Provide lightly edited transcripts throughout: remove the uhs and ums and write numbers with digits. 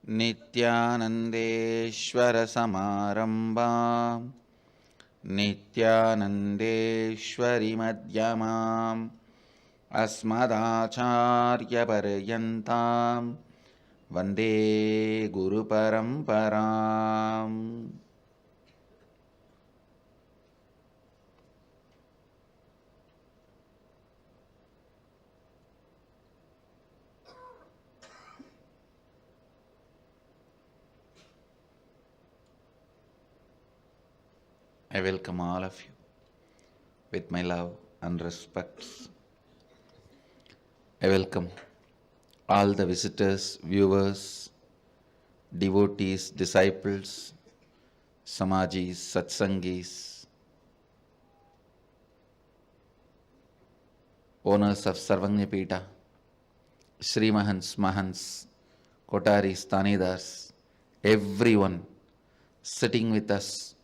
नित्यानन्देश्वर समारम्भां नित्यानन्देश्वरि मध्यमाम् अस्मदाचार्यपर्यन्तां वन्दे गुरुपरम्पराम्. I welcome all of you with my love and respects. I welcome all the visitors, viewers, devotees, disciples, samajis, satsangis, owners of Sarvanyapita, Srimahans, Mahans, Kotaris, Tanidars, everyone sitting with us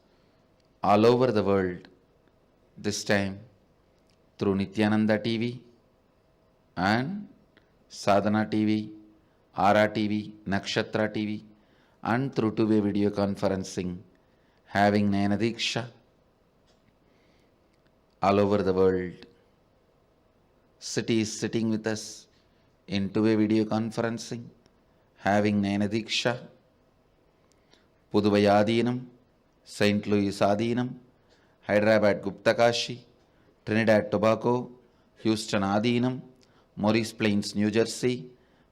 all over the world, this time through Nithyananda TV and Sadhana TV, Ara TV, Nakshatra TV, and through two-way video conferencing, having Nayana Diksha all over the world. Cities sitting with us in two-way video conferencing, having Nayana Diksha, Puduvai Adinam, St. Louis Adinam, Hyderabad Guptakashi, Trinidad Tobago, Houston Adinam, Morris Plains, New Jersey,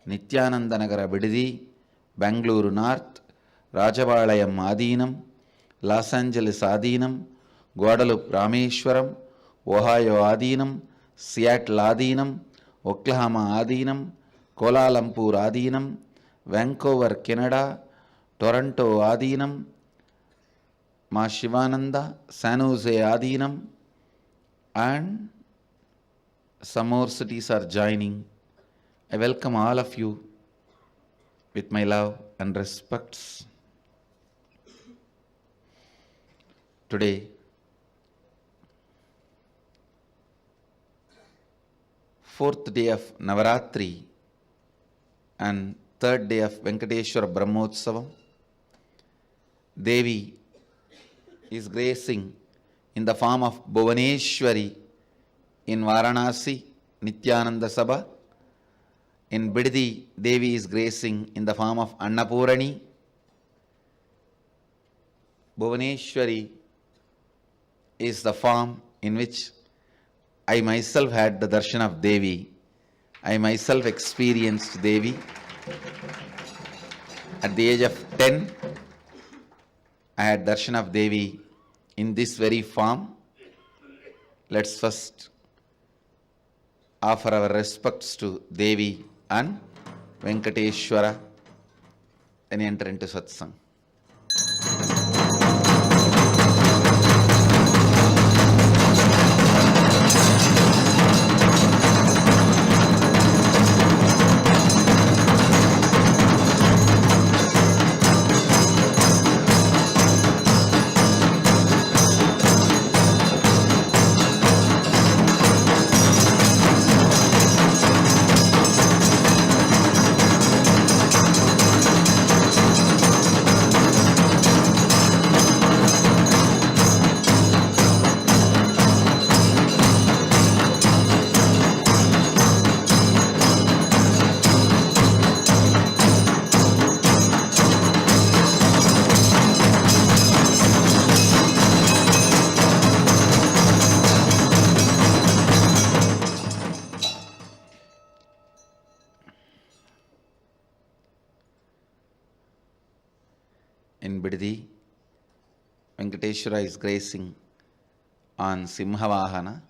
Nithyananda Nagara Vididi, Bangalore North, Rajabalayam Adinam, Los Angeles Adinam, Guadalupe Rameshwaram, Ohio Adinam, Seattle Adinam, Oklahoma Adinam, Kuala Lumpur Adinam, Vancouver, Canada, Toronto Adinam, Ma Shivananda, San Jose Adinam, and some more cities are joining. I welcome all of you with my love and respects. Today, fourth day of Navaratri and third day of Venkateshwara Brahmotsavam, Devi is gracing in the form of Bhuvaneshwari in Varanasi, Nithyananda Sabha. In Bididi, Devi is gracing in the form of Annapurani. Bhuvaneshwari is the form in which I myself had the darshan of Devi. I myself experienced Devi. At the age of 10, I had darshan of Devi in this very form. Let's first offer our respects to Devi and Venkateshwara, then enter into Satsang. In Bididi, Venkateshwara is gracing on Simhavahana,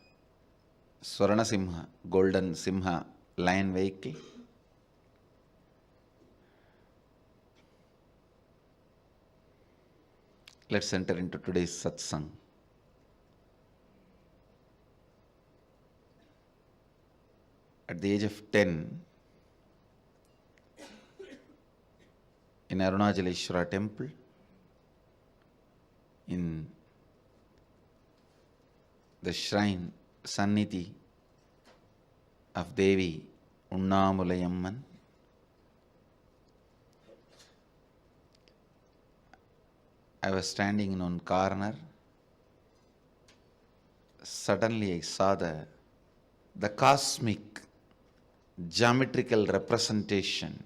Swarna Simha, Golden Simha lion vehicle. Let's enter into today's satsang. At the age of 10, in Arunachaleshwara temple, in the shrine Sannidhi of Devi Unnamulayamman, I was standing in one corner. Suddenly I saw the cosmic geometrical representation.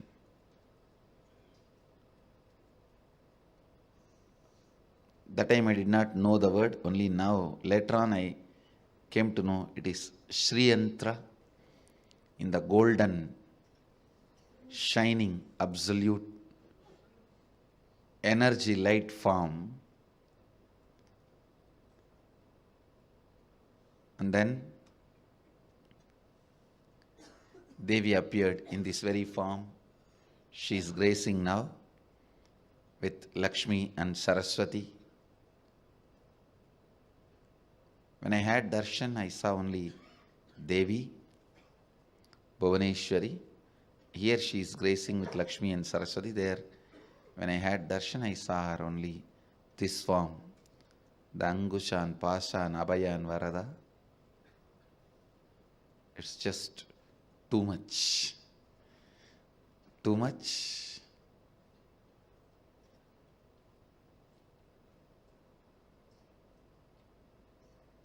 That time I did not know the word, only now, later on I came to know it is Sri Yantra in the golden, shining, absolute energy light form. And then Devi appeared in this very form. She is gracing now with Lakshmi and Saraswati. When I had darshan, I saw only Devi, Bhuvaneshwari. Here she is gracing with Lakshmi and Saraswati. There, when I had darshan, I saw her only this form. The Angusha and Pasha and Abhaya and Varada. It's just too much. Too much.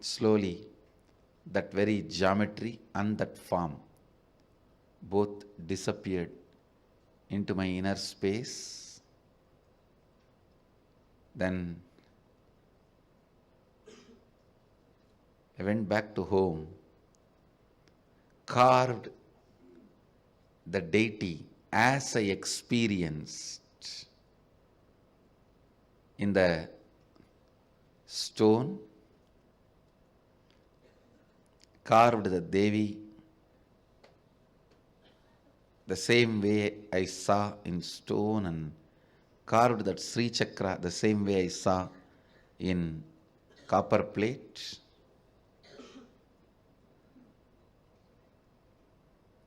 Slowly, that very geometry and that form both disappeared into my inner space. Then I went back to home, carved the deity as I experienced in the stone, carved the Devi the same way I saw in stone, and carved that Sri Chakra the same way I saw in copper plate.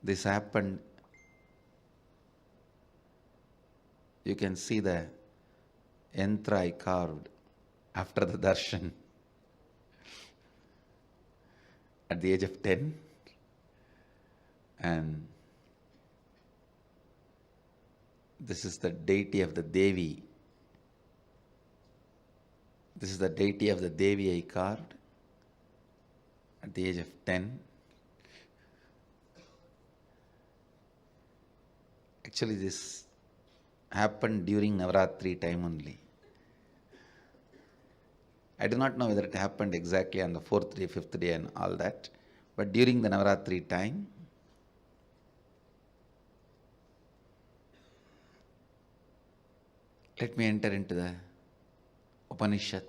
This happened. You can see the yantra I carved after the darshan at the age of 10. And this is the deity of the Devi. This is the deity of the Devi I carved at the age of 10. Actually, this happened during Navaratri time only. I do not know whether it happened exactly on the 4th day, 5th day and all that, but during the Navaratri time, let me enter into the Upanishad,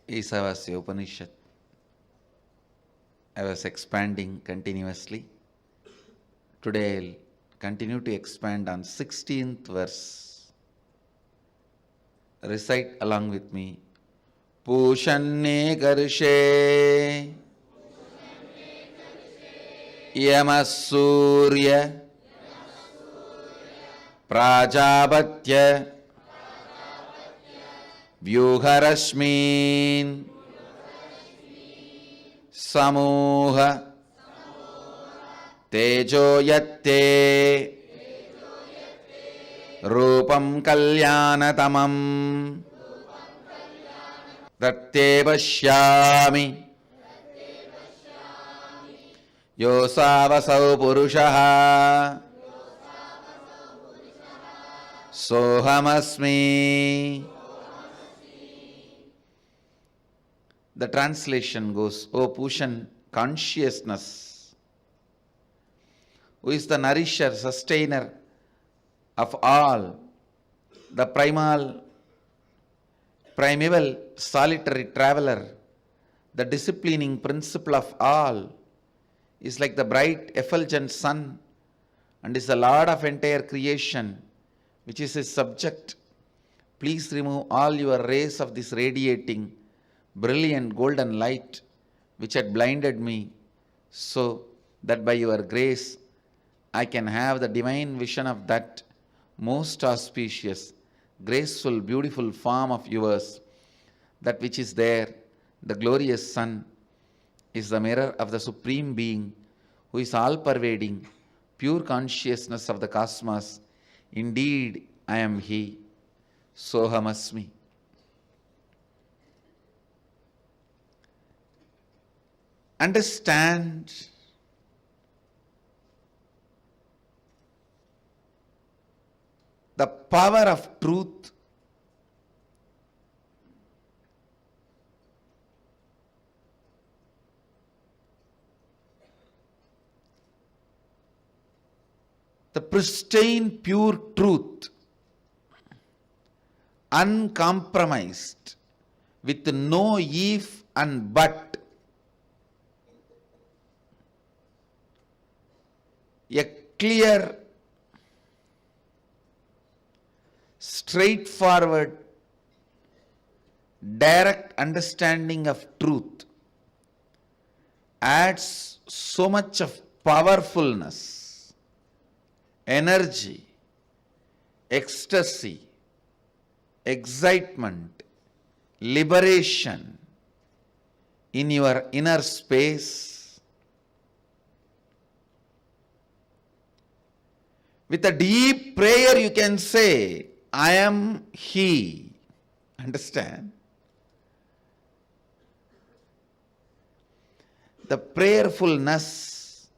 Isavasya Upanishad. I was expanding continuously. Today I'll continue to expand on 16th verse. Recite along with me. Pushanne karshe Yamasurya Prajabatya Vyuharashmin Samoha Tejo yatte Rupam Kalyanatamam Datte Pashyami Yosavasau Purushaha Sohamasmi. The translation goes, O Pushan, consciousness, who is the nourisher, sustainer of all, the primeval solitary traveler, the disciplining principle of all, is like the bright effulgent sun and is the Lord of entire creation, which is his subject. Please remove all your rays of this radiating, brilliant golden light which had blinded me, so that by your grace I can have the divine vision of that most auspicious, graceful, beautiful form of yours. That which is there, the glorious sun, is the mirror of the Supreme Being, who is all-pervading, pure consciousness of the cosmos. Indeed, I am He. Sohamasmi. Understand the power of truth the pristine, pure truth, uncompromised, with no if and but, a clear, straightforward, direct understanding of truth adds so much of powerfulness, energy, ecstasy, excitement, liberation in your inner space. With a deep prayer you can say, I am He. Understand? The prayerfulness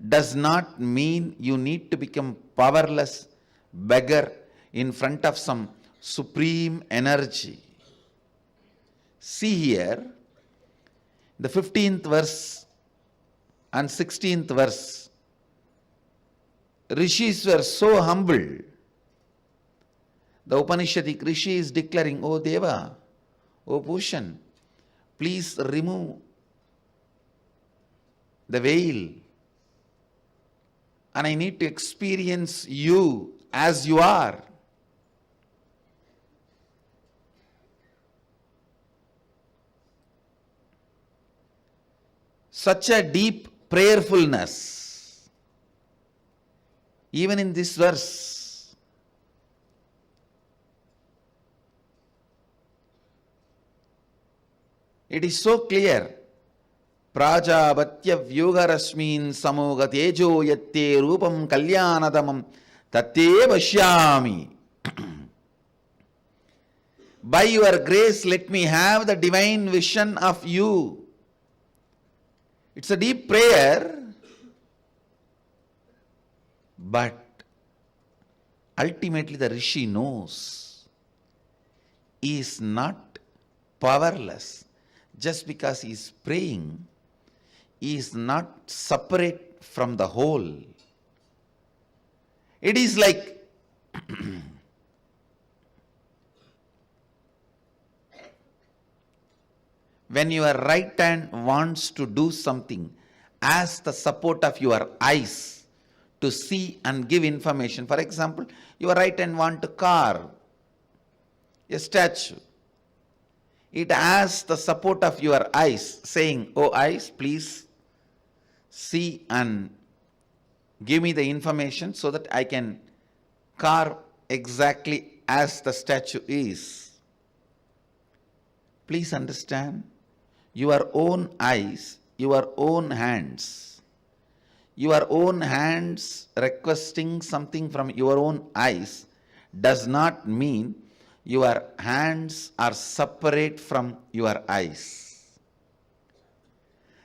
does not mean you need to become powerless beggar in front of some supreme energy. See here, the 15th verse and 16th verse, Rishis were so humble. The Upanishadic Rishi is declaring, O Deva, O Bhushan, please remove the veil. And I need to experience you as you are. Such a deep prayerfulness. Even in this verse, it is so clear. Prajabatya vyugarasmin samoga tejo yatte rupam kalyanadamam tatte vashyami. By your grace, let me have the divine vision of you. It's a deep prayer. But ultimately the Rishi knows he is not powerless. Just because he is praying, he is not separate from the whole. It is like when your right hand wants to do something, ask the support of your eyes to see and give information. For example, your right hand wants to carve a statue. It asks the support of your eyes, saying, "Oh eyes, please see and give me the information so that I can carve exactly as the statue is." Please understand, your own eyes, your own hands, your own hands requesting something from your own eyes does not mean your hands are separate from your eyes.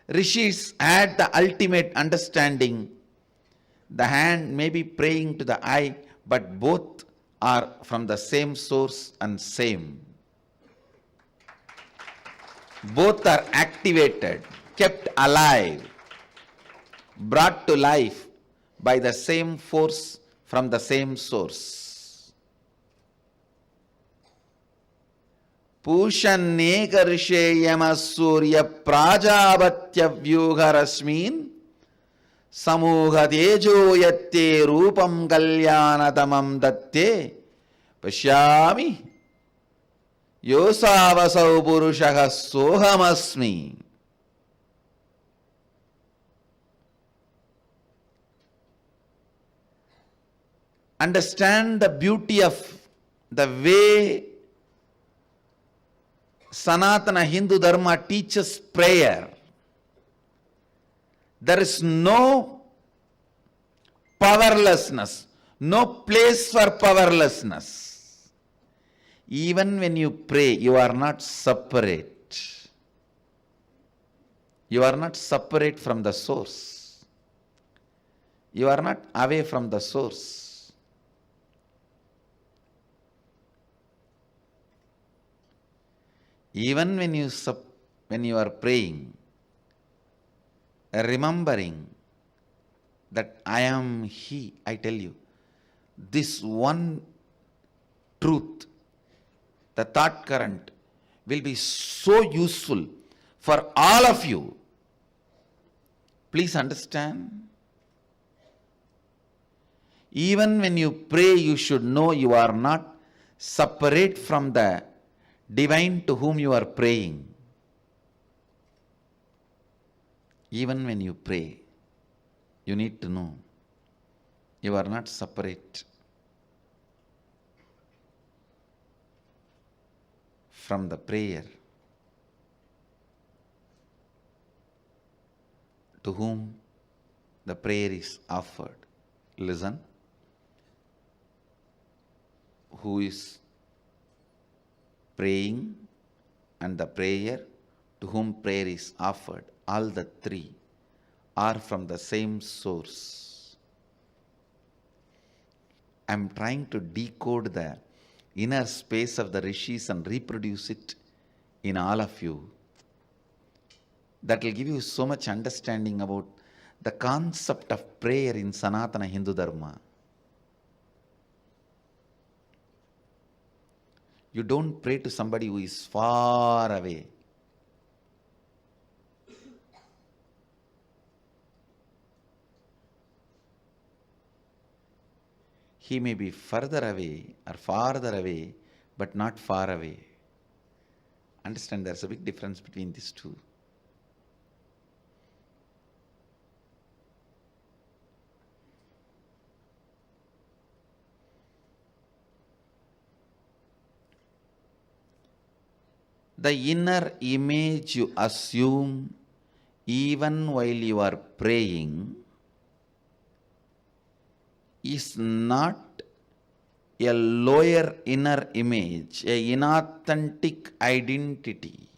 Rishis had the ultimate understanding. The hand may be praying to the eye, but both are from the same source and same. Both are activated, kept alive, brought to life by the same force from the same source. Pushaneka risheyama surya prajabatya vyugarasmin samugha tejo yatte rupam kalyanadamam datte pashyami yosavasau purushaha sohamasmi. Understand the beauty of the way Sanatana Hindu Dharma teaches prayer. There is no powerlessness, no place for powerlessness. Even when you pray, you are not separate. You are not separate from the source. You are not away from the source. Even when you are praying, remembering that I am He, I tell you, this one truth, the thought current, will be so useful for all of you. Please understand. Even when you pray, you should know you are not separate from the divine to whom you are praying. Even when you pray, you need to know you are not separate from the prayer to whom the prayer is offered. Listen. Who is praying and the prayer to whom prayer is offered, all the three are from the same source. I am trying to decode the inner space of the rishis and reproduce it in all of you. That will give you so much understanding about the concept of prayer in Sanatana Hindu Dharma. You don't pray to somebody who is far away. He may be further away or farther away, but not far away. Understand, there's a big difference between these two. The inner image you assume even while you are praying is not a lower inner image, a inauthentic identity.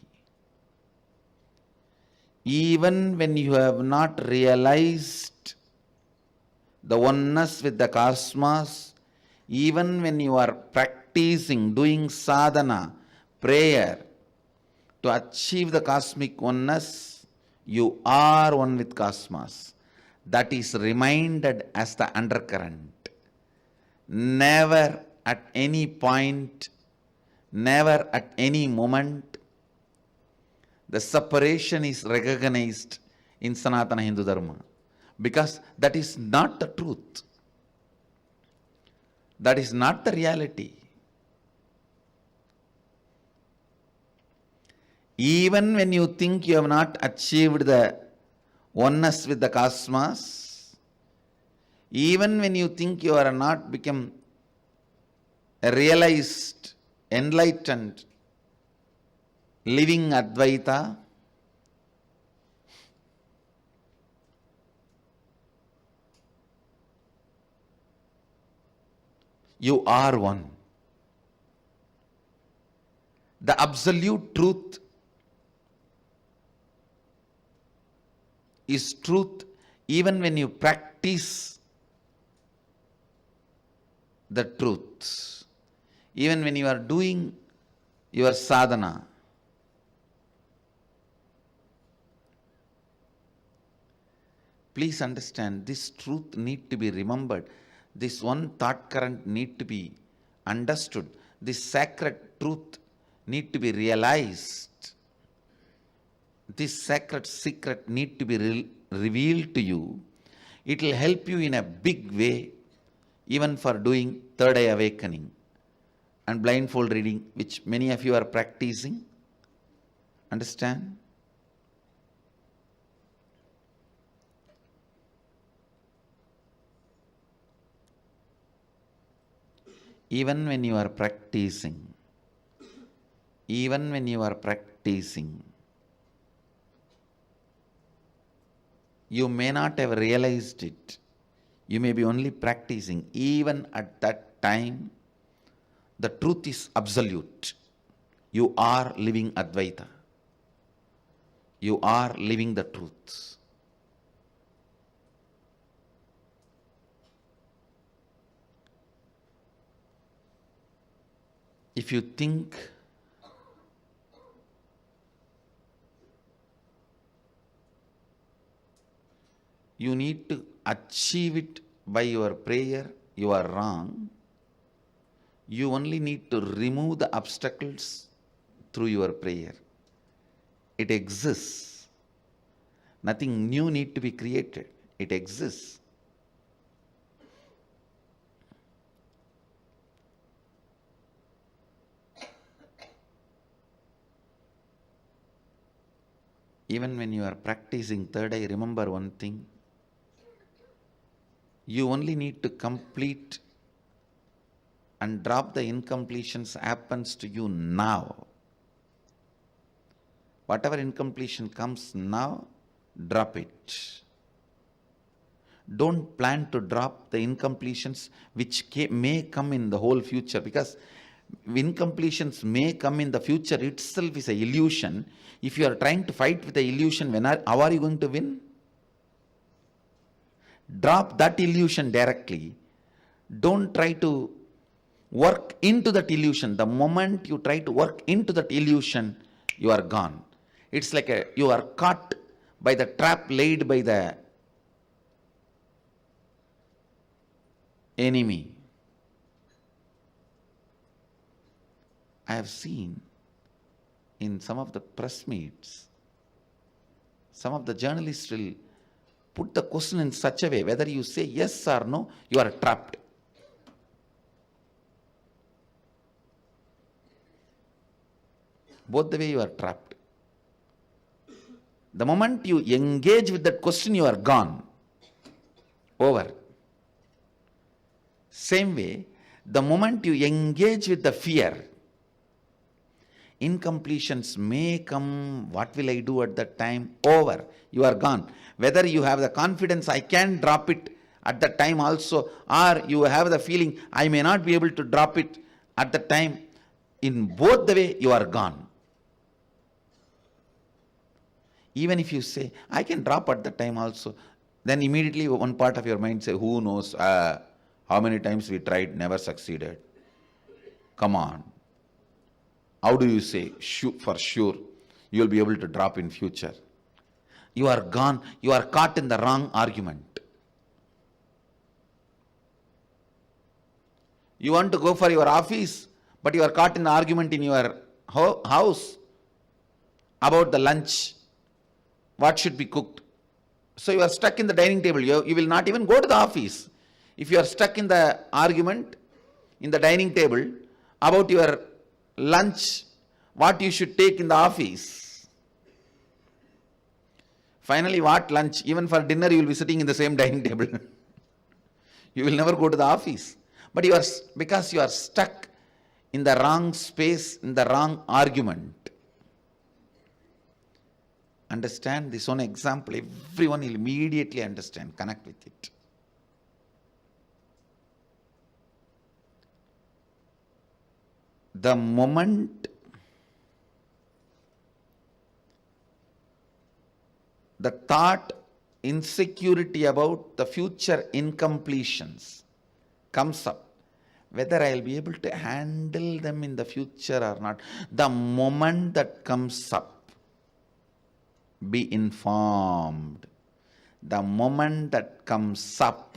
Even when you have not realized the oneness with the cosmos, even when you are practicing, doing sadhana, prayer, to achieve the cosmic oneness, you are one with cosmos. That is reminded as the undercurrent. Never at any point, never at any moment, the separation is recognized in Sanatana Hindu Dharma. Because that is not the truth. That is not the reality. Even when you think you have not achieved the oneness with the cosmos, even when you think you are not become a realized, enlightened, living Advaita, you are one. The absolute truth is truth even when you practice the truth, even when you are doing your sadhana. Please understand, this truth need to be remembered. This one thought current need to be understood. This sacred truth need to be realized. This sacred secret need to be revealed to you. It will help you in a big way, even for doing third eye awakening and blindfold reading, which many of you are practicing. Understand? Even when you are practicing, you may not have realized it. You may be only practicing. Even at that time, the truth is absolute. You are living Advaita. You are living the truth. If you think you need to achieve it by your prayer, you are wrong. You only need to remove the obstacles through your prayer. It exists. Nothing new need to be created. It exists. Even when you are practicing third eye, remember one thing. You only need to complete and drop the incompletions happens to you now. Whatever incompletion comes now, drop it. Don't plan to drop the incompletions which may come in the whole future, because incompletions may come in the future itself is an illusion. If you are trying to fight with the illusion, how are you going to win? Drop that illusion directly. Don't try to work into that illusion. The moment you try to work into that illusion, you are gone. It's like you are caught by the trap laid by the enemy. I have seen in some of the press meets, some of the journalists will put the question in such a way, whether you say yes or no, you are trapped. Both the way you are trapped. The moment you engage with that question, you are gone. Over. Same way, the moment you engage with the fear, incompletions may come. What will I do at that time? Over. You are gone. Whether you have the confidence, I can drop it at that time also, or you have the feeling, I may not be able to drop it at the time. In both the way, you are gone. Even if you say, I can drop at the time also, then immediately one part of your mind say, who knows, how many times we tried, never succeeded. Come on. How do you say, for sure, you will be able to drop in future? You are gone. You are caught in the wrong argument. You want to go for your office, but you are caught in the argument in your house about the lunch. What should be cooked? So you are stuck in the dining table. You will not even go to the office. If you are stuck in the argument in the dining table about your lunch, what you should take in the office. Finally, what lunch? Even for dinner, you will be sitting in the same dining table. You will never go to the office. But because you are stuck in the wrong space, in the wrong argument. Understand this one example, everyone will immediately understand, connect with it. The moment the thought, insecurity about the future incompletions comes up, whether I will be able to handle them in the future or not, the moment that comes up, be informed. The moment that comes up,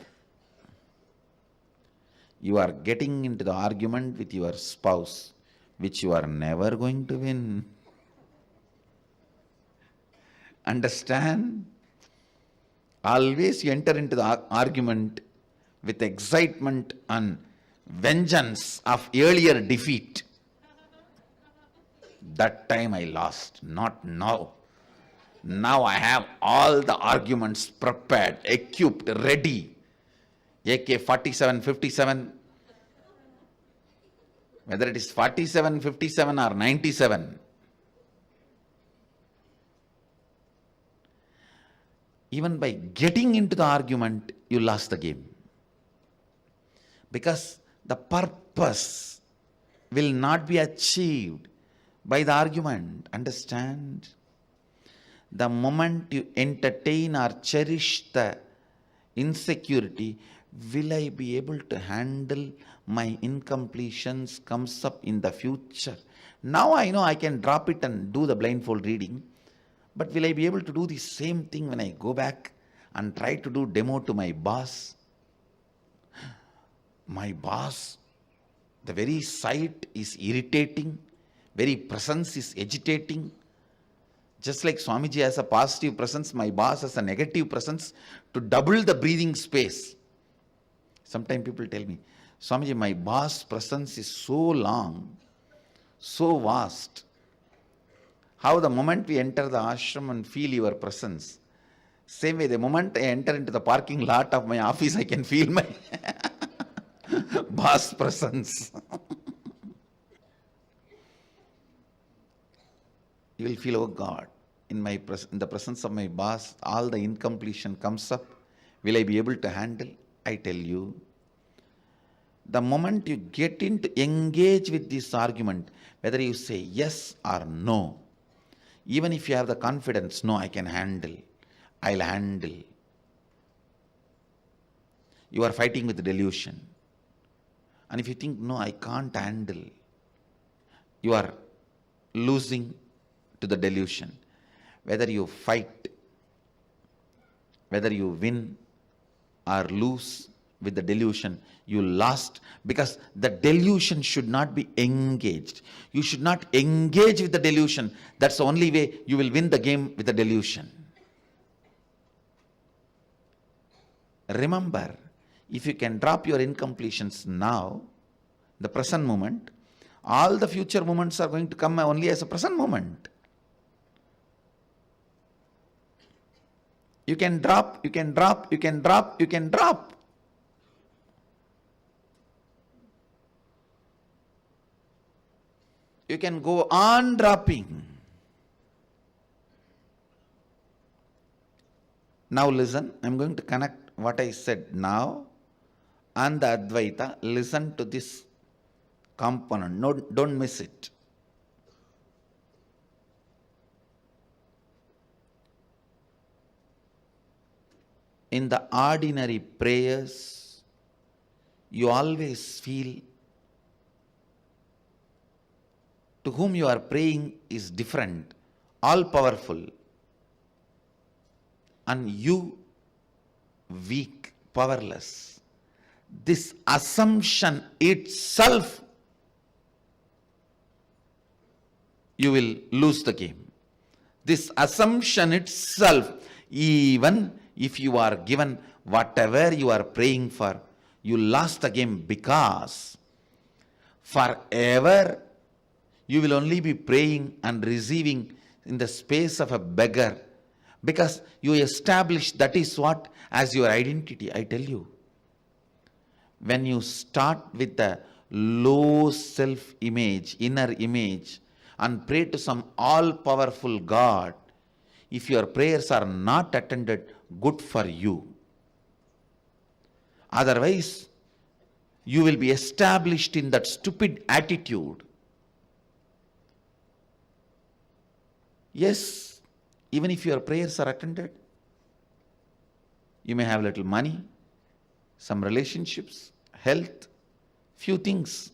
you are getting into the argument with your spouse, which you are never going to win. Understand? Always you enter into the argument with excitement and vengeance of earlier defeat. That time I lost, not now. Now I have all the arguments prepared, equipped, ready. AK-47, 57, whether it is 47, 57 or 97. Even by getting into the argument, you lost the game. Because the purpose will not be achieved by the argument. Understand? The moment you entertain or cherish the insecurity, will I be able to handle my incompletions comes up in the future. Now I know I can drop it and do the blindfold reading, but will I be able to do the same thing when I go back and try to do demo to my boss? My boss, the very sight is irritating, very presence is agitating. Just like Swamiji has a positive presence, my boss has a negative presence to double the breathing space. Sometimes people tell me, Swamiji, my boss presence is so long, so vast. How the moment we enter the ashram and feel your presence, same way the moment I enter into the parking lot of my office, I can feel my boss presence. You will feel, oh God, in the presence of my boss, all the incompletion comes up. Will I be able to handle? I tell you, the moment you get into engage with this argument, whether you say yes or no, even if you have the confidence, no, I can handle, I'll handle, you are fighting with delusion. And if you think, no, I can't handle, you are losing to the delusion. Whether you fight, whether you win or lose with the delusion, you lost, because the delusion should not be engaged. You should not engage with the delusion. That's the only way you will win the game with the delusion. Remember, if you can drop your incompletions now, the present moment, all the future moments are going to come only as a present moment. You can drop, you can drop, you can drop, you can drop. You can go on dropping. Now listen, I'm going to connect what I said now and the Advaita. Listen to this component. No, don't miss it. In the ordinary prayers, you always feel to whom you are praying is different, all powerful, and you weak, powerless. This assumption itself, you will lose the game. This assumption itself, even if you are given whatever you are praying for, you lost the game, because forever you will only be praying and receiving in the space of a beggar, because you establish that is what as your identity. I tell you, when you start with the low self-image, inner image, and pray to some all-powerful God, if your prayers are not attended, good for you. Otherwise, you will be established in that stupid attitude. Yes, even if your prayers are attended, you may have little money, some relationships, health, few things,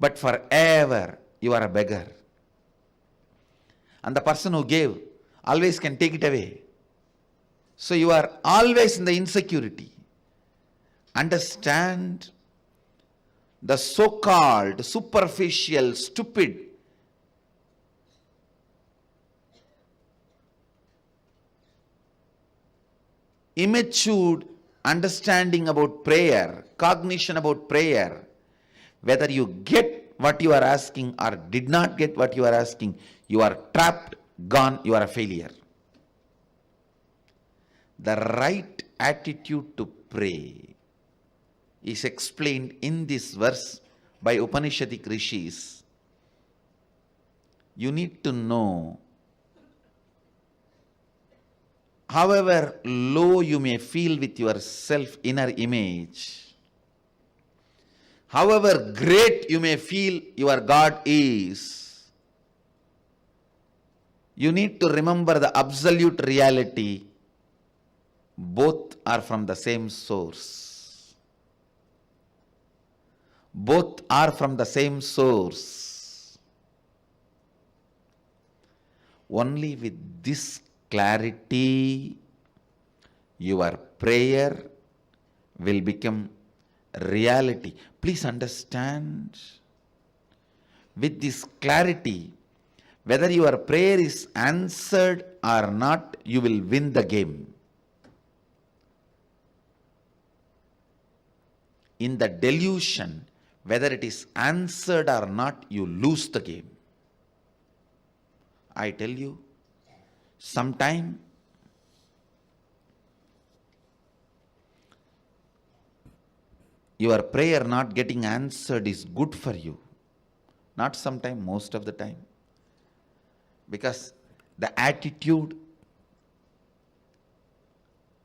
but forever you are a beggar. And the person who gave always can take it away. So you are always in the insecurity. Understand, the so-called superficial, stupid, immature understanding about prayer, cognition about prayer, whether you get what you are asking or did not get what you are asking, you are trapped, gone, you are a failure. The right attitude to pray is explained in this verse by Upanishadic rishis. You need to know, however low you may feel with your self inner image, However great you may feel your God is, you need to remember the absolute reality. Both are from the same source. Both are from the same source. Only with this clarity, your prayer will become reality. Please understand, with this clarity, whether your prayer is answered or not, you will win the game. In the delusion, whether it is answered or not, you lose the game. I tell you, sometime your prayer not getting answered is good for you. Not sometime, most of the time. Because the attitude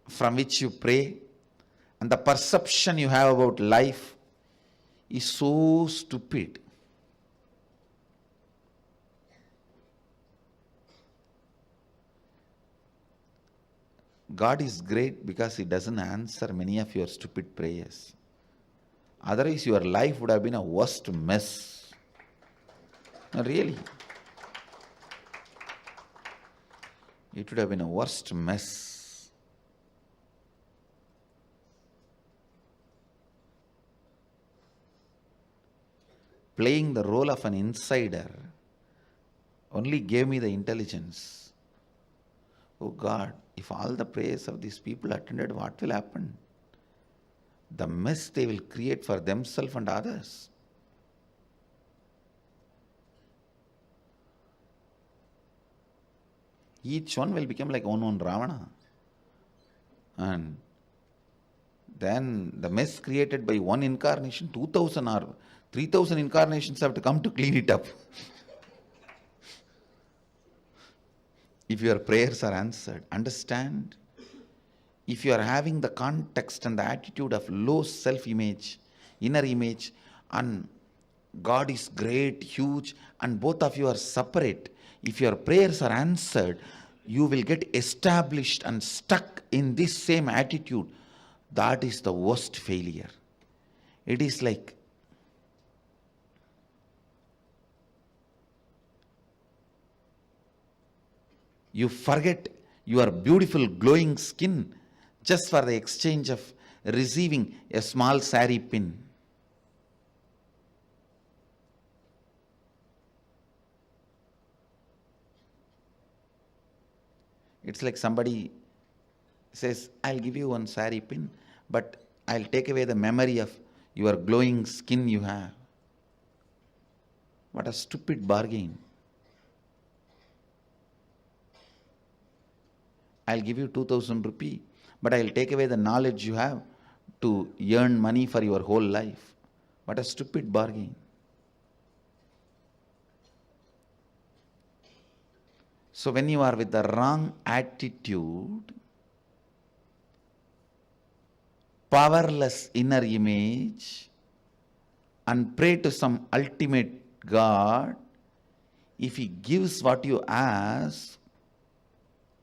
from which you pray and the perception you have about life is so stupid. God is great because He doesn't answer many of your stupid prayers. Otherwise, your life would have been a worst mess. No, really. It would have been a worst mess. Playing the role of an insider only gave me the intelligence. Oh God, if all the prayers of these people attended, what will happen? The mess they will create for themselves and others. Each one will become like one Ravana. And then the mess created by one incarnation, 2000 or 3000 incarnations have to come to clean it up. If your prayers are answered, understand, if you are having the context and the attitude of low self-image, inner image, and God is great, huge, and both of you are separate, if your prayers are answered, you will get established and stuck in this same attitude. That is the worst failure. It is like you forget your beautiful glowing skin just for the exchange of receiving a small sari pin. It's like somebody says, I'll give you one sari pin, but I'll take away the memory of your glowing skin you have. What a stupid bargain. I'll give you 2000 rupees, but I'll take away the knowledge you have to earn money for your whole life. What a stupid bargain. So when you are with the wrong attitude, powerless inner image, and pray to some ultimate God, if He gives what you ask,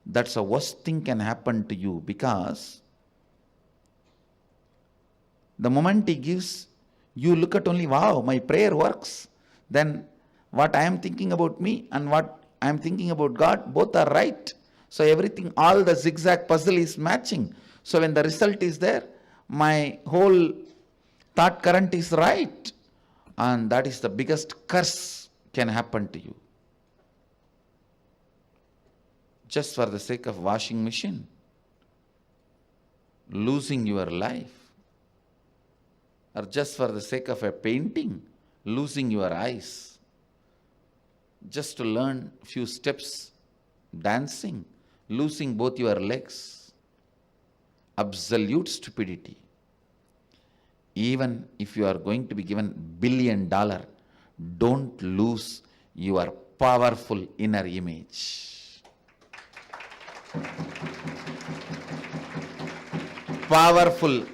that's the worst thing can happen to you, because the moment He gives, you look at only, wow, my prayer works. Then what I am thinking about me and what I am thinking about God, both are right. So everything, all the zigzag puzzle is matching. So when the result is there, my whole thought current is right. And that is the biggest curse can happen to you. Just for the sake of washing machine, losing your life. Or just for the sake of a painting, losing your eyes. Just to learn few steps dancing, losing both your legs. Absolute stupidity. Even if you are going to be given $1 billion, don't lose your powerful inner image. Powerful,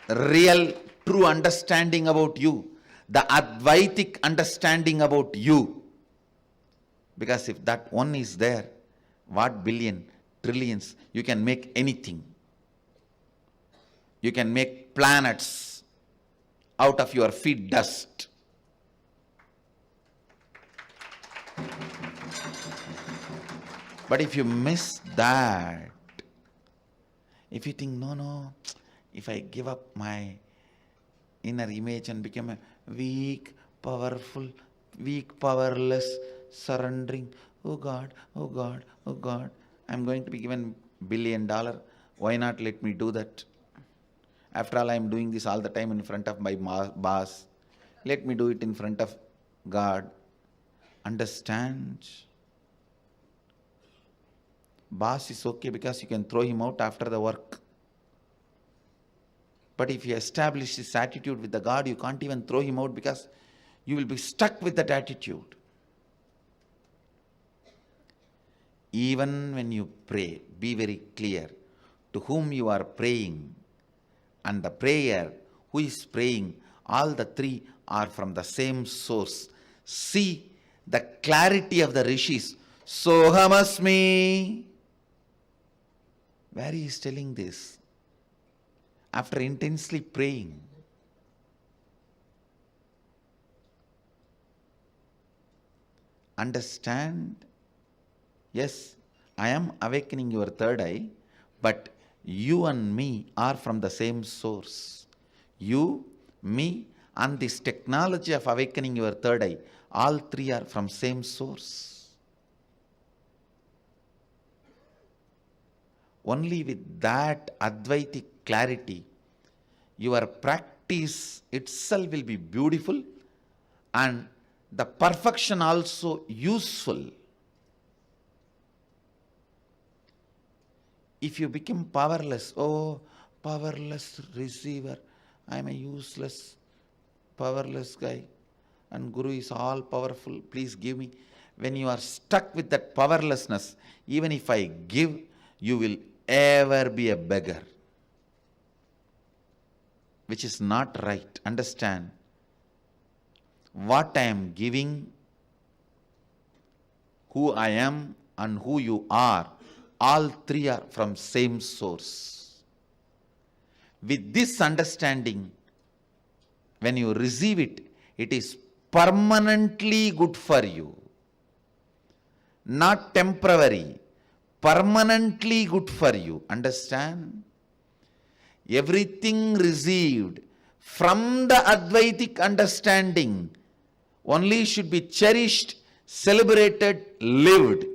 real, true understanding about you, the Advaitic understanding about you. Because if that one is there, what billion, trillions, you can make anything. You can make planets out of your feet dust. But if you miss that, if you think, no, if I give up my inner image and become a weak, powerful, weak, powerless, surrendering, oh God, I'm going to be given $1 billion. Why not let me do that? After all, I'm doing this all the time in front of my boss. Let me do it in front of God. Understand? Boss is okay because you can throw him out after the work. But if you establish this attitude with the God, you can't even throw him out because you will be stuck with that attitude. Even when you pray, be very clear to whom you are praying. And the prayer, who is praying, all the three are from the same source. See the clarity of the rishis. Sohamasmi. Where he is telling this? After intensely praying. Understand? Yes, I am awakening your third eye, but you and me are from the same source. You, me, and this technology of awakening your third eye, all three are from same source. Only with that Advaitic clarity, your practice itself will be beautiful and the perfection also useful. If you become powerless, powerless receiver, I am a useless, powerless guy, and Guru is all powerful, please give me. When you are stuck with that powerlessness, even if I give, you will ever be a beggar, which is not right. Understand? What I am giving, who I am and who you are, all three are from same source. With this understanding, when you receive it, it is permanently good for you. Not temporary, permanently good for you. Understand? Everything received from the Advaitic understanding only should be cherished, celebrated, lived.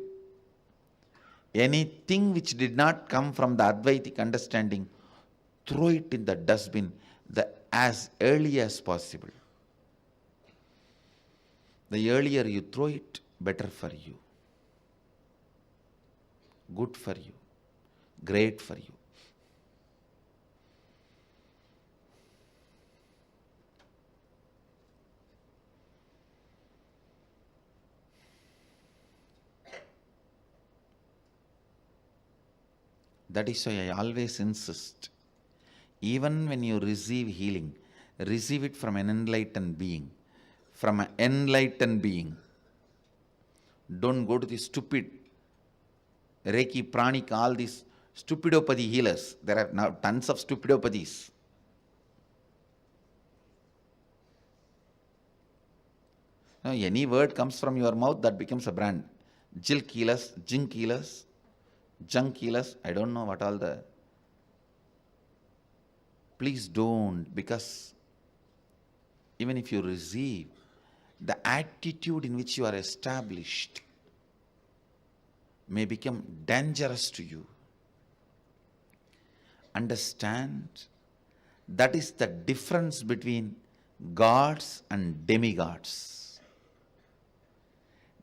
Anything which did not come from the Advaitic understanding, throw it in the dustbin as early as possible. The earlier you throw it, better for you. Good for you. Great for you. That is why I always insist, even when you receive healing, receive it from an enlightened being. From an enlightened being. Don't go to the stupid Reiki, Pranic, all these stupidopathy healers. There are now tons of stupidopathies. Now, any word comes from your mouth, that becomes a brand. Jilk healers, jink healers, junk healers, I don't know what all the... Please don't, because even if you receive, the attitude in which you are established may become dangerous to you. Understand? That is the difference between gods and demigods.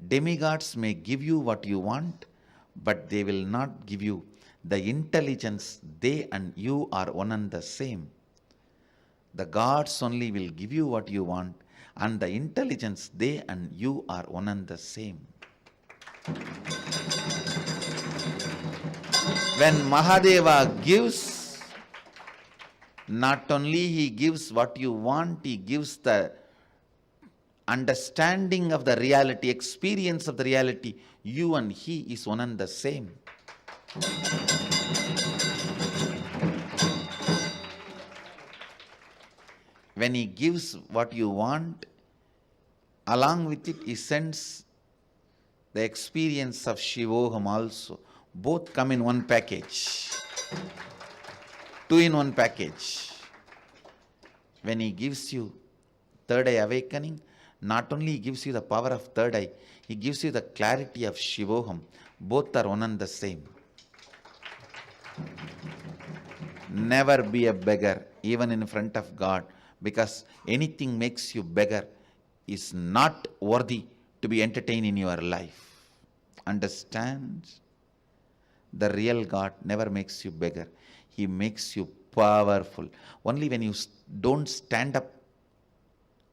Demigods may give you what you want, but they will not give you the intelligence. They and you are one and the same. The gods only will give you what you want, and the intelligence, they and you are one and the same. When Mahadeva gives, Not only He gives what you want, He gives the understanding of the reality, experience of the reality. You and He is one and the same. When He gives what you want, along with it He sends the experience of Shivoham also. Both come in one package. Two in one package. When He gives you third eye awakening, not only He gives you the power of third eye, He gives you the clarity of Shivoham. Both are one and the same. Never be a beggar, even in front of God, because anything makes you beggar is not worthy to be entertained in your life. Understand? The real God never makes you beggar. He makes you powerful. Only when you don't stand up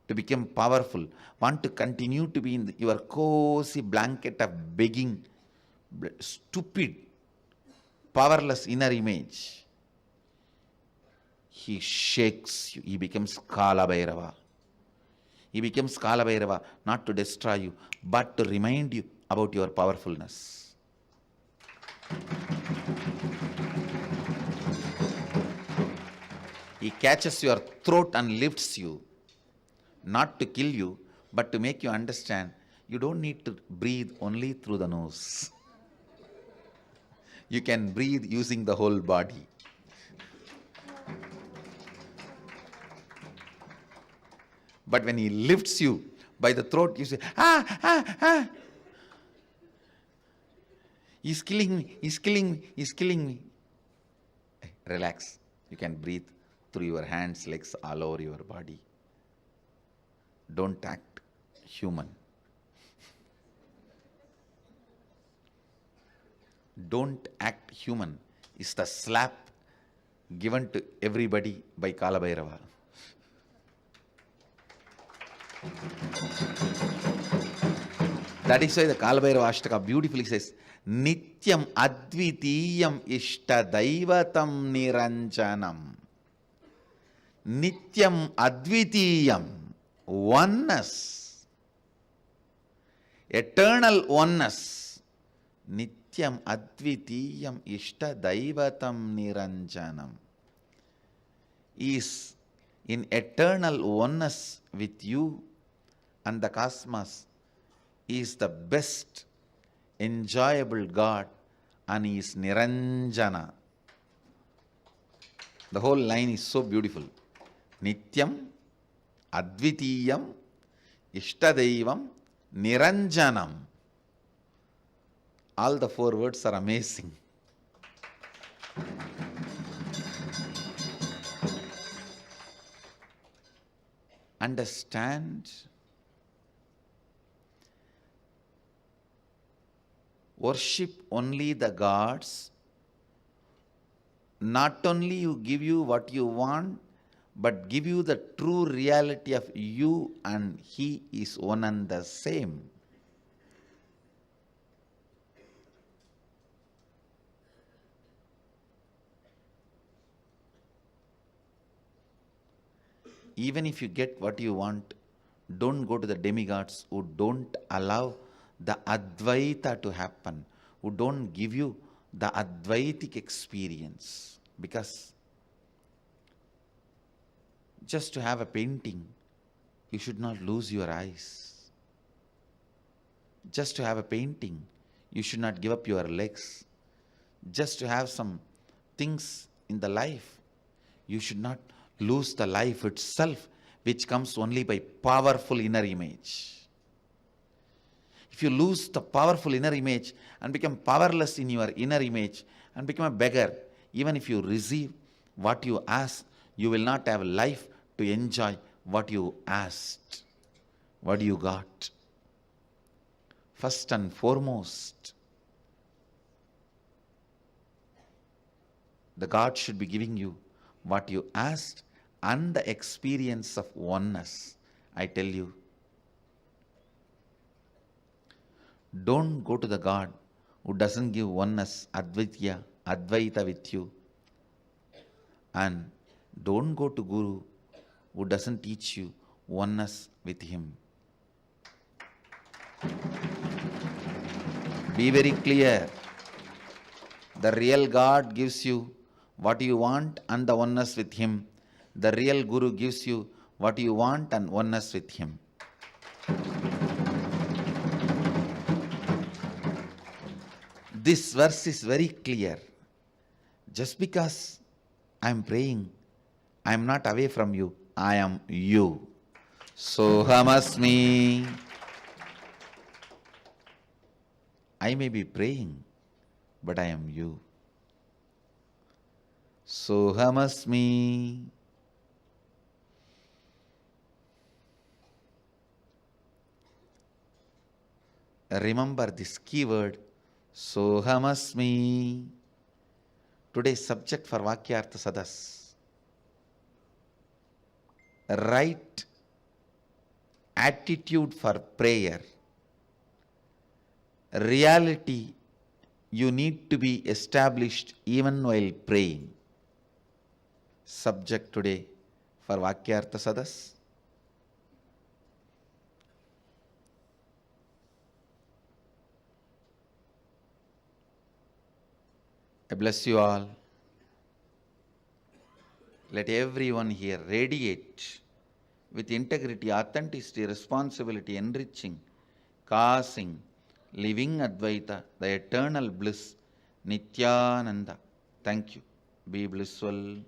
to become powerful, want to continue to be in your cozy blanket of begging, stupid, powerless inner image, He shakes you. He becomes Kala Bhairava. He becomes Kala Bhairava not to destroy you, but to remind you about your powerfulness. He catches your throat and lifts you, not to kill you, but to make you understand you don't need to breathe only through the nose. You can breathe using the whole body. But when He lifts you by the throat, you say, ah, ah, ah. He's killing me, He's killing me, He's killing me. Relax. You can breathe through your hands, legs, all over your body. Don't act human. Don't act human is the slap given to everybody by Kala Bhairava. That is why the Kala Bhairava Ashtaka beautifully says, Nityam Advitiyam Ishta Daivatam Niranjanam. Nityam Advitiyam, oneness, eternal oneness. Nityam Advitiyam Ishta Daivatam Niranjanam is in eternal oneness with you and the cosmos. He is the best enjoyable God and He is Niranjana. The whole line is so beautiful. Nityam Advitiyam Ishtadaivam Niranjanam. All the four words are amazing. Understand? Worship only the gods. Not only you give you what you want, but give you the true reality of you and He is one and the same. Even if you get what you want, don't go to the demigods who don't allow the Advaita to happen, who don't give you the Advaitic experience. Because just to have a painting, you should not lose your eyes. Just to have a painting, you should not give up your legs. Just to have some things in the life, you should not lose the life itself, which comes only by powerful inner image. If you lose the powerful inner image and become powerless in your inner image and become a beggar, even if you receive what you ask, you will not have life to enjoy what you asked, what you got. First and foremost, the God should be giving you what you asked and the experience of oneness. I tell you, don't go to the God who doesn't give oneness, Advaita with you, and Don't go to Guru who doesn't teach you oneness with him. Be very clear. The real God gives you what you want and the oneness with him. The real Guru gives you what you want and oneness with him. This verse is very clear. Just because I am praying, I am not away from you. I am you. Sohamasmi. I may be praying, but I am you. Sohamasmi. Remember this keyword, Sohamasmi. Today's subject for Vakyartha Sadas. Right attitude for prayer. Reality you need to be established even while praying. Subject today for Vakyartha Sadas. I bless you all. Let everyone here radiate with integrity, authenticity, responsibility, enriching, causing, living Advaita, the eternal bliss, Nithyananda. Thank you. Be blissful.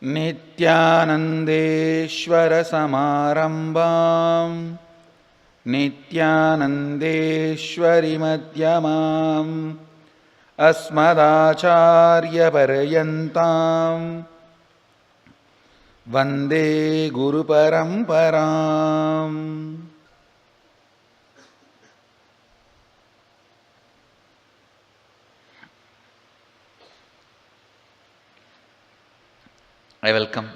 Nithyanandeshwara Samarambam Nithyanandeshwari Madhyamam Asmadacharya Paryantam Vande Guru Paramparam. I welcome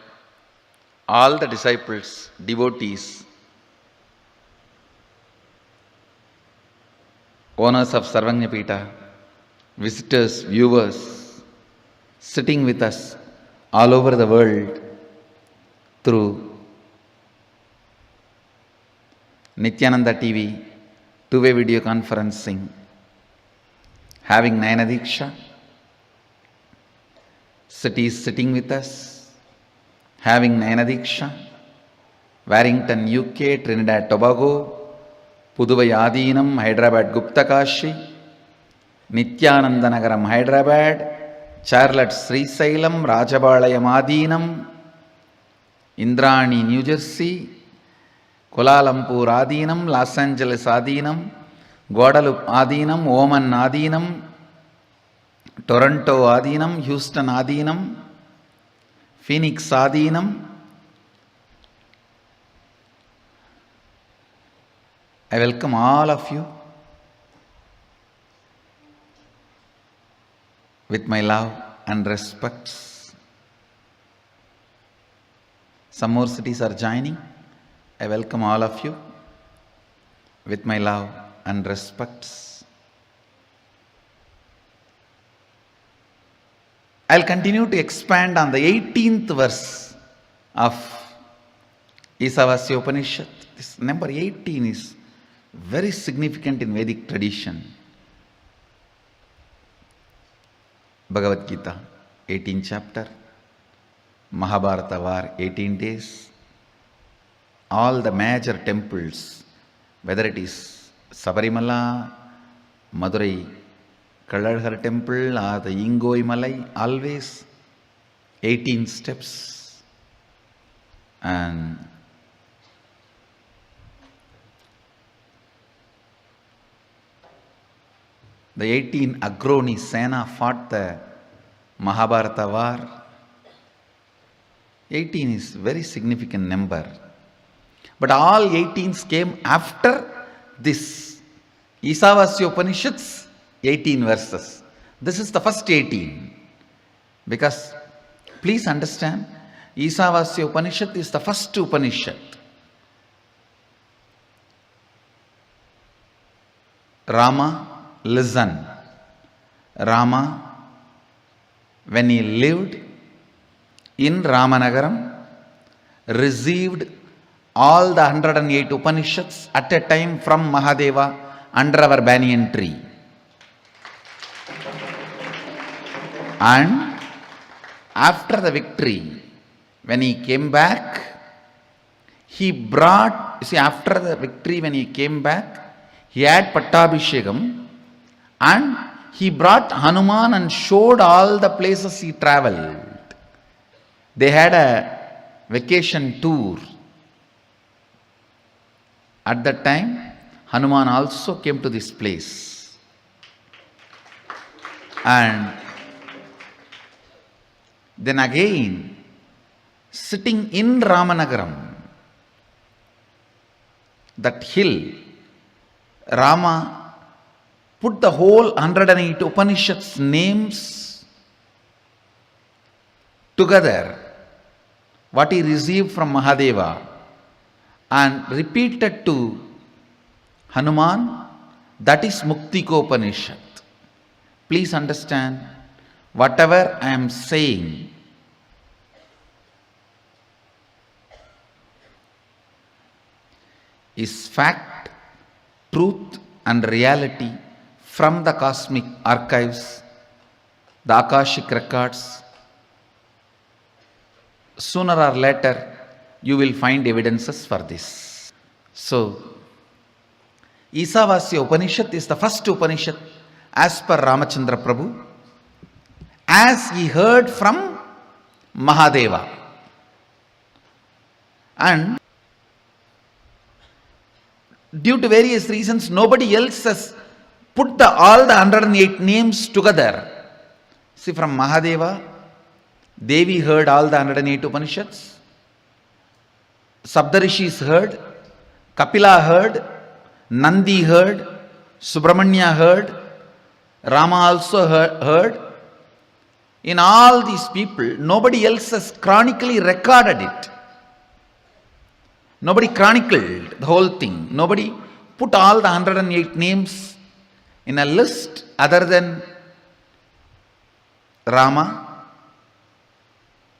all the disciples, devotees, owners of Sarvanyapita, visitors, viewers, sitting with us all over the world through Nithyananda TV, two-way video conferencing, having Nayana Diksha, cities sitting with us, having Nayana Diksha, Warrington, UK, Trinidad, Tobago, Puduvai Adinam, Hyderabad, Gupta Kashi, Nithyananda Nagaram, Hyderabad, Charlotte, Srisailam, Rajabalayam Adinam, Indrani, New Jersey, Kuala Lumpur Adinam, Los Angeles Adinam, Guadalupe Adinam, Oman Adinam, Toronto Adinam, Houston Adinam, Phoenix Adinam. I welcome all of you with my love and respects. Some more cities are joining. I welcome all of you with my love and respects. I'll continue to expand on the 18th verse of Isavasya Upanishad. This number 18 is very significant in Vedic tradition. Bhagavad Gita, 18th chapter. Mahabharata war, 18 days. All the major temples, whether it is Sabarimala, Madurai Kaladhar temple or the Ingoi Malai, always 18 steps. And the 18 Agroni Sena fought the Mahabharata war. 18 is very significant number. But all 18s came after this Isavasya Upanishads 18 verses. This is the first 18. Because, please understand, Isavasya Upanishad is the first Upanishad. Rama, listen. Rama, when he lived in Ramanagaram, received all the 108 Upanishads at a time from Mahadeva under our banyan tree. And after the victory, when he came back, he brought, after the victory when he came back, he had Pattabhishekam and he brought Hanuman and showed all the places he travelled. They had a vacation tour. At that time, Hanuman also came to this place. And then again, sitting in Ramanagaram, that hill, Rama put the whole 108 Upanishads names together, what he received from Mahadeva, and repeated to Hanuman. That is Muktikopanishad. Please understand, whatever I am saying is fact, truth and reality from the cosmic archives, the Akashic records. Sooner or later, you will find evidences for this. So, Isavasya Upanishad is the first Upanishad as per Ramachandra Prabhu, as he heard from Mahadeva. And due to various reasons, nobody else has put all the 108 names together. See, from Mahadeva, Devi heard all the 108 Upanishads, Saptarishis heard, Kapila heard, Nandi heard, Subramanya heard, Rama also heard. In all these people, nobody else has chronically recorded it. Nobody chronicled the whole thing. Nobody put all the 108 names in a list other than Rama.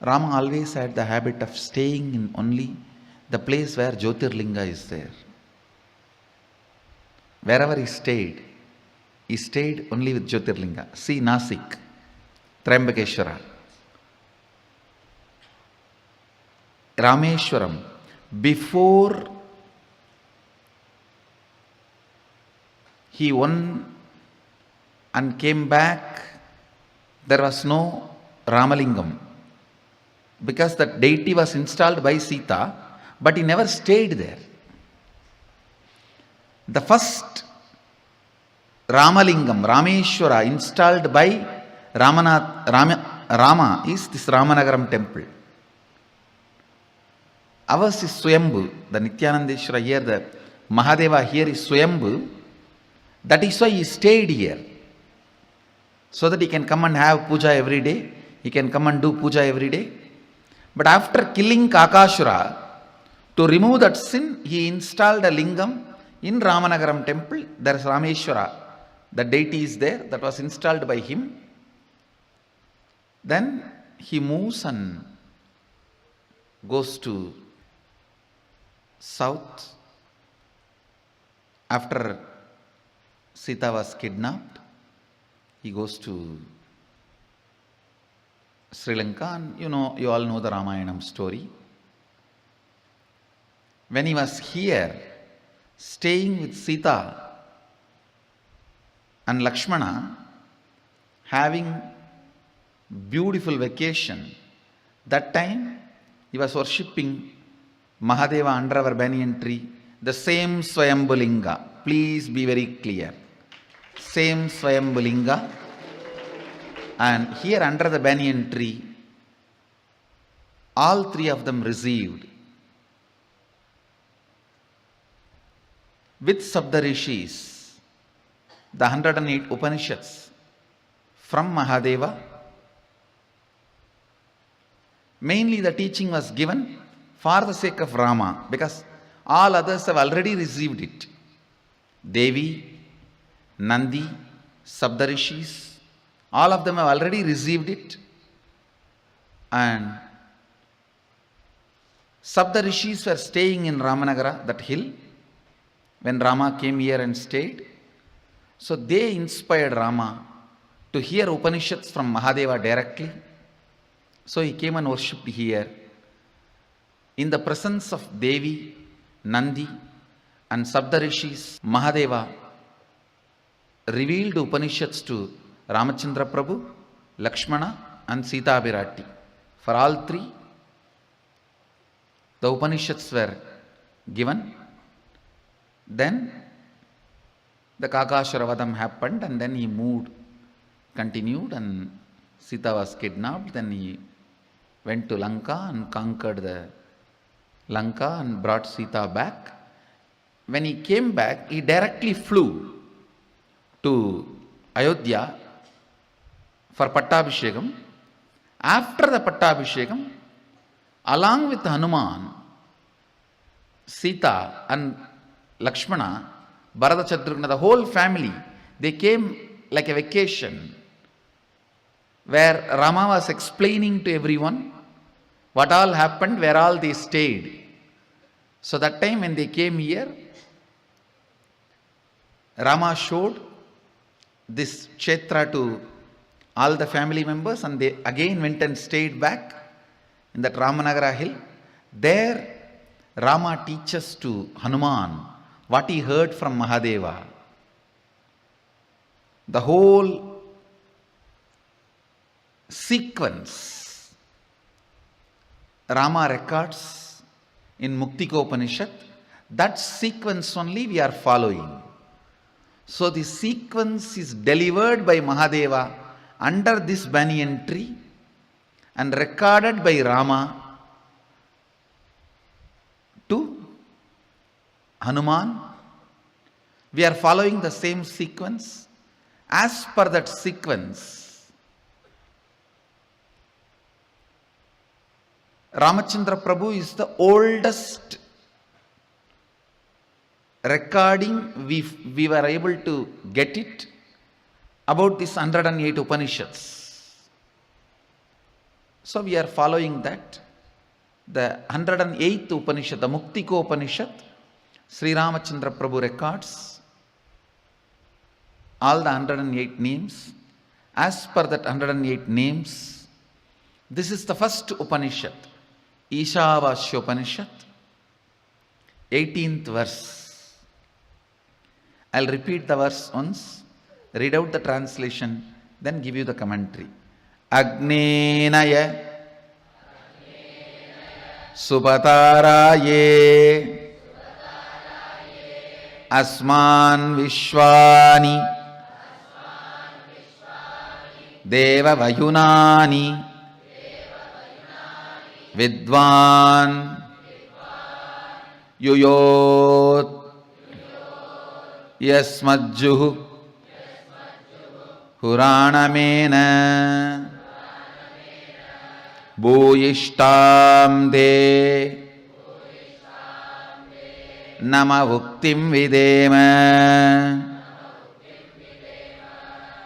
Rama always had the habit of staying in only the place where Jyotirlinga is there. Wherever he stayed only with Jyotirlinga. See Nasik, Triambakeshwara, Rameshwaram. Before he won and came back, there was no Ramalingam, because that deity was installed by Sita, but he never stayed there. The first Ramalingam, Rameshwara, installed by Rama is this Ramanagaram temple. Ours is Swayambhu, the Nithyanandeshwara here, the Mahadeva here is Swayambhu. That is why he stayed here, so that he can come and have puja every day. He can come and do puja every day. But after killing Kakashura, to remove that sin, he installed a lingam in Ramanagaram temple. There is Rameshwara, the deity is there, that was installed by him. Then he moves and goes to south. After Sita was kidnapped, he goes to Sri Lanka, and you all know the Ramayanam story. When he was here, staying with Sita and Lakshmana, having beautiful vacation, that time he was worshipping Mahadeva under our banyan tree, the same Swayambhulinga. Please be very clear. Same Swayambhulinga. And here under the banyan tree, all three of them received with Saptarishis the 108 Upanishads from Mahadeva. Mainly the teaching was given for the sake of Rama, because all others have already received it. Devi, Nandi, Sapdarishis, all of them have already received it. And Sapdarishis were staying in Ramanagara, that hill, when Rama came here and stayed. So they inspired Rama to hear Upanishads from Mahadeva directly. So he came and worshipped here. In the presence of Devi, Nandi and Sapdarishis, Mahadeva revealed Upanishads to Ramachandra Prabhu, Lakshmana and Sita Pirati. For all three, the Upanishads were given. Then the Kakasharavadam happened, and then he moved, continued, and Sita was kidnapped. Then he went to Lanka and conquered the Lanka and brought Sita back. When he came back, he directly flew to Ayodhya for Pattabhishekam. After the Pattabhishekam, along with Hanuman, Sita and Lakshmana, Bharata Shatrugna, the whole family, they came like a vacation where Rama was explaining to everyone what all happened, where all they stayed. So that time when they came here, Rama showed this Kshetra to all the family members, and they again went and stayed back in that Ramanagara hill. There Rama teaches to Hanuman what he heard from Mahadeva. The whole sequence Rama records in Muktikopanishad. That sequence only we are following. So the sequence is delivered by Mahadeva under this banyan tree and recorded by Rama to Hanuman. We are following the same sequence. As per that sequence, Ramachandra Prabhu is the oldest recording we were able to get it about this 108 Upanishads. So we are following that. The 108th Upanishad, the Muktiko Upanishad, Sri Ramachandra Prabhu records all the 108 names. As per that 108 names, this is the first Upanishad, Ishavasya Upanishad, 18th verse. I'll repeat the verse once, read out the translation, then give you the commentary. Agnenaya Supataraye Asman Vishwani Deva Vayunani Vidvan Yuyot Yasmajjuhu Puranamena Bhuyishtam De Nama Vuktim Videma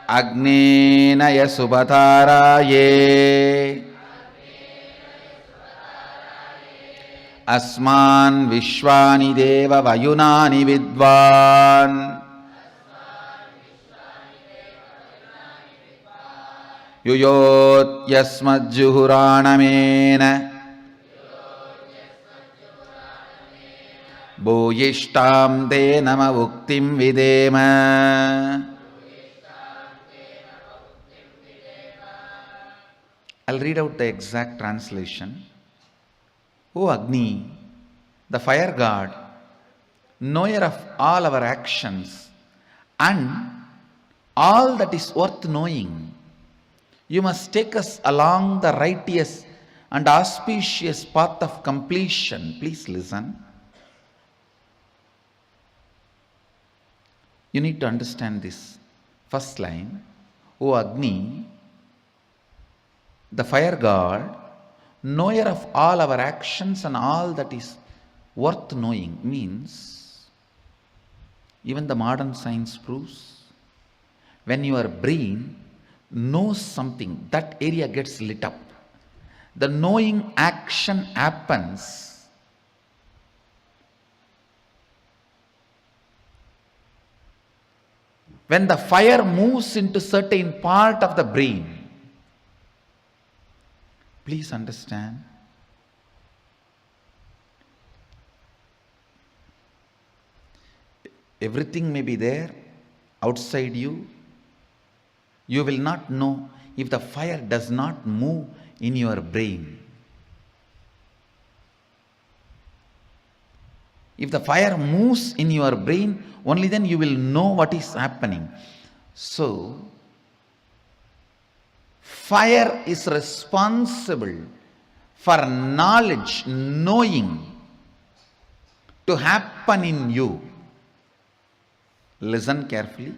Agnenaya Subhataraye Asman Vishwani Deva Vayunani Vidvan Yuyot Yasmajjuhuranamena Bhuyishtam De Nama Vuktim Videma. I'll read out the exact translation. O Agni, the fire god, knower of all our actions and all that is worth knowing, you must take us along the righteous and auspicious path of completion. Please listen. You need to understand this first line. O Agni, the fire god, knower of all our actions and all that is worth knowing, means even the modern science proves when your brain knows something, that area gets lit up. The knowing action happens when the fire moves into certain part of the brain. Please understand. Everything may be there outside you. You will not know if the fire does not move in your brain. If the fire moves in your brain, only then you will know what is happening. So, fire is responsible for knowledge, knowing to happen in you. Listen carefully.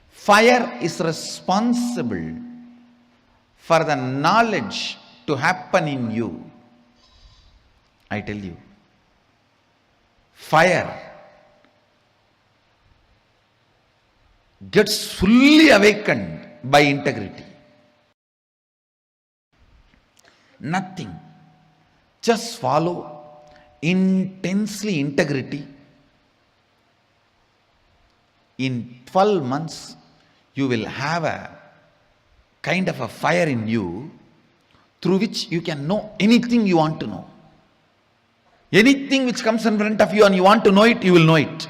Fire is responsible for the knowledge to happen in you. I tell you, fire gets fully awakened by integrity. Nothing. Just follow intensely integrity. In 12 months, you will have a kind of a fire in you through which you can know anything you want to know. Anything which comes in front of you and you want to know it, you will know it.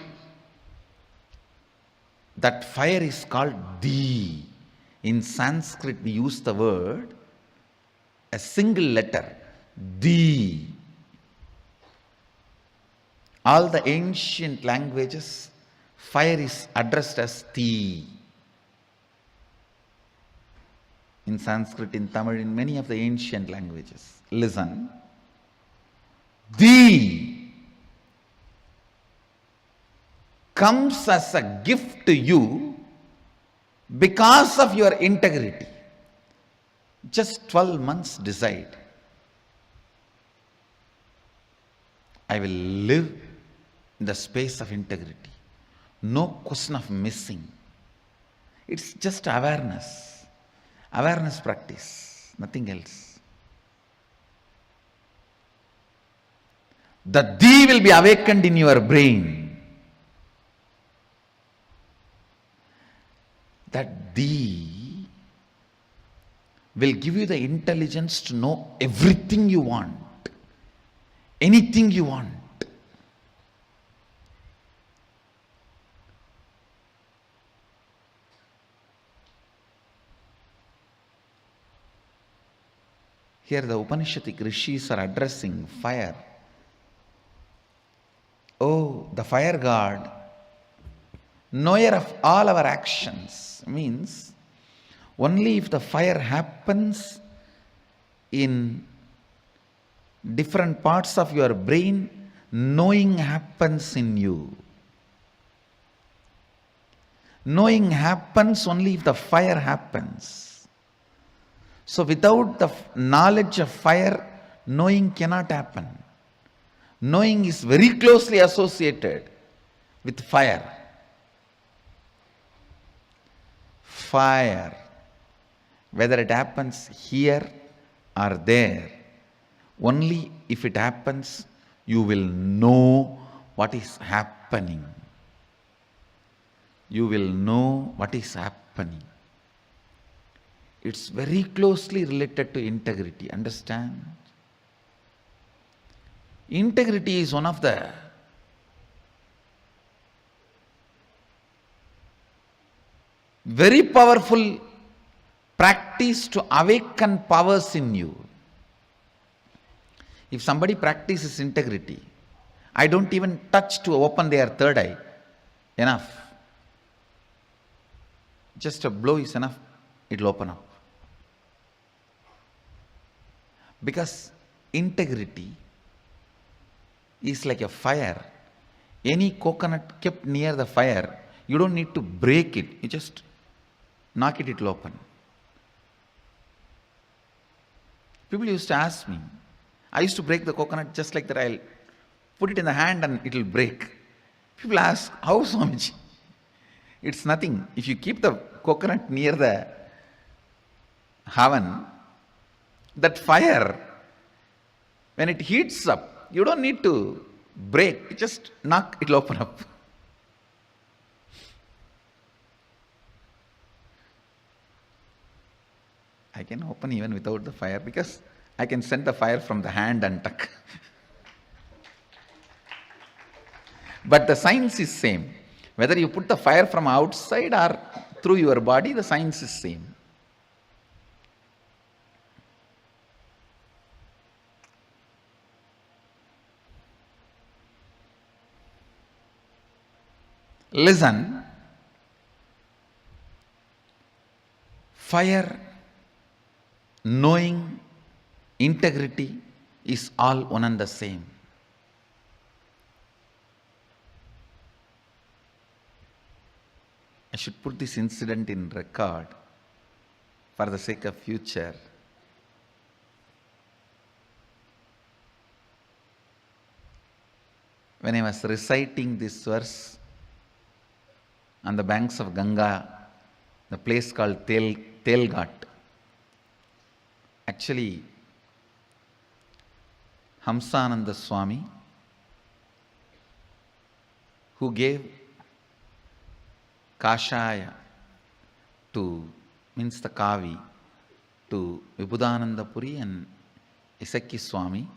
That fire is called Di. In Sanskrit, we use the word, a single letter, Di. All the ancient languages, fire is addressed as Ti. In Sanskrit, in Tamil, in many of the ancient languages. Listen. Di comes as a gift to you because of your integrity. Just 12 months decide. I will live in the space of integrity. No question of missing. It's just awareness. Awareness practice, nothing else. The Di will be awakened in your brain. That Di will give you the intelligence to know everything you want, anything you want. Here the Upanishadic Rishis are addressing fire. Oh, the fire god, knower of all our actions, means only if the fire happens in different parts of your brain, knowing happens in you. Knowing happens only if the fire happens. So without the knowledge of fire, knowing cannot happen. Knowing is very closely associated with fire. Fire, whether it happens here or there, only if it happens, you will know what is happening. You will know what is happening. It's very closely related to integrity. Understand? Integrity is one of the very powerful practice to awaken powers in you. If somebody practices integrity, I don't even touch to open their third eye. Enough. Just a blow is enough. It will open up. Because integrity is like a fire. Any coconut kept near the fire, you don't need to break it. You just knock it, it will open. People used to ask me. I used to break the coconut just like that. I'll put it in the hand and it will break. People ask, how, Swamiji? It's nothing. If you keep the coconut near the oven, that fire, when it heats up, you don't need to break. You just knock, it'll open up. I can open even without the fire because I can send the fire from the hand and tuck. But the science is same. Whether you put the fire from outside or through your body, the science is same. Listen. Fire, knowing, integrity is all one and the same. I should put this incident in record for the sake of future. When I was reciting this verse on the banks of Ganga, the place called Telghat, actually Hamsananda Swami, who gave Kashaya to, means the Kavi, to Vibhudananda Puri and Isaki Swami,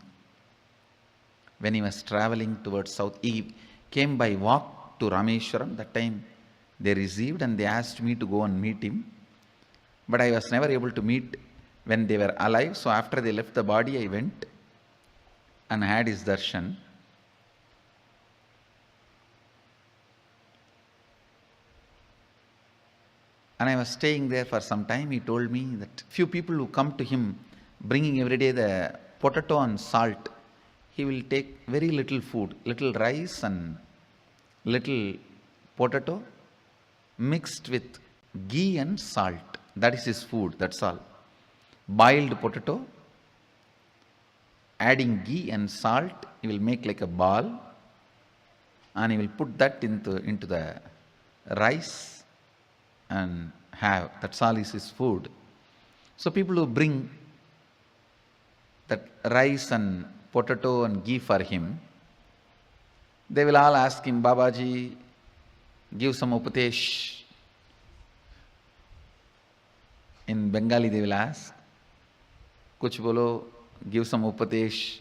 when he was traveling towards south, he came by walk to Rameshwaram. That time they received and they asked me to go and meet him. But I was never able to meet when they were alive. So after they left the body, I went and had his darshan. And I was staying there for some time. He told me that few people who come to him bringing every day the potato and salt, he will take very little food, little rice and little potato mixed with ghee and salt. That is his food, that's all. Boiled potato, adding ghee and salt, he will make like a ball and he will put that into the rice and have. That's all is his food. So people who bring that rice and potato and ghee for him, they will all ask him, Babaji, give some upadesh. In Bengali they will ask, Kuch bolo, give some upadesh.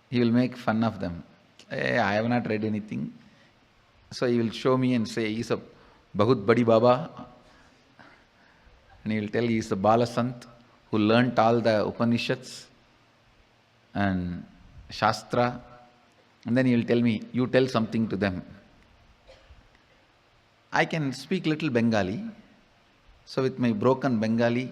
He will make fun of them. Hey, I have not read anything. So he will show me and say, he is a Bahut Badi Baba. And he will tell he is the Balasant who learnt all the Upanishads and Shastra. And then he will tell me, you tell something to them. I can speak little Bengali. So with my broken Bengali,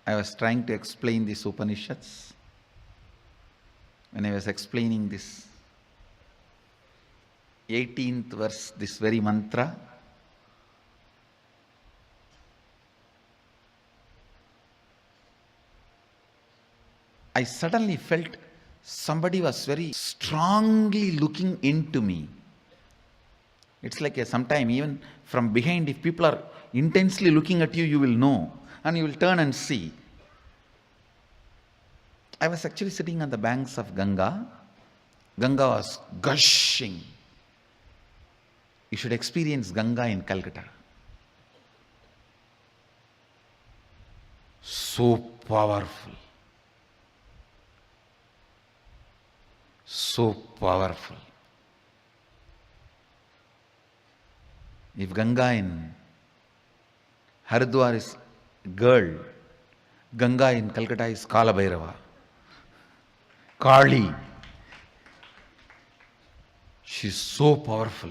I was trying to explain these Upanishads. When I was explaining this 18th verse, this very mantra, I suddenly felt somebody was very strongly looking into me. It's like sometime even from behind, if people are intensely looking at you, you will know and you will turn and see. I was actually sitting on the banks of Ganga. Ganga was gushing. You should experience Ganga in Calcutta. So powerful. So powerful. If Ganga in Haridwar is girl, Ganga in Calcutta is Kala Bhairava. Kali. She's so powerful.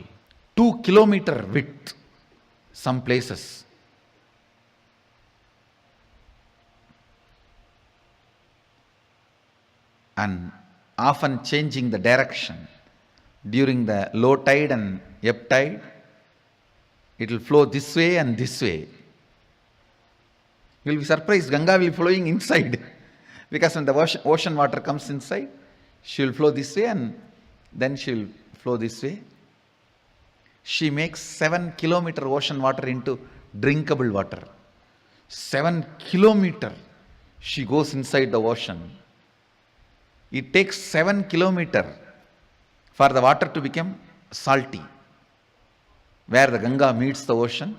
2-kilometer width, some places. And often changing the direction during the low tide and ebb tide. It will flow this way and this way. You will be surprised, Ganga will be flowing inside. Because when the ocean water comes inside, she will flow this way and then she will flow this way. She makes 7-kilometer ocean water into drinkable water. 7 kilometer she goes inside the ocean. It takes 7 kilometer for the water to become salty. Where the Ganga meets the ocean,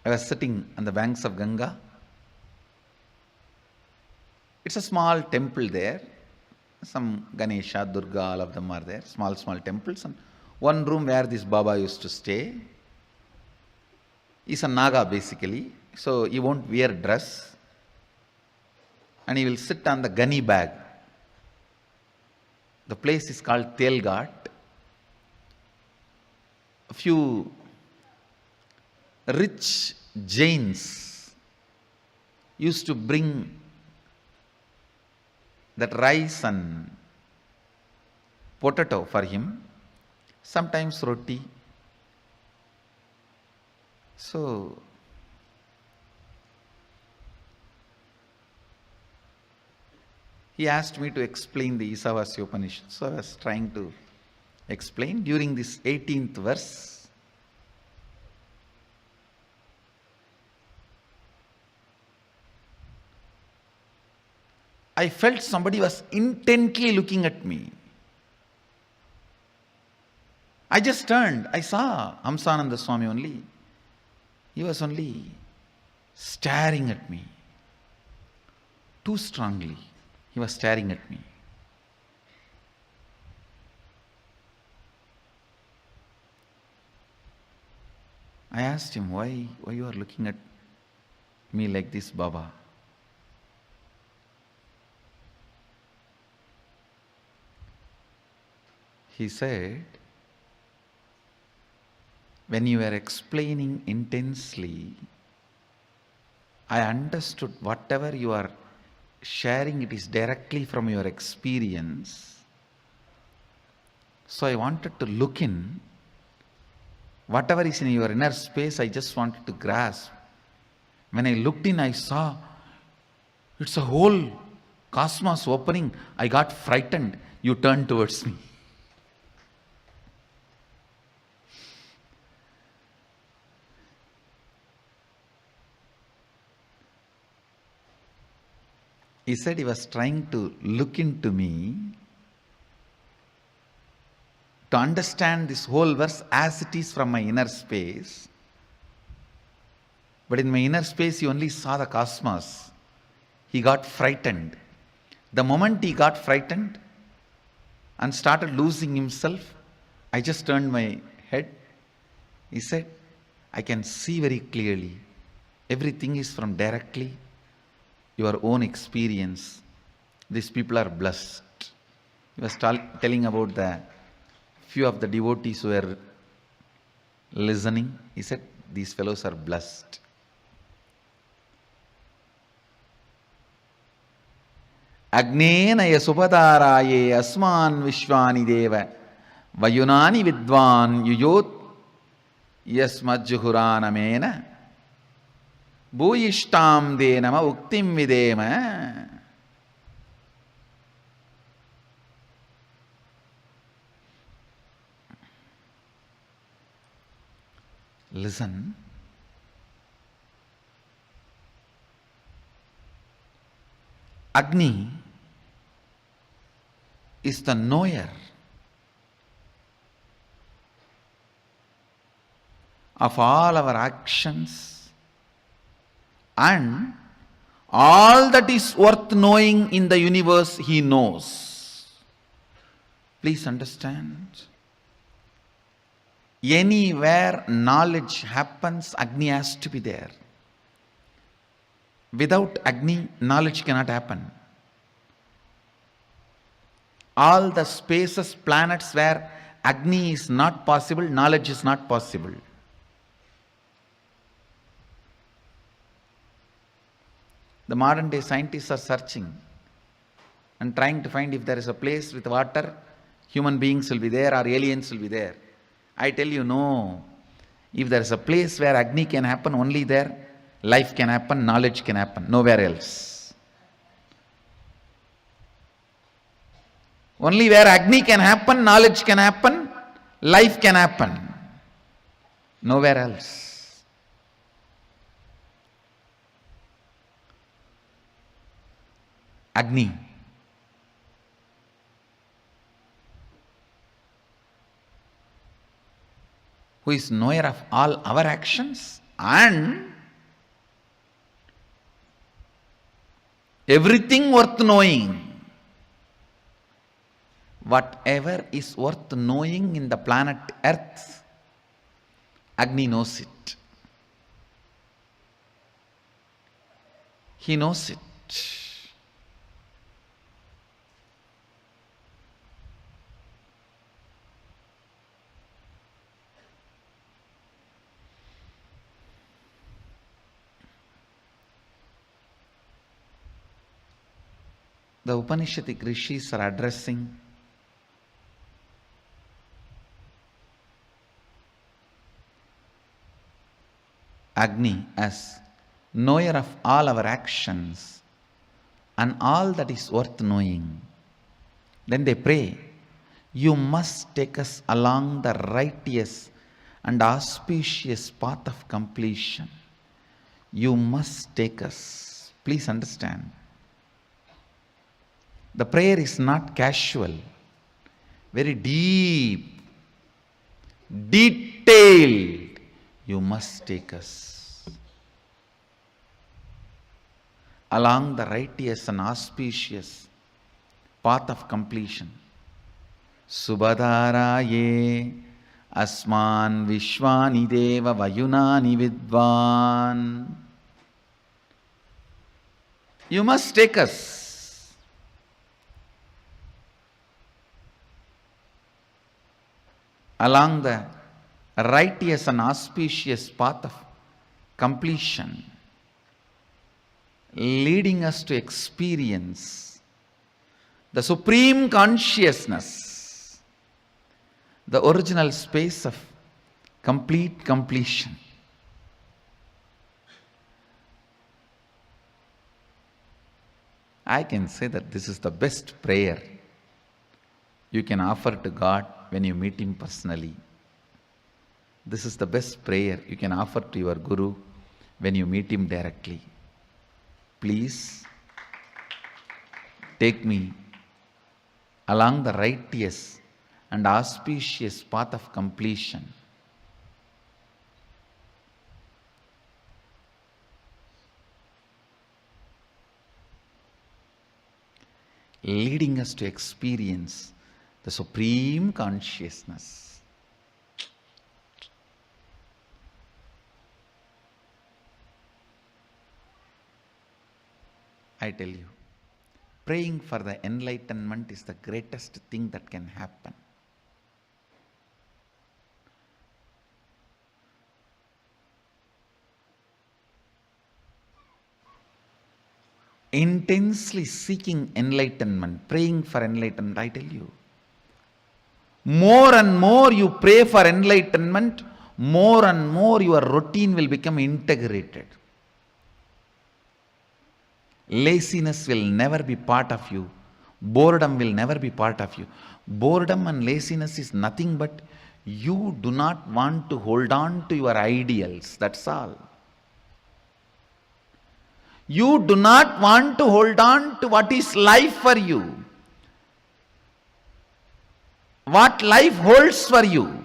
I was sitting on the banks of Ganga. It's a small temple there. Some Ganesha, Durga, all of them are there. Small temples. And one room where this Baba used to stay. He's a Naga basically. So he won't wear dress. And he will sit on the gunny bag. The place is called Telghat. A few rich Jains used to bring that rice and potato for him, sometimes roti. So he asked me to explain the Isavasya Upanishad. So I was trying to explain. During this 18th verse, I felt somebody was intently looking at me. I just turned. I saw Hamsananda Swami only. He was only staring at me. Too strongly. He was staring at me. I asked him, why you are looking at me like this, Baba? He said, when you were explaining intensely, I understood whatever you are sharing, it is directly from your experience. So I wanted to look in. Whatever is in your inner space, I just wanted to grasp. When I looked in, I saw it's a whole cosmos opening. I got frightened. You turned towards me. He said he was trying to look into me to understand this whole verse as it is from my inner space. But in my inner space, he only saw the cosmos. He got frightened. The moment he got frightened and started losing himself, I just turned my head. He said, I can see very clearly. Everything is from directly your own experience. These people are blessed. He was telling about the few of the devotees who were listening. He said, these fellows are blessed. Agnena yasupataraye asman vishwani deva vayunani vidvan yuyot yasmajjuhuranamena Bhuyishtam de nama uktim videma. Listen. Agni is the knower of all our actions and all that is worth knowing in the universe he knows. Please understand. Anywhere knowledge happens, Agni has to be there. Without Agni, knowledge cannot happen. All the spaces, planets where Agni is not possible, knowledge is not possible. The modern day scientists are searching and trying to find if there is a place with water human beings will be there or aliens will be there. I tell you, no. If there is a place where Agni can happen, only there life can happen, knowledge can happen, nowhere else. Only where Agni can happen, knowledge can happen, life can happen, nowhere else. Agni. Who is knower of all our actions and everything worth knowing. Whatever is worth knowing in the planet Earth, Agni knows it. He knows it. The Upanishadic rishis are addressing Agni as knower of all our actions and all that is worth knowing. Then they pray, you must take us along the righteous and auspicious path of completion. You must take us. Please understand. The prayer is not casual, very deep, detailed. You must take us along the righteous and auspicious path of completion. Subhadharaye asman vishwani deva vayunani vidvan. You must take us along the righteous and auspicious path of completion, leading us to experience the supreme consciousness, the original space of complete completion. I can say that this is the best prayer you can offer to God when you meet Him personally. This is the best prayer you can offer to your Guru when you meet him directly. Please take me along the righteous and auspicious path of completion. Leading us to experience the supreme consciousness. I tell you, praying for the enlightenment is the greatest thing that can happen. Intensely seeking enlightenment, praying for enlightenment, I tell you, more and more you pray for enlightenment, more and more your routine will become integrated. Laziness will never be part of you. Boredom will never be part of you. Boredom and laziness is nothing but you do not want to hold on to your ideals. That's all. You do not want to hold on to what is life for you. What life holds for you.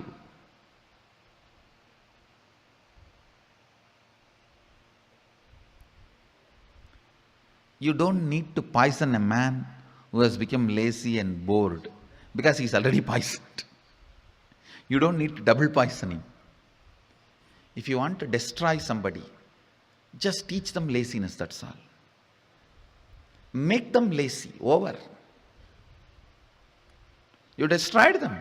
You don't need to poison a man who has become lazy and bored because he is already poisoned. You don't need to double poison him. If you want to destroy somebody, just teach them laziness, that's all. Make them lazy, over. You destroyed them.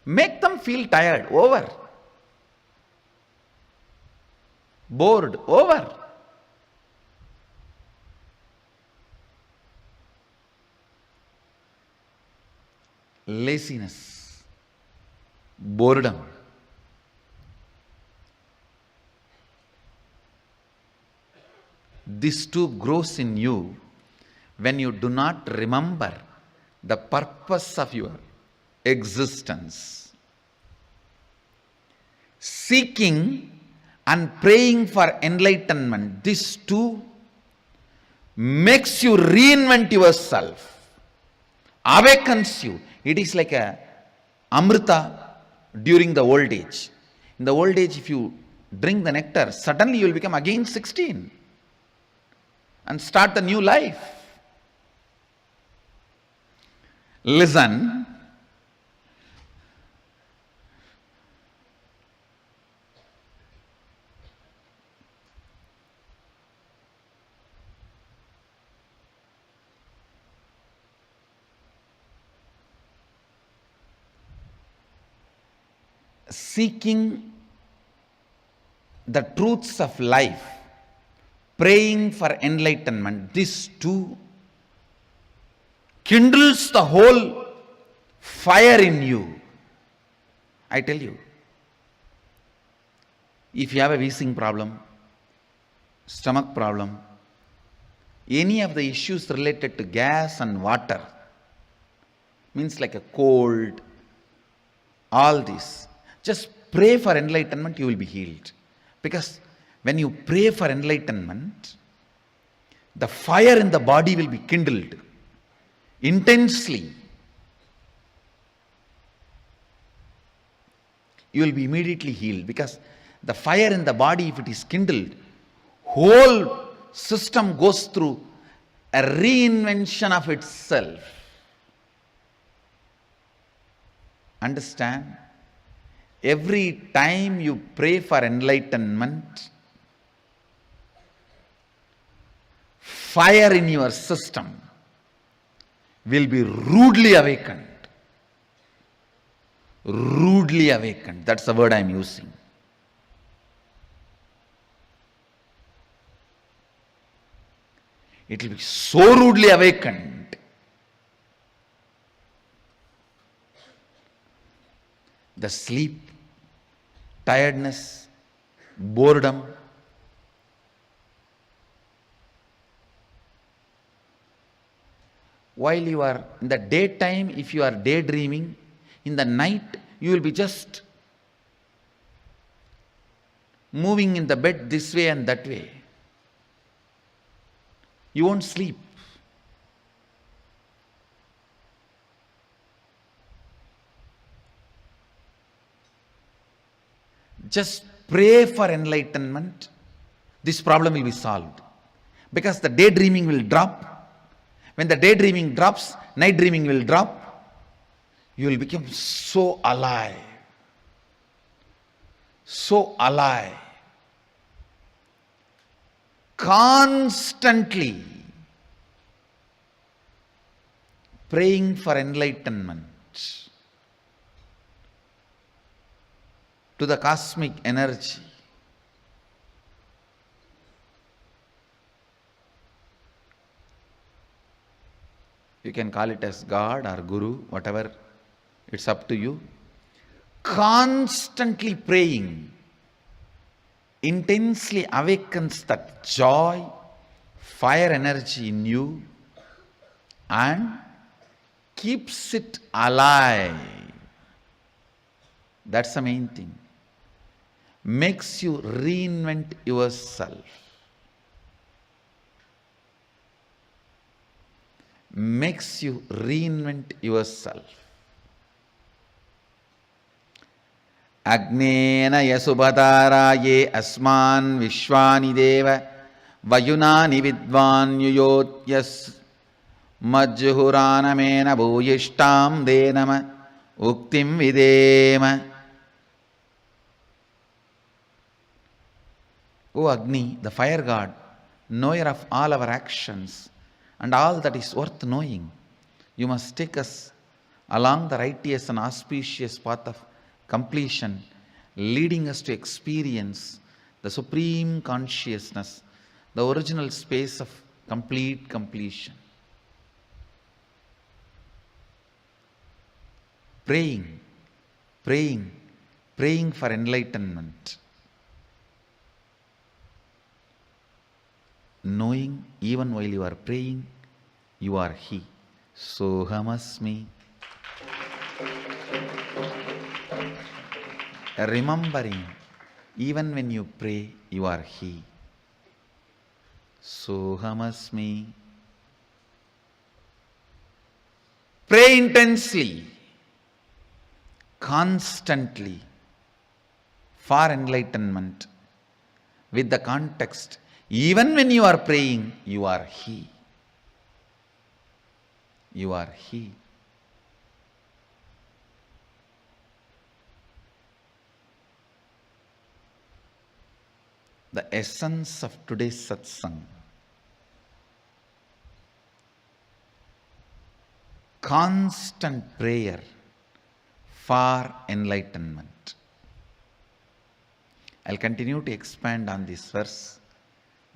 Make them feel tired, over. Bored, over. laziness, boredom. This too grows in you when you do not remember the purpose of your existence. Seeking and praying for enlightenment, this too makes you reinvent yourself, awakens you. It is like a amrita during the old age. In the old age, if you drink the nectar, suddenly you will become again 16 and start the new life. Listen. Seeking the truths of life, praying for enlightenment, this too kindles the whole fire in you. I tell you, if you have a wheezing problem, stomach problem, any of the issues related to gas and water, means like a cold, all this, just pray for enlightenment, you will be healed. Because when you pray for enlightenment, the fire in the body will be kindled intensely. You will be immediately healed, because the fire in the body, if it is kindled, whole system goes through a reinvention of itself. Understand? Every time you pray for enlightenment, fire in your system will be rudely awakened. Rudely awakened. That's the word I am using. It will be so rudely awakened. The sleep, tiredness, boredom, while you are in the daytime, if you are daydreaming, in the night you will be just moving in the bed this way and that way. You won't sleep. Just pray for enlightenment. This problem will be solved. Because the daydreaming will drop. When the daydreaming drops, night dreaming will drop. You will become so alive. So alive. Constantly praying for enlightenment to the cosmic energy. You can call it as God or Guru, whatever, it's up to you. Constantly praying intensely awakens that joy, fire energy in you and keeps it alive. That's the main thing. Makes you reinvent yourself. Makes you reinvent yourself. Agnena yasubhataraye asman vishwani deva vayunani vidvan yuyotyas majjuhuranamena bhuyishtam denama uktim videma. O Agni, the fire god, knower of all our actions and all that is worth knowing, you must take us along the righteous and auspicious path of completion, leading us to experience the supreme consciousness, the original space of complete completion. praying, praying, praying for enlightenment. Knowing even while you are praying, you are He. Sohamasmi. Remembering, even when you pray, you are He. Sohamasmi. Pray intensely, constantly, for enlightenment, with the context, even when you are praying, you are He. You are He. The essence of today's satsang. Constant prayer for enlightenment. I'll continue to expand on this verse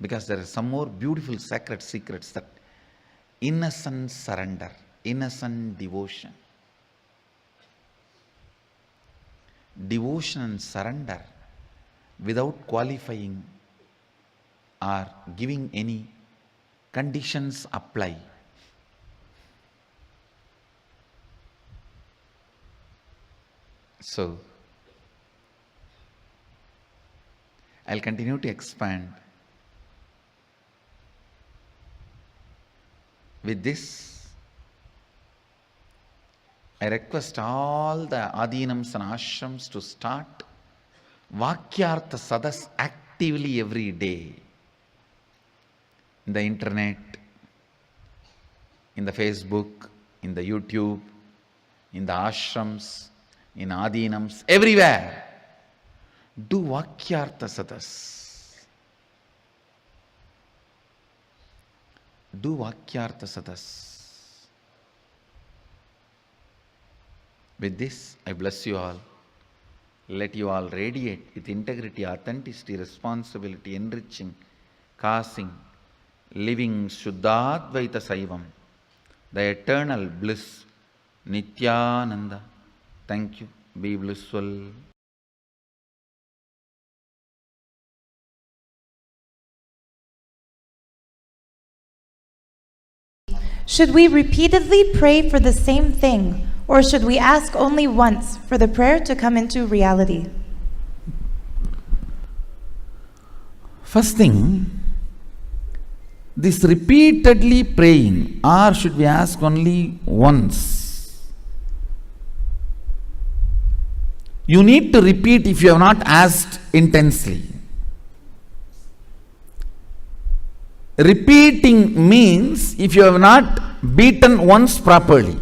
because there are some more beautiful sacred secrets, that innocent surrender, innocent devotion. Devotion and surrender without qualifying or giving any conditions apply. So, I'll continue to expand. With this, I request all the Adinams and Ashrams to start Vakyartha Sadas actively every day. In the internet, in the Facebook, in the YouTube, in the ashrams, in Adinams, everywhere. Do Vakyartha Sadas. Do Vakyartha Sadas. With this, I bless you all. Let you all radiate with integrity, authenticity, responsibility, enriching, causing, living Shuddhadvaita Saivam, the eternal bliss, Nithyananda. Thank you. Be blissful. Should we repeatedly pray for the same thing, or should we ask only once for the prayer to come into reality? First thing, this repeatedly praying, or should we ask only once? You need to repeat if you have not asked intensely. Repeating means if you have not beaten once properly.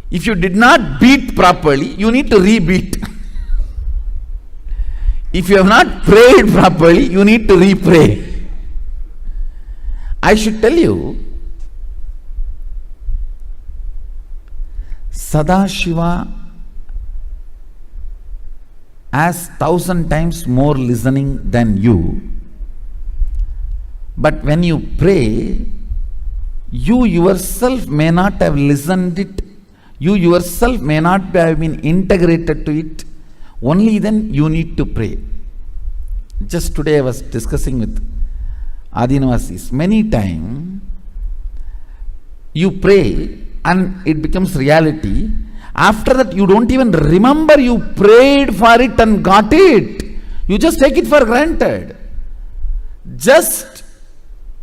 If you did not beat properly, you need to rebeat. If you have not prayed properly, you need to repray. I should tell you, Sadashiva has 1,000 times more listening than you. But when you pray, you yourself may not have listened it. You yourself may not have been integrated to it. Only then you need to pray. Just today I was discussing with Adinavasis. Many times you pray and it becomes reality. After that you don't even remember you prayed for it and got it. You just take it for granted. Just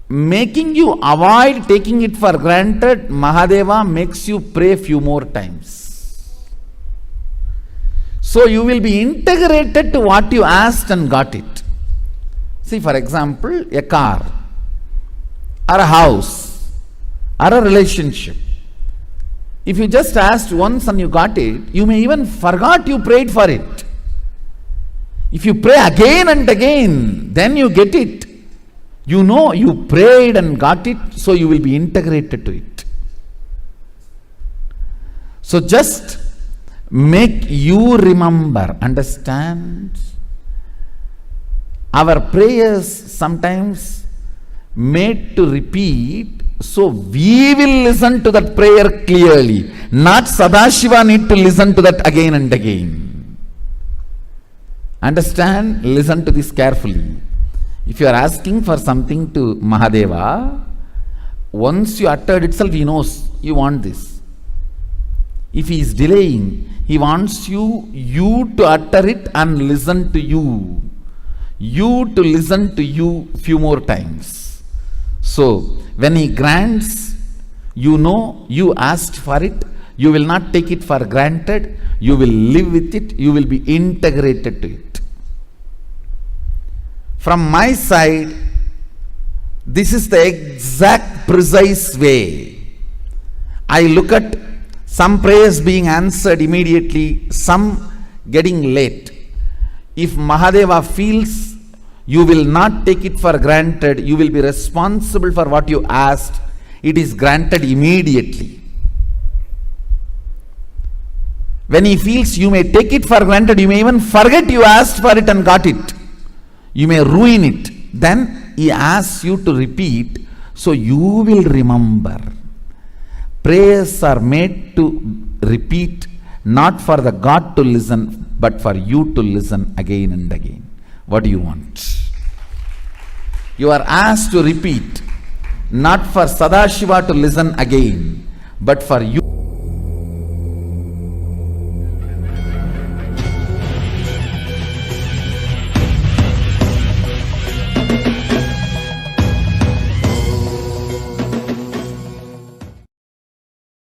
making you avoid taking it for granted, Mahadeva makes you pray few more times. So you will be integrated to what you asked and got it. See, for example, a car, or a house, or a relationship. If you just asked once and you got it, you may even forgot you prayed for it. If you pray again and again, then you get it. You know you prayed and got it, so you will be integrated to it. So just make you remember, understand? Our prayers sometimes made to repeat So we will listen to that prayer clearly. Not Sadashiva need to listen to that again and again. Understand? Listen to this carefully. If you are asking for something to Mahadeva, once you uttered itself, he knows you want this. If he is delaying, he wants you to utter it and listen to you. You to listen to you few more times. So, when he grants, you know you asked for it, you will not take it for granted, you will live with it, you will be integrated to it. From my side, this is the exact precise way. I look at some prayers being answered immediately, some getting late. If Mahadeva feels you will not take it for granted, you will be responsible for what you asked, it is granted immediately. When he feels you may take it for granted, you may even forget you asked for it and got it. You may ruin it. Then he asks you to repeat, so you will remember. Prayers are made to repeat, not for the God to listen, but for you to listen again and again. What do you want? You are asked to repeat, not for Sadashiva to listen again, but for you.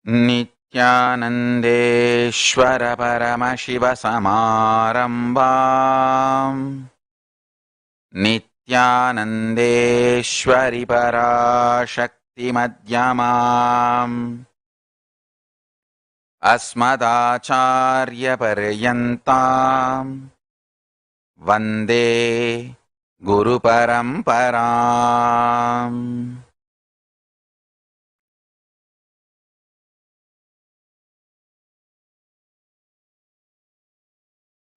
Nithyanandeshwara Paramashiva Samarambam Nithyanandeshwari Parashakti Madhyamam Asmadacharya Paryantam Vande Guru Paramparam.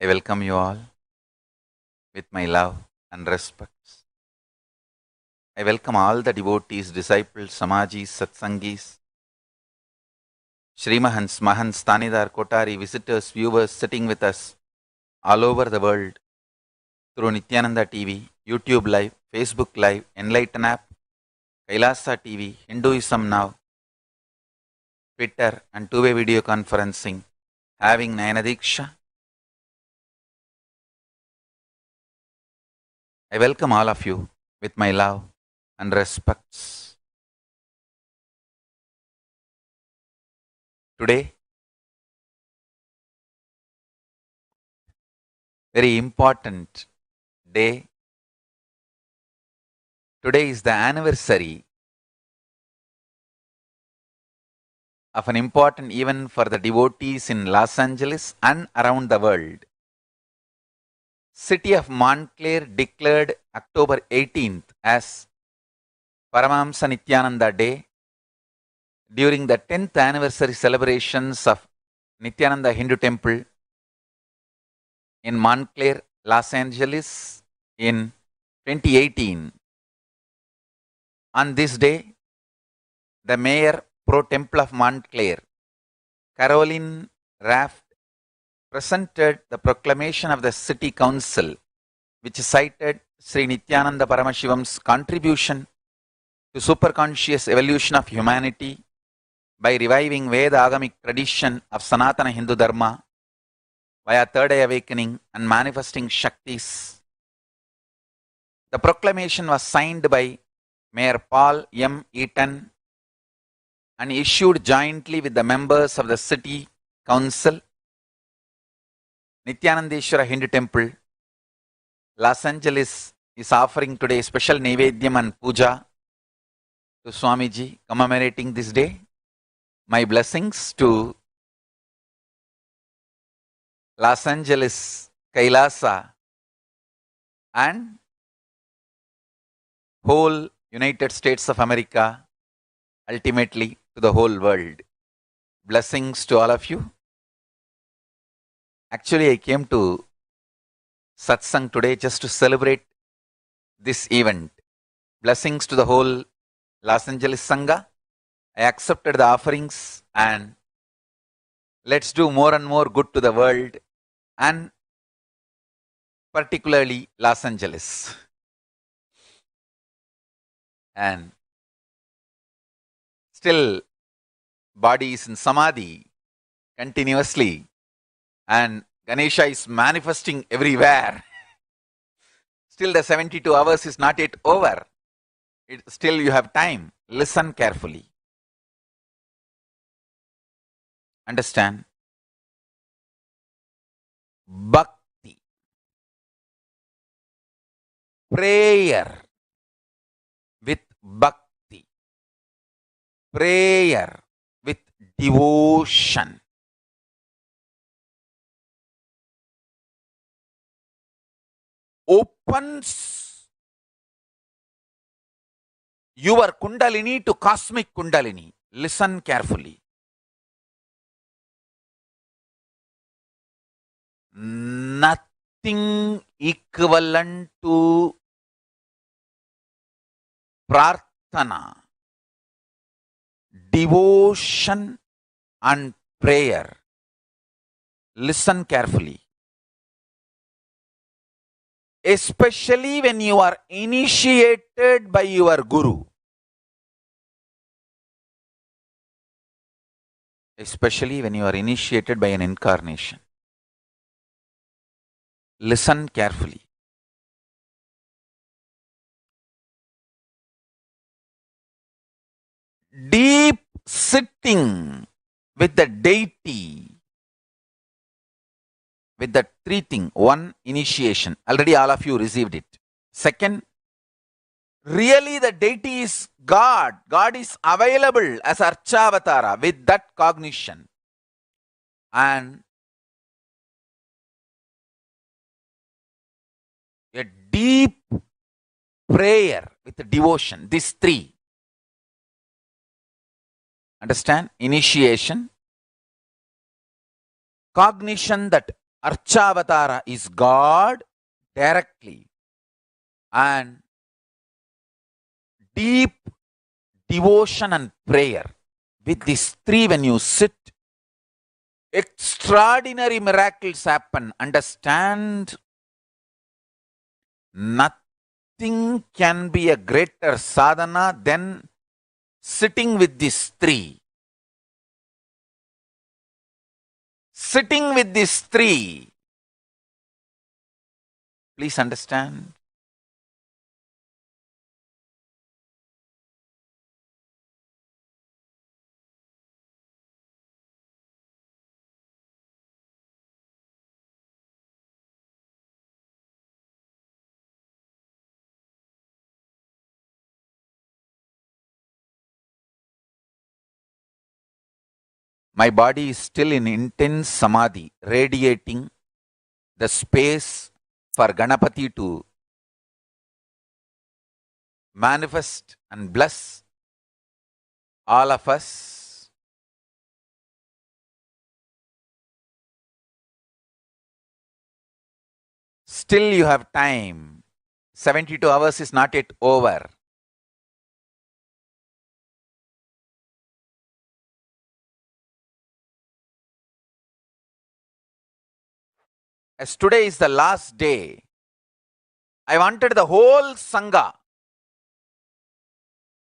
I welcome you all with my love and respects. I welcome all the devotees, disciples, Samajis, Satsangis, Srimahans, Mahans, Tanidar, Kotari, visitors, viewers sitting with us all over the world through Nithyananda TV, YouTube Live, Facebook Live, Enlighten App, Kailasa TV, Hinduism Now, Twitter and two-way video conferencing, having Nayanadiksha. I welcome all of you with my love and respects. Today, very important day. Today is the anniversary of an important event for the devotees in Los Angeles and around the world. City of Montclair declared October 18th as Paramahamsa Nithyananda Day during the 10th anniversary celebrations of Nithyananda Hindu Temple in Montclair, Los Angeles in 2018. On this day, the Mayor Pro Temple of Montclair, Caroline Raft, presented the proclamation of the City Council, which cited Sri Nithyananda Paramashiva's contribution to superconscious evolution of humanity by reviving Veda Agamic tradition of Sanatana Hindu Dharma via Third Eye Awakening and manifesting Shaktis. The proclamation was signed by Mayor Paul M. Eaton and issued jointly with the members of the City Council. Nithyanandeshwara Hindu Temple, Los Angeles is offering today special Naivedyam and Puja to Swamiji commemorating this day. My blessings to Los Angeles, Kailasa and whole United States of America, ultimately to the whole world. Blessings to all of you. Actually, I came to Satsang today just to celebrate this event. Blessings to the whole Los Angeles Sangha, I accepted the offerings and let's do more and more good to the world and particularly Los Angeles. And still body is in samadhi continuously and Ganesha is manifesting everywhere. Still the 72 hours is not yet over. Still you have time. Listen carefully. Understand? Bhakti. Prayer with bhakti. Prayer with devotion. Opens your Kundalini to cosmic Kundalini. Listen carefully. Nothing equivalent to prarthana, devotion and prayer. Listen carefully. Especially when you are initiated by your Guru. Especially when you are initiated by an incarnation. Listen carefully. Deep sitting with the deity, with the three things. One, initiation. Already all of you received it. Second, really the deity is God. God is available as Archavatara with that cognition. And a deep prayer with devotion. These three. Understand? Initiation, cognition that Archavatara is God directly, and deep devotion and prayer. With these three, when you sit, extraordinary miracles happen. Understand? Nothing can be a greater sadhana than sitting with these three. Sitting with these three. Please understand. My body is still in intense samadhi, radiating the space for Ganapati to manifest and bless all of us. Still you have time. 72 hours is not yet over. As today is the last day, I wanted the whole Sangha,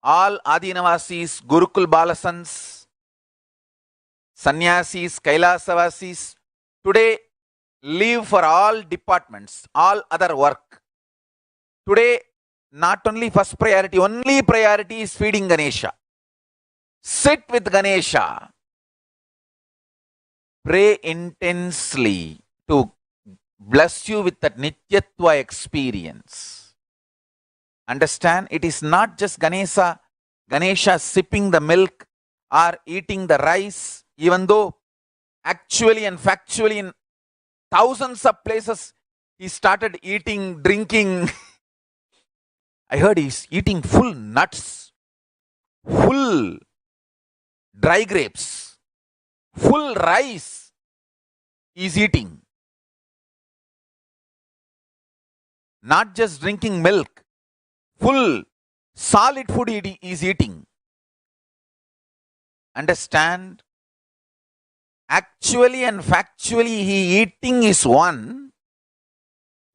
all Adinavasis, Gurukul Balasans, Sannyasis, Kailasavasis, today leave for all departments, all other work. Today, not only first priority, only priority is feeding Ganesha. Sit with Ganesha. Pray intensely to bless you with that Nityatva experience. Understand? It is not just Ganesha sipping the milk or eating the rice, even though actually and factually in thousands of places he started eating, drinking. I heard he's eating full nuts, full dry grapes, full rice he's eating. Not just drinking milk, full solid food he is eating. Understand? Actually and factually he eating is one.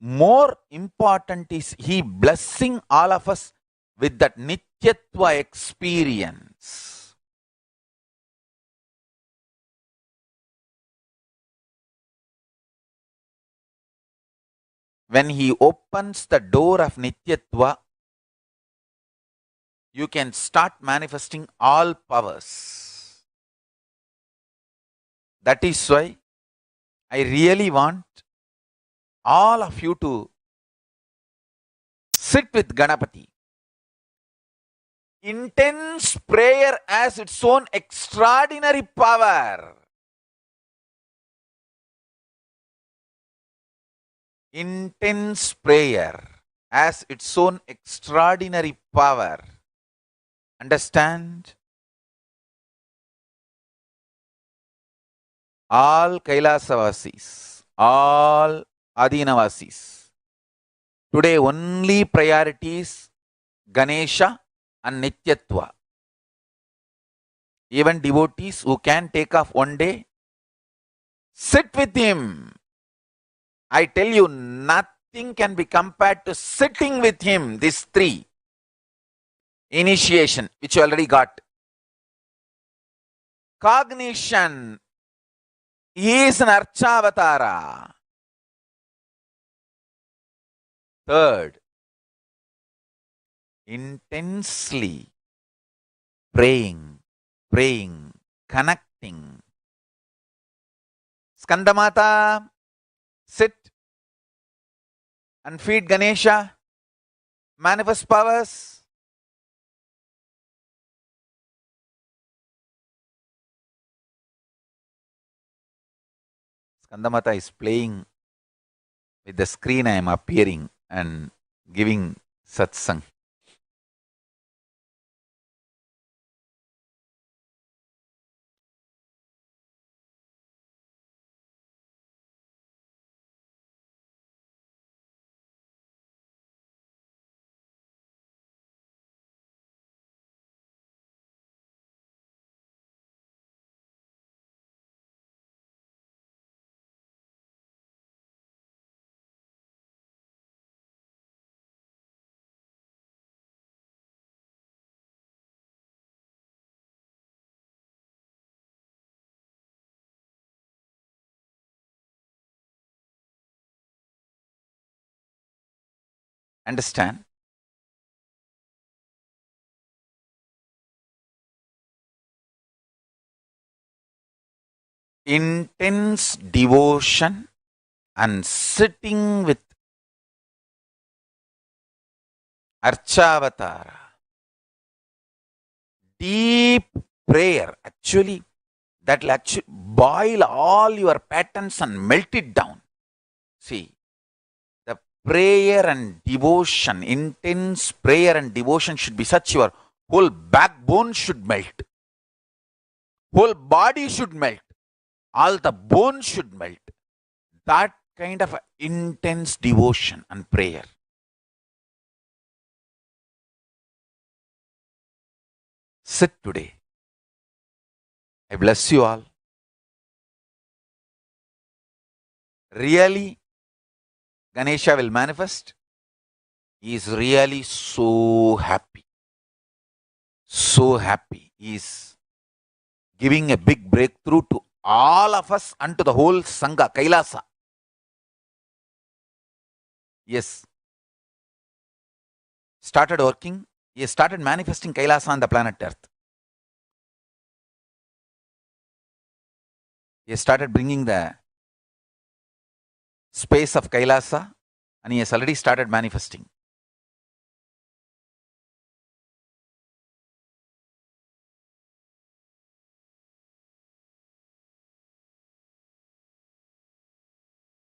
More important is he blessing all of us with that Nityatva experience. When he opens the door of Nityatva, you can start manifesting all powers. That is why I really want all of you to sit with Ganapati. Intense prayer has its own extraordinary power. Intense prayer has its own extraordinary power. Understand? All Kailasavasis, all Adinavasis, today only priority is Ganesha and Nityatva. Even devotees who can take off one day, sit with him. I tell you, nothing can be compared to sitting with him. These three. Initiation, which you already got. Cognition, he is an Archavatara. Third, intensely praying, connecting. Skandamata, sit and feed Ganesha, manifest powers. Skandamata is playing with the screen. I am appearing and giving satsang. Understand? Intense devotion and sitting with Archavatara. Deep prayer. Actually, that will actually boil all your patterns and melt it down. See, the prayer and devotion, intense prayer and devotion should be such your whole backbone should melt. Whole body should melt. All the bones should melt. That kind of intense devotion and prayer. Sit today. I bless you all. Really, Ganesha will manifest. He is really so happy. So happy. He is giving a big breakthrough to all of us and to the whole Sangha, Kailasa. Yes. Started working. He started manifesting Kailasa on the planet Earth. He started bringing the space of Kailasa and he has already started manifesting.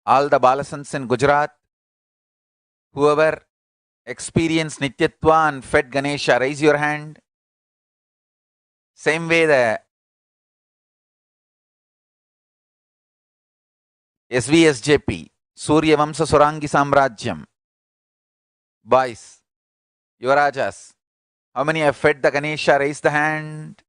All the Balasants in Gujarat, whoever experienced Nityatva and fed Ganesha, raise your hand. Same way the SVSJP, Surya Vamsa Surangi Samrajyam, boys, Yuvarajas, How many have fed the Ganesha? Raise the hand.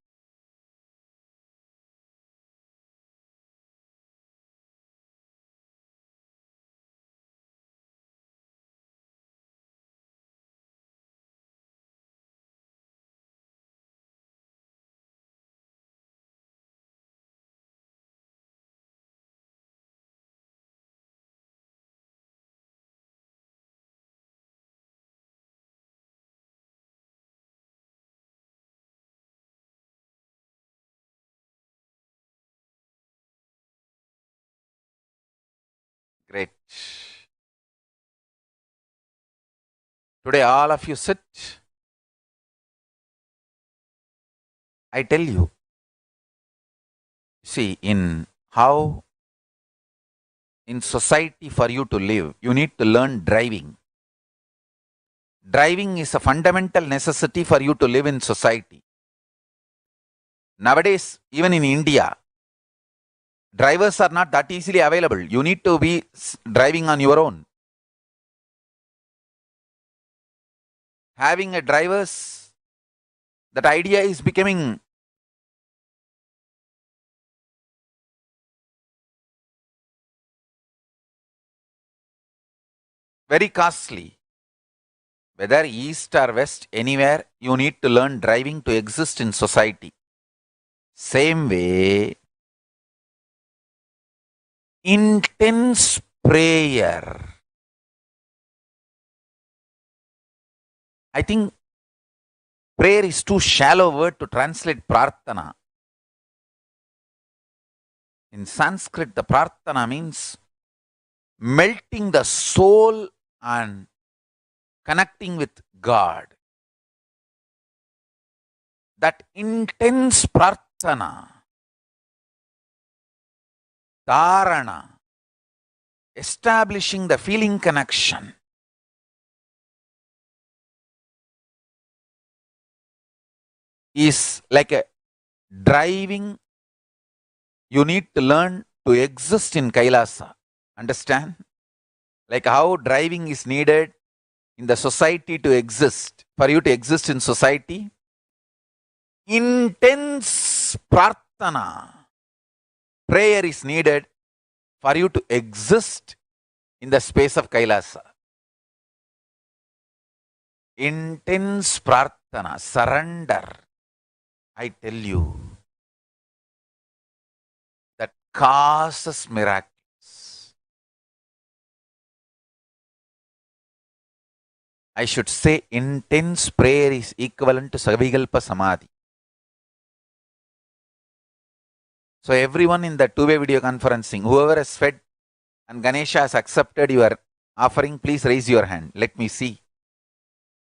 Great. Today all of you sit. I tell you, see, in how in society for you to live, you need to learn driving. Driving is a fundamental necessity for you to live in society. Nowadays, even in India, drivers are not that easily available. You need to be driving on your own. Having a drivers, that idea is becoming very costly. Whether east or west, anywhere, you need to learn driving to exist in society. Same way, intense prayer. I think prayer is too shallow word to translate prarthana. In Sanskrit, the prarthana means melting the soul and connecting with God. That intense prarthana, dharana, establishing the feeling connection, is like a driving. You need to learn to exist in Kailasa. Understand? Like how driving is needed in the society to exist. For you to exist in society, intense prarthana, prayer is needed for you to exist in the space of Kailasa. Intense prarthana, surrender. I tell you, that causes miracles. I should say intense prayer is equivalent to Savikalpa Samadhi. So everyone in the two-way video conferencing, whoever has fed and Ganesha has accepted your offering, please raise your hand. Let me see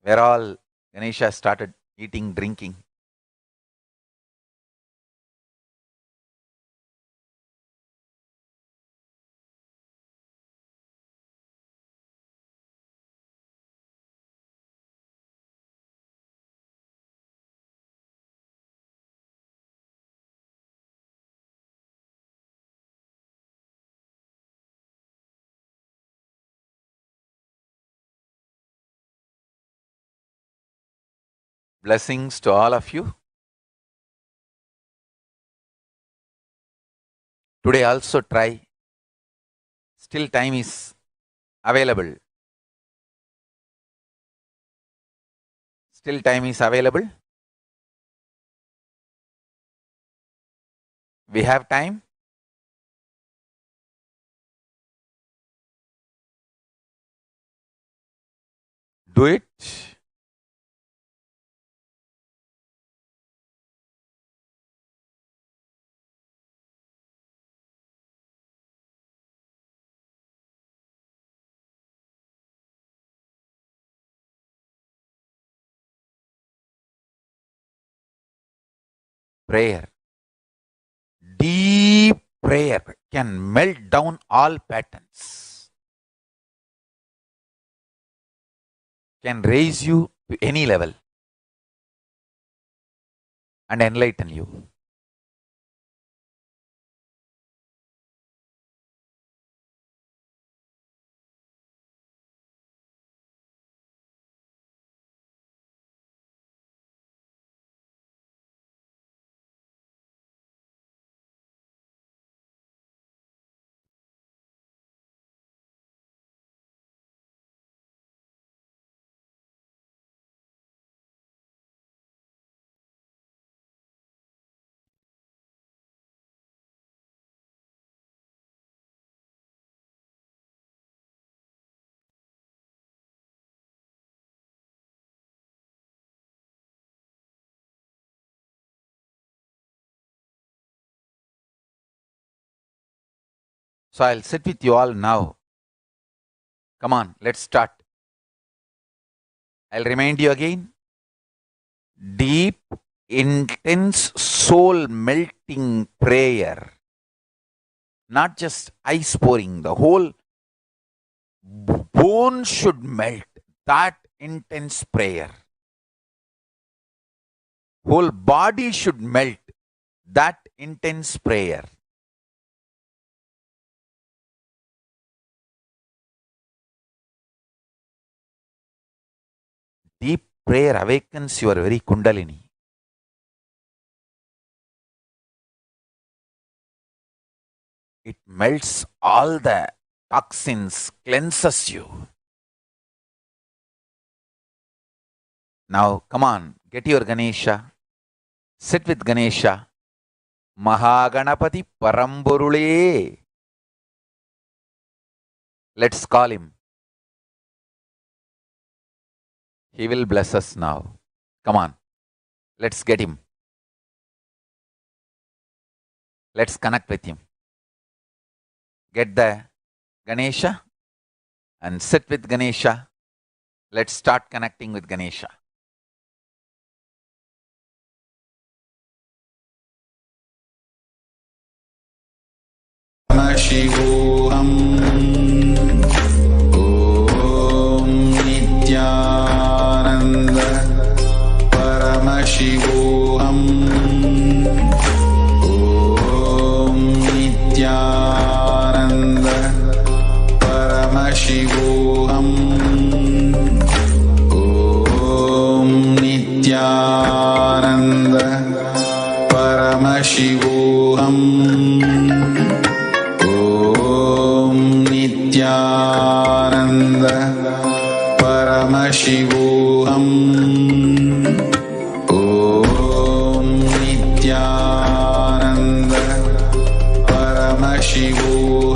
where all Ganesha started eating, drinking. Blessings to all of you. Today also try. Still time is available. Still time is available. We have time. Do it. Prayer. Deep prayer can melt down all patterns, can raise you to any level and enlighten you. So I'll sit with you all now. Come on, let's start. I'll remind you again. Deep, intense, soul-melting prayer. Not just ice pouring, the whole bone should melt. That intense prayer. Whole body should melt. That intense prayer. Deep prayer awakens your very Kundalini. It melts all the toxins, cleanses you. Now, come on, get your Ganesha. Sit with Ganesha. MahaGanapathi Paramborule. Let's call him. He will bless us now. Come on, let's get him. Let's connect with him. Get the Ganesha and sit with Ganesha. Let's start connecting with Ganesha. Shivoham Om Nithyananda Paramashivoham Om Nithyananda Paramashivoham Om Nithyananda Paramashivoham Nithyananda Paramashivoham Om Nithyananda Paramashivoham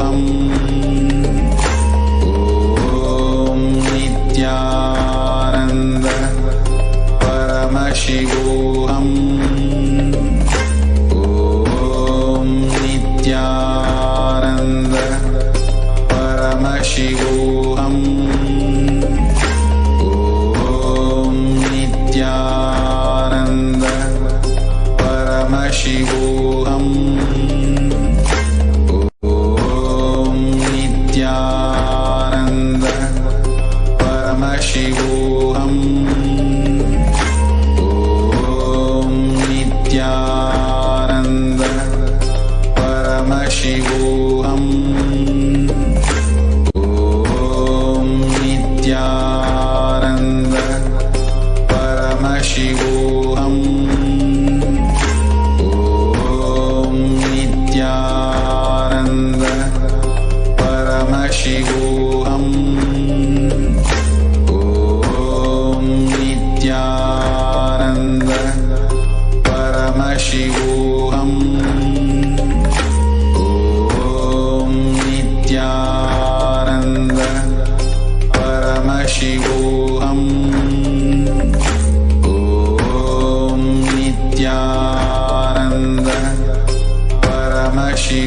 Om Nithyananda Paramashivoham Om Nithyananda Paramashivoham Om Nithyananda Paramashivoham Om Nithyananda Paramashivoham Om Nithyananda Paramashivoham Nithyananda Paramashivoham Om Nithyananda Paramashivoham Om Nithyananda Paramashivoham Om Nithyananda Paramashivoham Om Nithyananda Paramashivoham Om Nithyananda Paramashivoham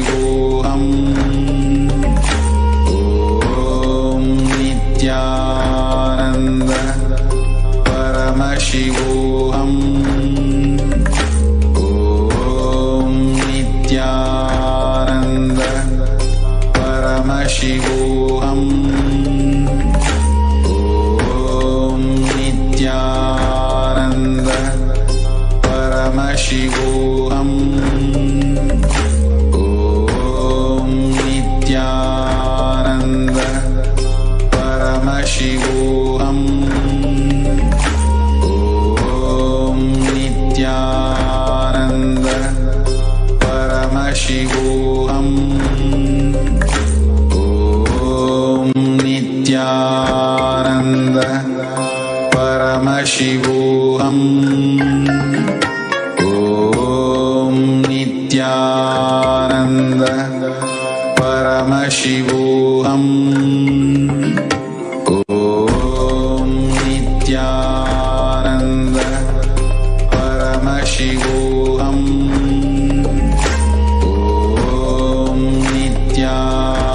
Om Nithyananda Paramashivoham Om Nithyananda Paramashivoham Om Nithyananda Paramashivoham Om Nithyananda Paramashivoham Om Nithyananda Paramashivoham Om Nithyananda Paramashivoham Om Nithyananda Paramashivoham Om Nithyananda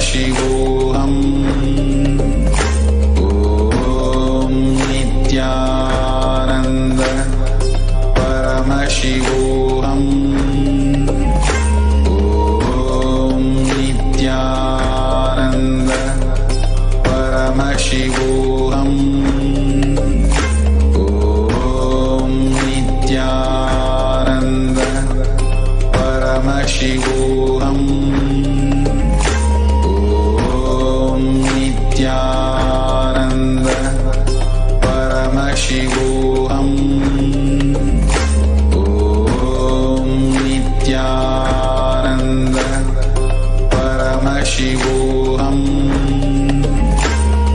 Paramashivoham.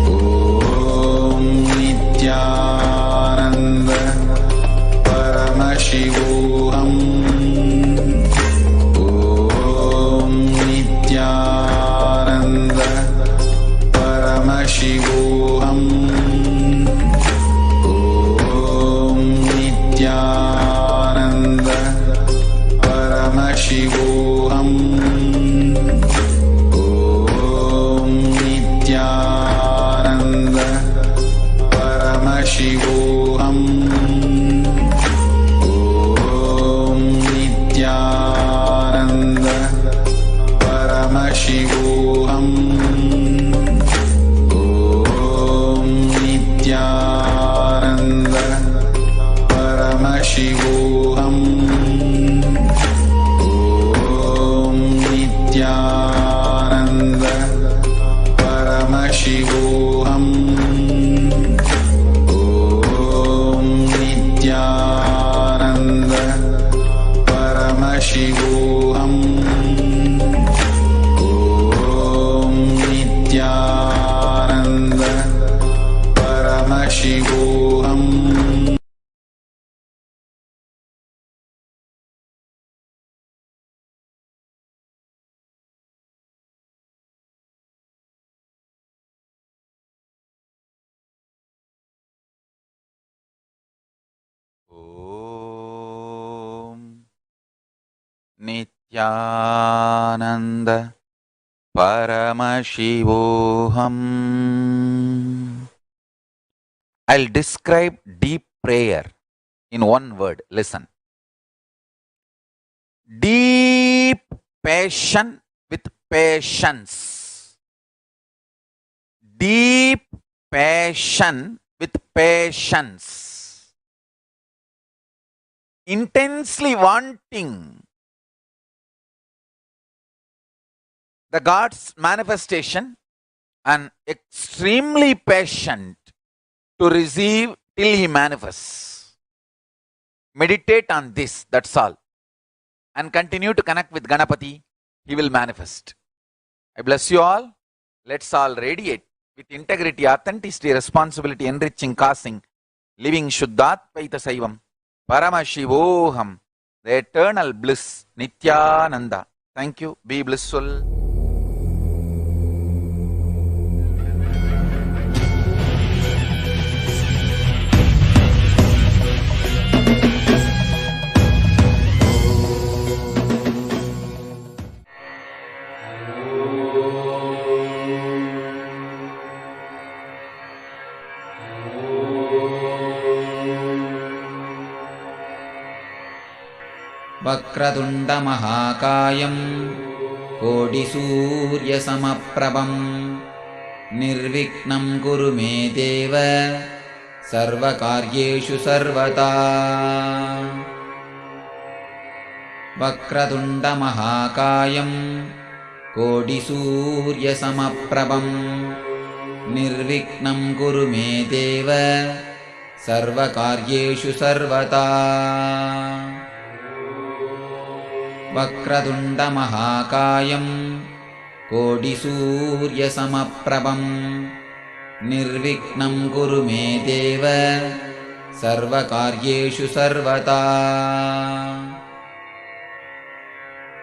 Om Nithyananda Paramashivoham. Om Nithyananda Paramashivoham. Om Nithyananda Paramashivoham. Om Nithyananda Paramashivoham. Om Nithyananda Paramashivoham. Om Nithyananda Paramashivoham. Om Nithyananda Paramashivoham. Om Nithyananda Paramashivoham. Om Nithyananda Paramashivoham. Om Nithyananda Paramashivoham. I'll describe deep prayer in one word. Listen. Deep passion with patience. Deep passion with patience. Intensely wanting the God's manifestation and extremely patient to receive till He manifests. Meditate on this, that's all. And continue to connect with Ganapathi, He will manifest. I bless you all. Let's all radiate with integrity, authenticity, responsibility, enriching, causing, living Shuddhatvaita Saivam, Paramashivoham, the eternal bliss, Nithyananda. Thank you. Be blissful. वक्रतुण्डमहाकायं कोटिसूर्यसमप्रभं निर्विघ्नं कुरु मे देव सर्वकार्येषु सर्वदा। वक्रतुण्डमहाकायं कोटिसूर्यसमप्रभं निर्विघ्नं कुरु मे देव सर्वकार्येषु सर्वदा। वक्रतुण्डमहाकायं कोटिसूर्यसमप्रभं निर्विघ्नं कुरु मे देव सर्वकार्येषु सर्वदा।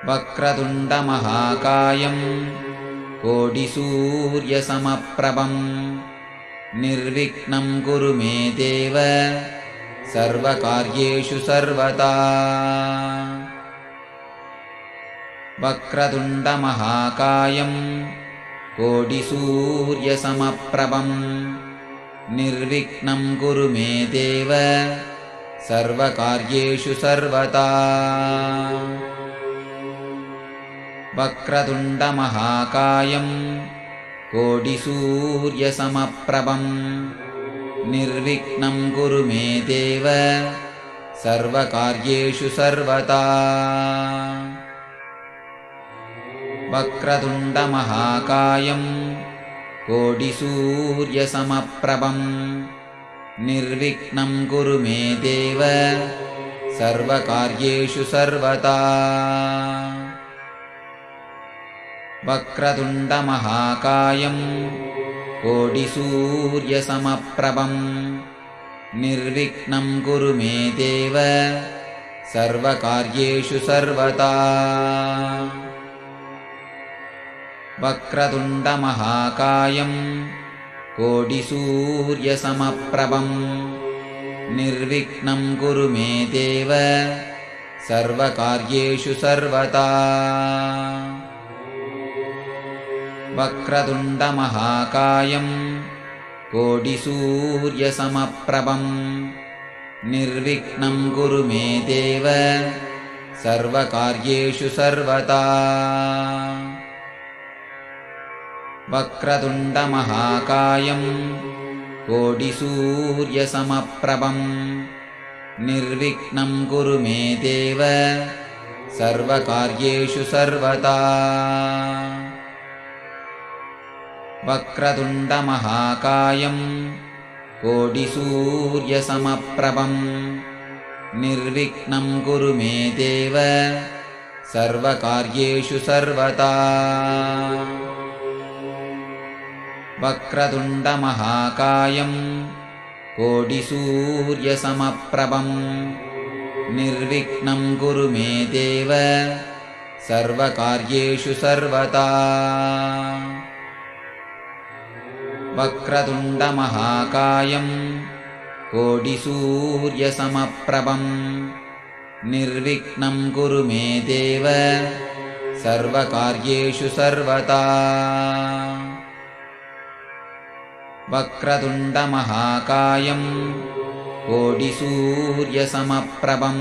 वक्रतुण्डमहाकायं कोटिसूर्यसमप्रभं निर्विघ्नं कुरु मे देव सर्वकार्येषु सर्वदा। वक्रतुण्डमहाकायं कोटिसूर्यसमप्रभं निर्विघ्नं कुरु मे देव सर्वकार्येषु सर्वदा। वक्रतुण्डमहाकायं कोटिसूर्यसमप्रभं निर्विघ्नं कुरु मे देव सर्वकार्येषु सर्वदा। वक्रतुण्डमहाकायं कोटिसूर्यसमप्रभं निर्विघ्नं कुरु मे देव सर्वकार्येषु सर्वदा। वक्रतुण्डमहाकायं कोटिसूर्यसमप्रभं निर्विघ्नं कुरु मे देव सर्वकार्येषु सर्वदा। वक्रतुण्डमहाकायं कोटिसूर्यसमप्रभं निर्विघ्नं कुरु मे देव सर्वकार्येषु सर्वदा। वक्रतुण्डमहाकायं कोटिसूर्यसमप्रभं निर्विघ्नं कुरु मे देव सर्वकार्येषु सर्वदा। वक्रतुण्डमहाकायं कोटिसूर्यसमप्रभं निर्विघ्नं कुरु मे देव सर्वकार्येषु सर्वदा। वक्रतुण्डमहाकायं कोटिसूर्यसमप्रभं निर्विघ्नं कुरु मे देव सर्वकार्येषु सर्वदा। वक्रतुण्डमहाकायं कोटिसूर्यसमप्रभं निर्विघ्नं कुरु मे देव सर्वकार्येषु सर्वदा। वक्रतुण्डमहाकायं कोटिसूर्यसमप्रभं निर्विघ्नं कुरु मे देव सर्वकार्येषु सर्वदा। वक्रतुण्डमहाकायं कोटिसूर्यसमप्रभं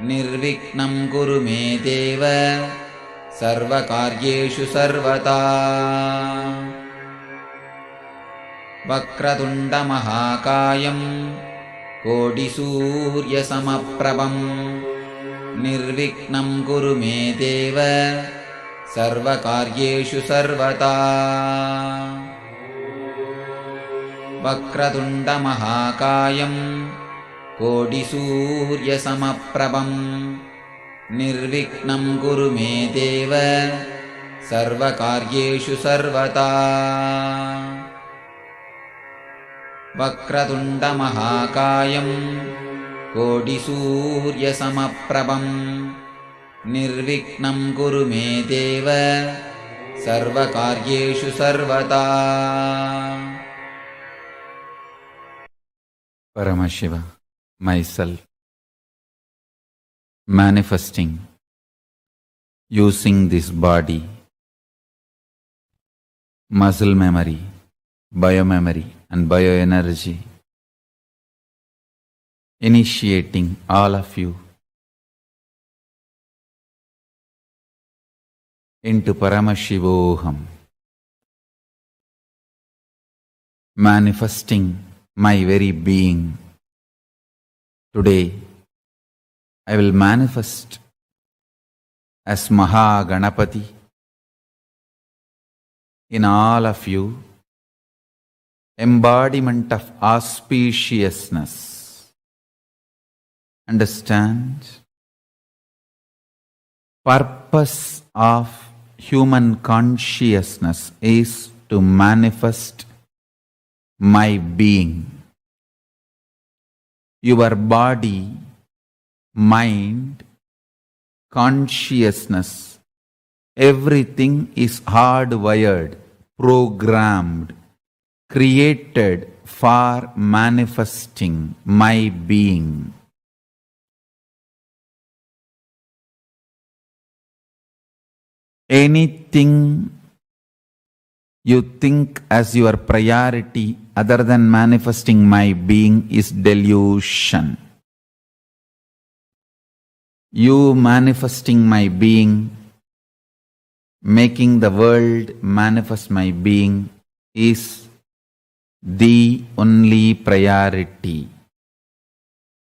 निर्विघ्नं कुरु मे देव सर्वकार्येषु सर्वदा। वक्रतुण्डमहाकायं कोटिसूर्यसमप्रभं निर्विघ्नं कुरु मे देव सर्वकार्येषु सर्वदा। वक्रतुण्डमहाकायं कोटिसूर्यसमप्रभं निर्विघ्नं कुरु मे देव सर्वकार्येषु सर्वदा। वक्रतुण्डमहाकायं कोटिसूर्यसमप्रभं निर्विघ्नं कुरु मे देव सर्वकार्येषु सर्वदा। Paramashiva, myself, manifesting, using this body, muscle memory, biomemory and bioenergy, initiating all of you into Paramashivoham, manifesting my very being. Today, I will manifest as MahaGanapathi in all of you, embodiment of auspiciousness. Understand? Purpose of human consciousness is to manifest my being. Your body, mind, consciousness, everything is hardwired, programmed, created for manifesting my being. Anything you think as your priority other than manifesting my being is delusion. You manifesting my being, making the world manifest my being is the only priority.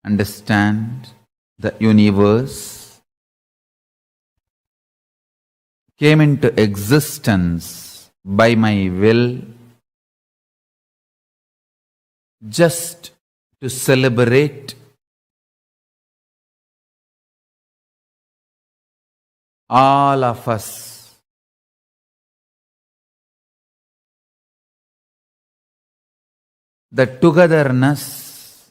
Understand? The universe came into existence by my will just to celebrate all of us the togetherness,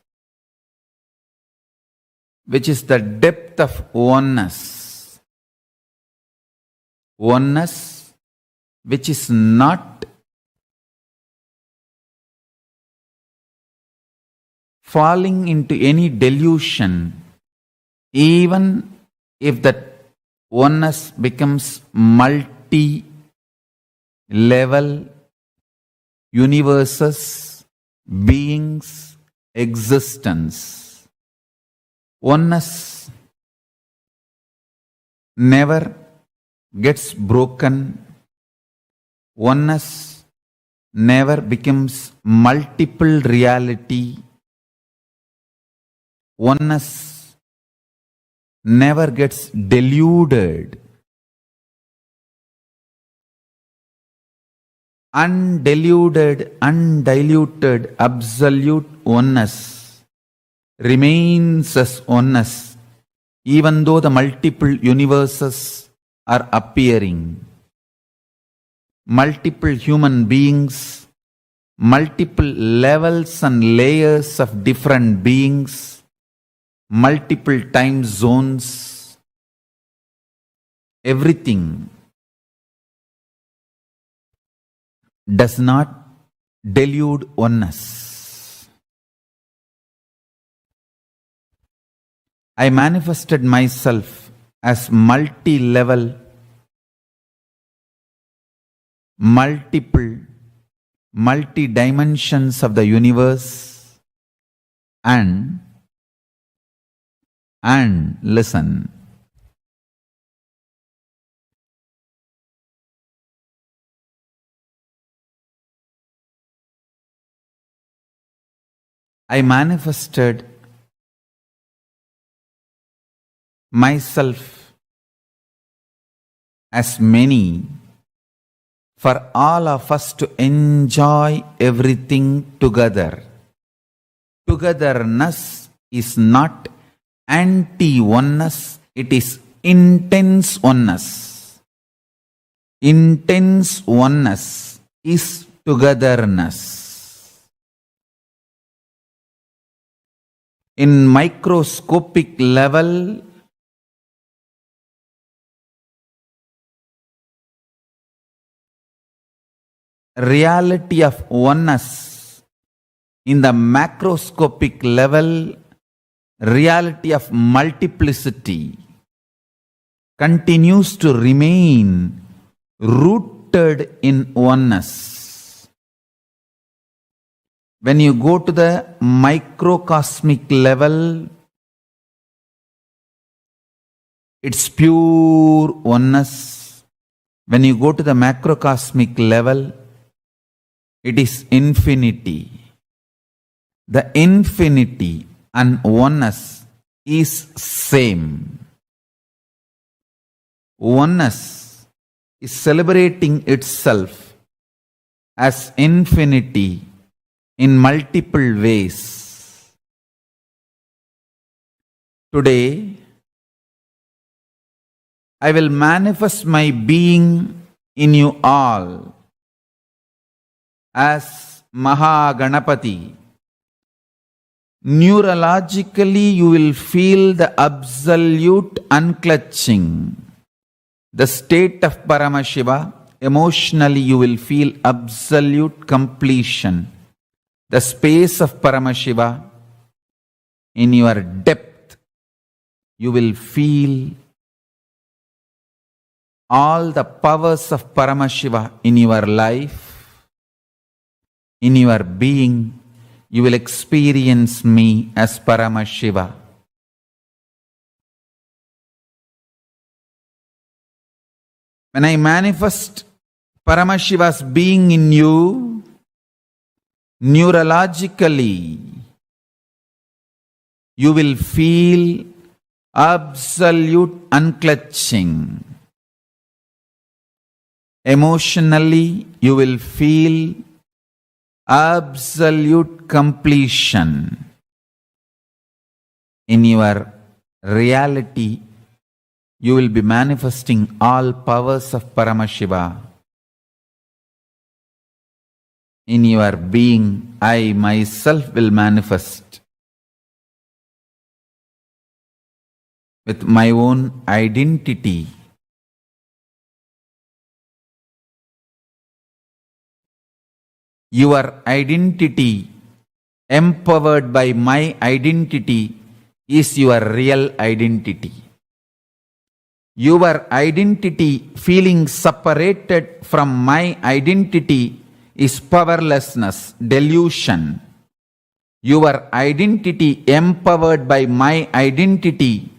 which is the depth of oneness. Oneness which is not falling into any delusion, even if that oneness becomes multi-level universes, beings, existence. Oneness never gets broken. Oneness never becomes multiple reality. Oneness never gets deluded. Undiluted, undiluted, absolute oneness remains as oneness, even though the multiple universes are appearing. Multiple human beings, multiple levels and layers of different beings, multiple time zones, everything does not delude oneness. I manifested myself as multi-level, multi-dimensions of the universe, and listen, I manifested myself as many for all of us to enjoy everything together. Togetherness is not anti-oneness, it is intense oneness. Intense oneness is togetherness. In microscopic level, reality of oneness. In the macroscopic level, reality of multiplicity continues to remain rooted in oneness. When you go to the microcosmic level, it's pure oneness. When you go to the macrocosmic level, it is infinity. The infinity and oneness is same. Oneness is celebrating itself as infinity in multiple ways. Today, I will manifest my being in you all as MahaGanapathi. Neurologically, you will feel the absolute unclutching, the state of Paramashiva. Emotionally, you will feel absolute completion, the space of Paramashiva. In your depth, you will feel all the powers of Paramashiva in your life. In your being, you will experience me as Paramashiva. When I manifest Paramashiva's being in you, neurologically, you will feel absolute unclutching. Emotionally, you will feel absolute completion. In your reality, you will be manifesting all powers of Paramashiva. in your being, I myself will manifest with my own identity. Your identity, empowered by my identity, is your real identity. Your identity feeling separated from my identity is powerlessness, delusion. Your identity empowered by my identity,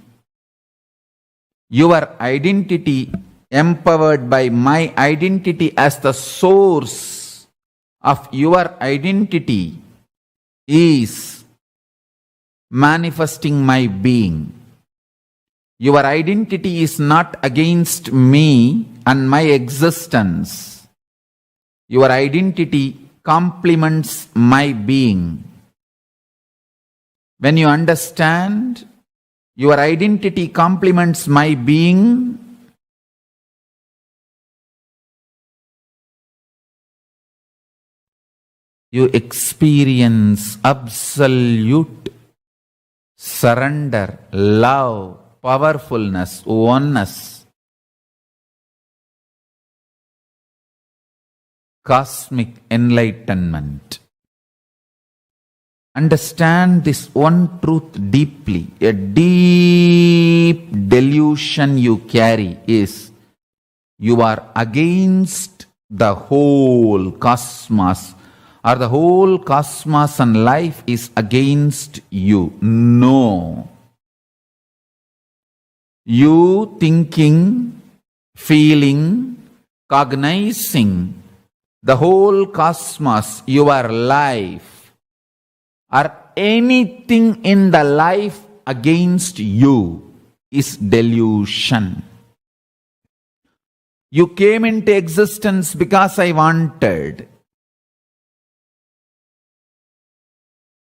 your identity empowered by my identity as the source of your identity is manifesting my being. Your identity is not against me and my existence. Your identity complements my being. When you understand your identity complements my being, you experience absolute surrender, love, powerfulness, oneness, cosmic enlightenment. Understand this one truth deeply. A deep delusion you carry is you are against the whole cosmos, or the whole cosmos and life is against you. No. You thinking, feeling, cognizing the whole cosmos, your life, or anything in the life against you is delusion. You came into existence because I wanted.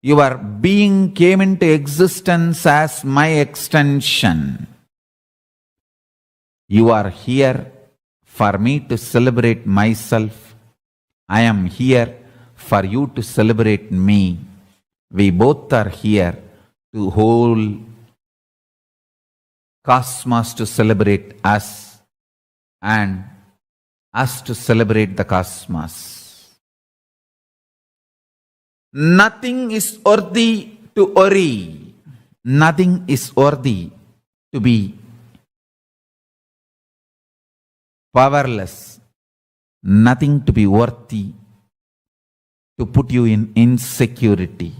Your being came into existence as my extension. You are here for me to celebrate myself. I am here for you to celebrate me. We both are here to whole cosmos to celebrate us and us to celebrate the cosmos. Nothing is worthy to worry. Nothing is worthy to be powerless. Nothing to be worthy to put you in insecurity.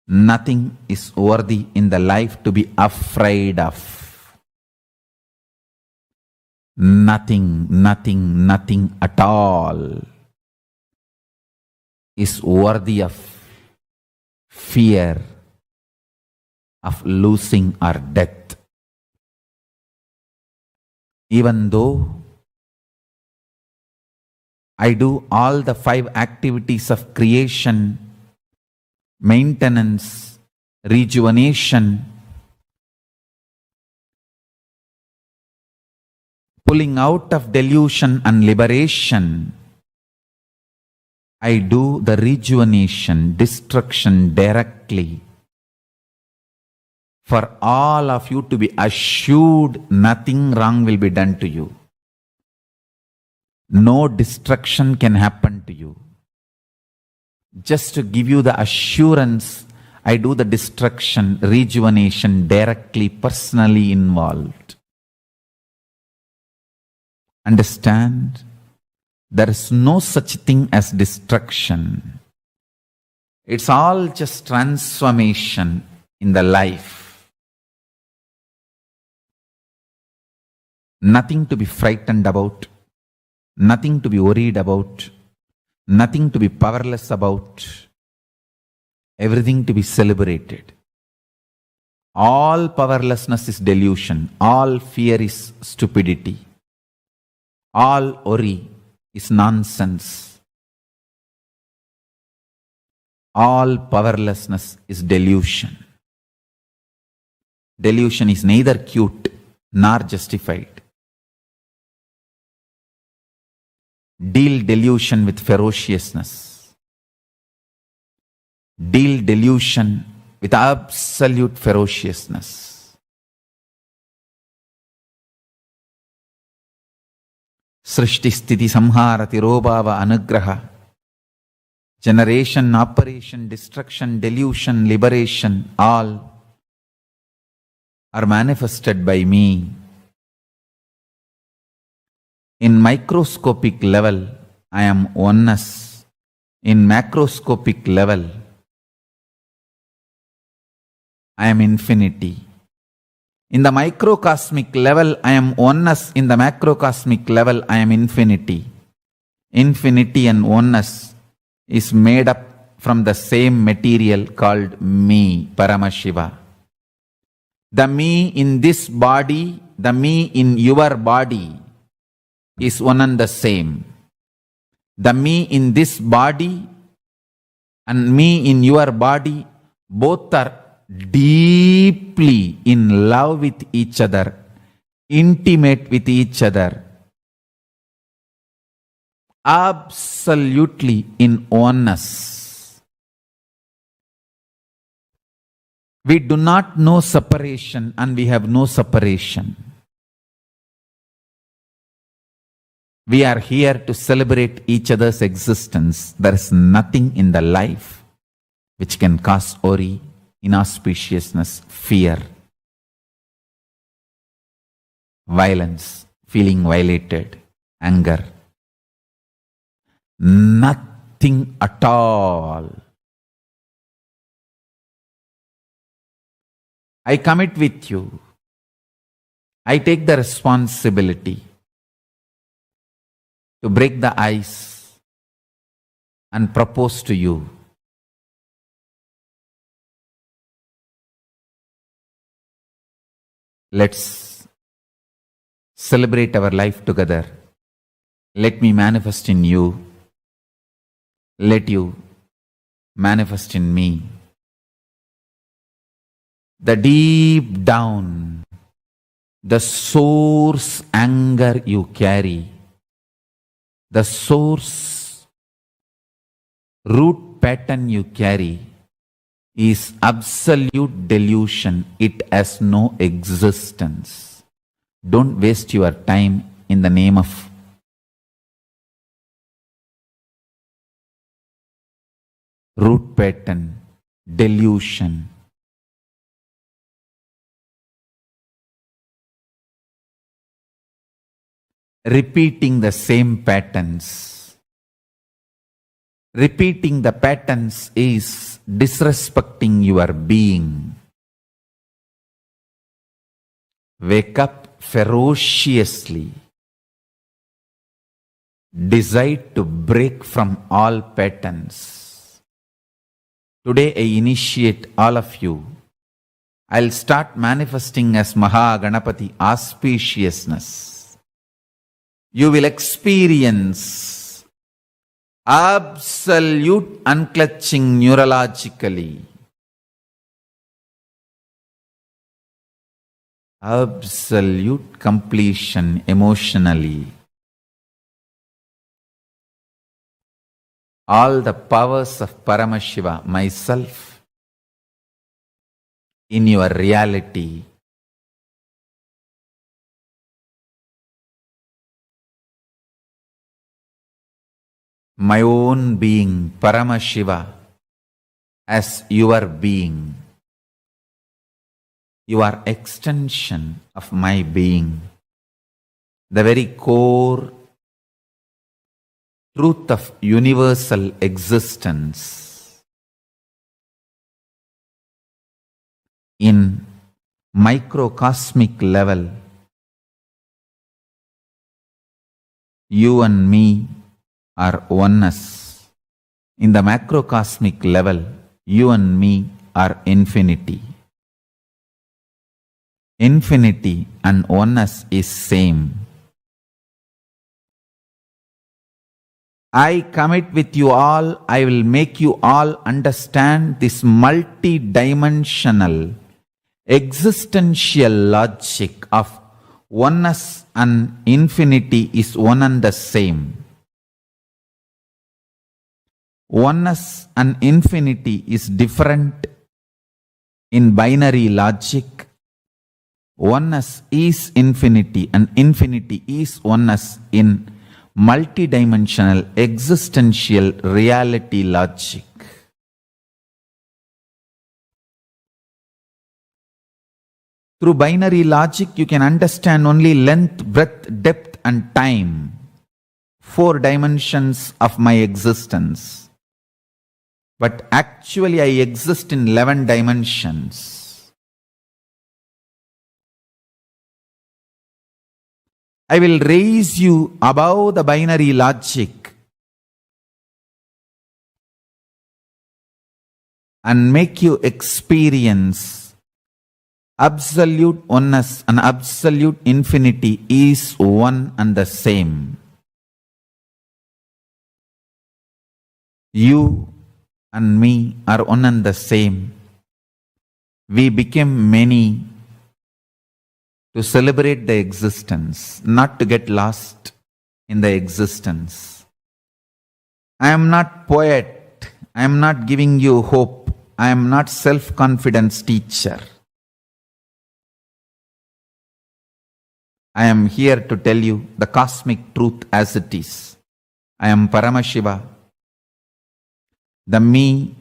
Nothing is worthy in the life to be afraid of. Nothing at all is worthy of fear of losing or death. Even though I do all the 5 activities of creation, maintenance, rejuvenation, pulling out of delusion and liberation, I do the rejuvenation, destruction directly. For all of you to be assured nothing wrong will be done to you. No destruction can happen to you. Just to give you the assurance, I do the destruction, rejuvenation directly, personally involved. Understand? There is no such thing as destruction. It's all just transformation in the life. Nothing to be frightened about, nothing to be worried about, nothing to be powerless about, everything to be celebrated. All powerlessness is delusion, all fear is stupidity, all worry is nonsense. All powerlessness is delusion. Delusion is neither cute nor justified. Deal delusion with ferociousness. Deal delusion with absolute ferociousness. Srishti sthiti samhara tirobhava anugraha. Generation, operation, destruction, delusion, liberation, all are manifested by me. In microscopic level, I am oneness. In macroscopic level, I am infinity. In the microcosmic level, I am oneness. In the macrocosmic level, I am infinity. Infinity and oneness is made up from the same material called me, Paramashiva. The me in this body, the me in your body is one and the same. The me in this body and me in your body, both are deeply in love with each other, intimate with each other, absolutely in oneness. We do not know separation and we have no separation. We are here to celebrate each other's existence. There is nothing in the life which can cause worry, inauspiciousness, fear, violence, feeling violated, anger. Nothing at all. I commit with you. I take the responsibility to break the ice and propose to you. Let's celebrate our life together. Let me manifest in you. Let you manifest in me. The deep down, the source anger you carry, the source root pattern you carry is absolute delusion. It has no existence. Don't waste your time in the name of root pattern, delusion. Repeating the same patterns. Repeating the patterns is disrespecting your being. Wake up ferociously. Decide to break from all patterns. Today I initiate all of you. I'll start manifesting as MahaGanapathi auspiciousness. You will experience absolute unclutching neurologically, absolute completion emotionally. All the powers of Paramashiva, myself, in your reality. My own being, Paramashiva, as your being. You are extension of my being. The very core truth of universal existence. In microcosmic level, you and me are oneness. In the macrocosmic level, you and me are infinity. Infinity and oneness is same. I commit with you all, I will make you all understand this multi-dimensional existential logic of oneness and infinity is one and the same. Oneness and infinity is different in binary logic. Oneness is infinity and infinity is oneness in multidimensional existential reality logic. Through binary logic, you can understand only length, breadth, depth, and time. 4 dimensions of my existence. But actually, I exist in 11 dimensions. I will raise you above the binary logic and make you experience absolute oneness and absolute infinity is one and the same. You and me are one and the same. We became many to celebrate the existence, not to get lost in the existence. I am not poet. I am not giving you hope. I am not self-confidence teacher. I am here to tell you the cosmic truth as it is. I am Paramashiva. The me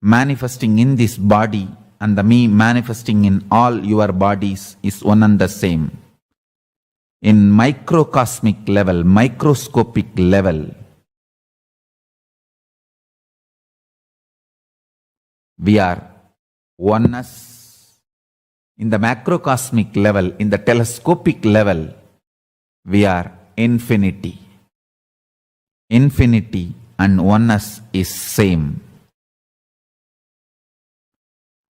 manifesting in this body and the me manifesting in all your bodies is one and the same. In microcosmic level, microscopic level, we are oneness. In the macrocosmic level, in the telescopic level, we are infinity. Infinity and oneness is same.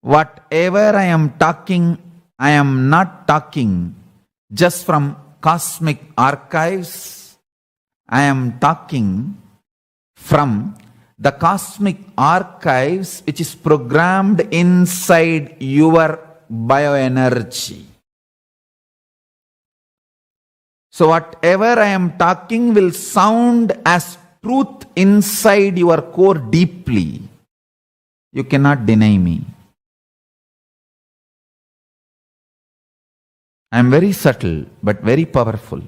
Whatever I am talking, I am not talking just from cosmic archives. I am talking from the cosmic archives which is programmed inside your bioenergy. So whatever I am talking will sound as truth inside your core deeply. You cannot deny me. I am very subtle but very powerful.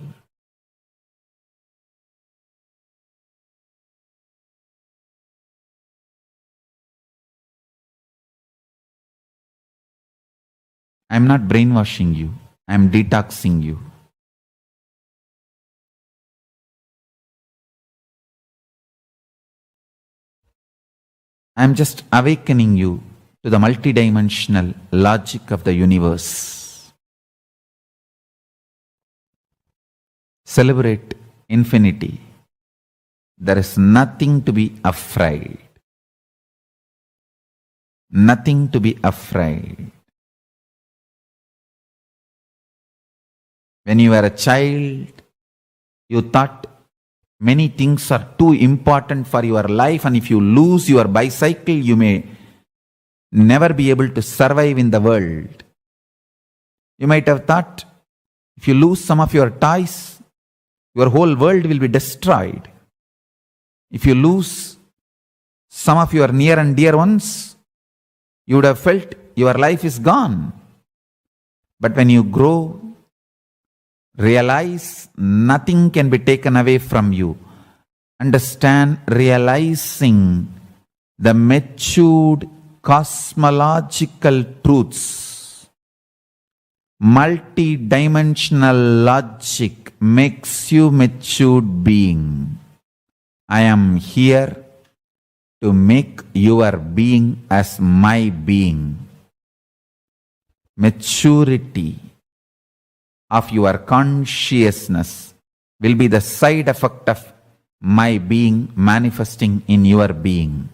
I am not brainwashing you. I am detoxing you. I am just awakening you to the multidimensional logic of the universe. Celebrate infinity. There is nothing to be afraid. Nothing to be afraid. When you were a child, you thought many things are too important for your life, and if you lose your bicycle, you may never be able to survive in the world. You might have thought, if you lose some of your toys, your whole world will be destroyed. If you lose some of your near and dear ones, you would have felt your life is gone. But when you grow, realize nothing can be taken away from you. Understand, realizing the matured cosmological truths. Multi-dimensional logic makes you matured being. I am here to make your being as my being. Maturity of your consciousness will be the side effect of my being manifesting in your being.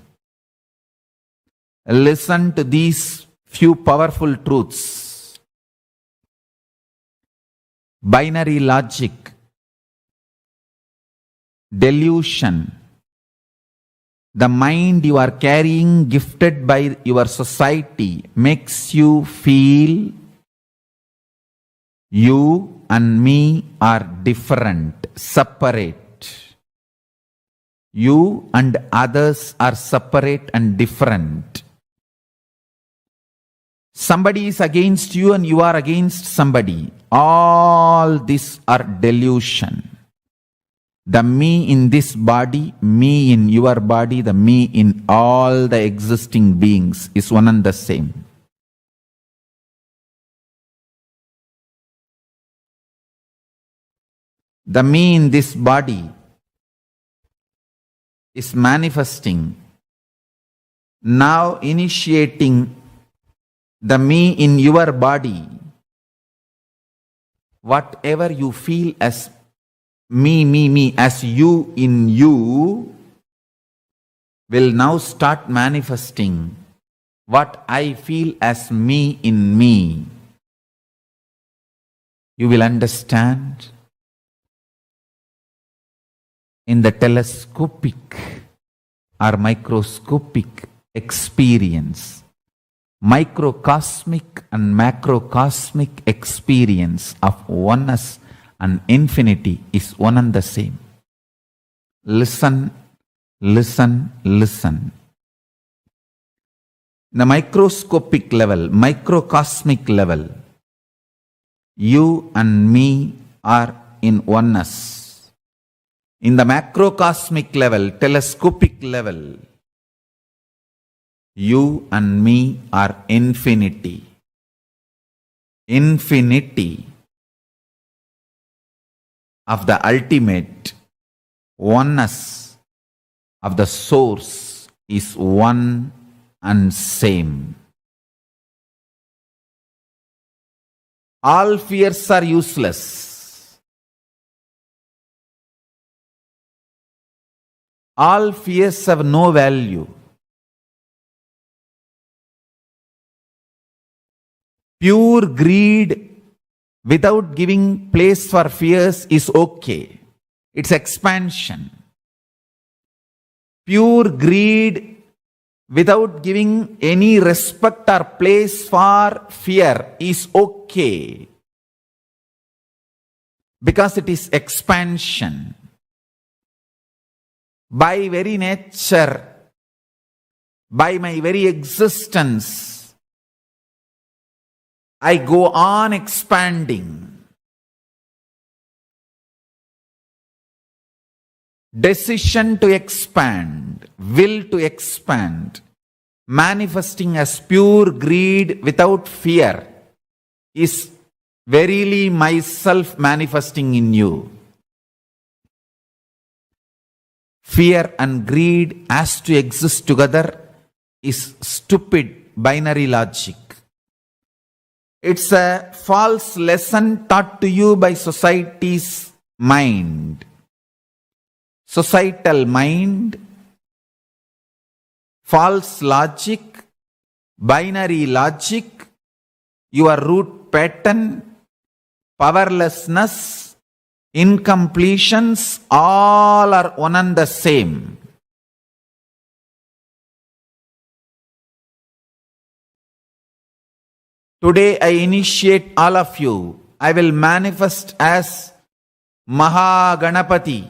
Listen to these few powerful truths. Binary logic, delusion, the mind you are carrying, gifted by your society, makes you feel you and me are different, separate. You and others are separate and different. Somebody is against you and you are against somebody. All these are delusion. The me in this body, me in your body, the me in all the existing beings is one and the same. The me in this body is manifesting, now initiating the me in your body. Whatever you feel as me, as you in you, will now start manifesting what I feel as me in me. You will understand in the telescopic or microscopic experience, microcosmic and macrocosmic experience of oneness and infinity is one and the same. Listen, listen, listen. The microscopic level, microcosmic level, you and me are in oneness. In the macrocosmic level, telescopic level, you and me are infinity. Infinity of the ultimate oneness of the source is one and same. All fears are useless. All fears have no value. Pure greed without giving place for fears is okay. It's expansion. Pure greed without giving any respect or place for fear is okay. Because it is expansion. By very nature, by my very existence, I go on expanding. Decision to expand, will to expand, manifesting as pure greed without fear is verily myself manifesting in you. Fear and greed as to exist together is stupid binary logic. It's a false lesson taught to you by society's mind. Societal mind, false logic, binary logic, your root pattern, powerlessness, incompletions, all are one and the same. Today I initiate all of you. I will manifest as MahaGanapathi,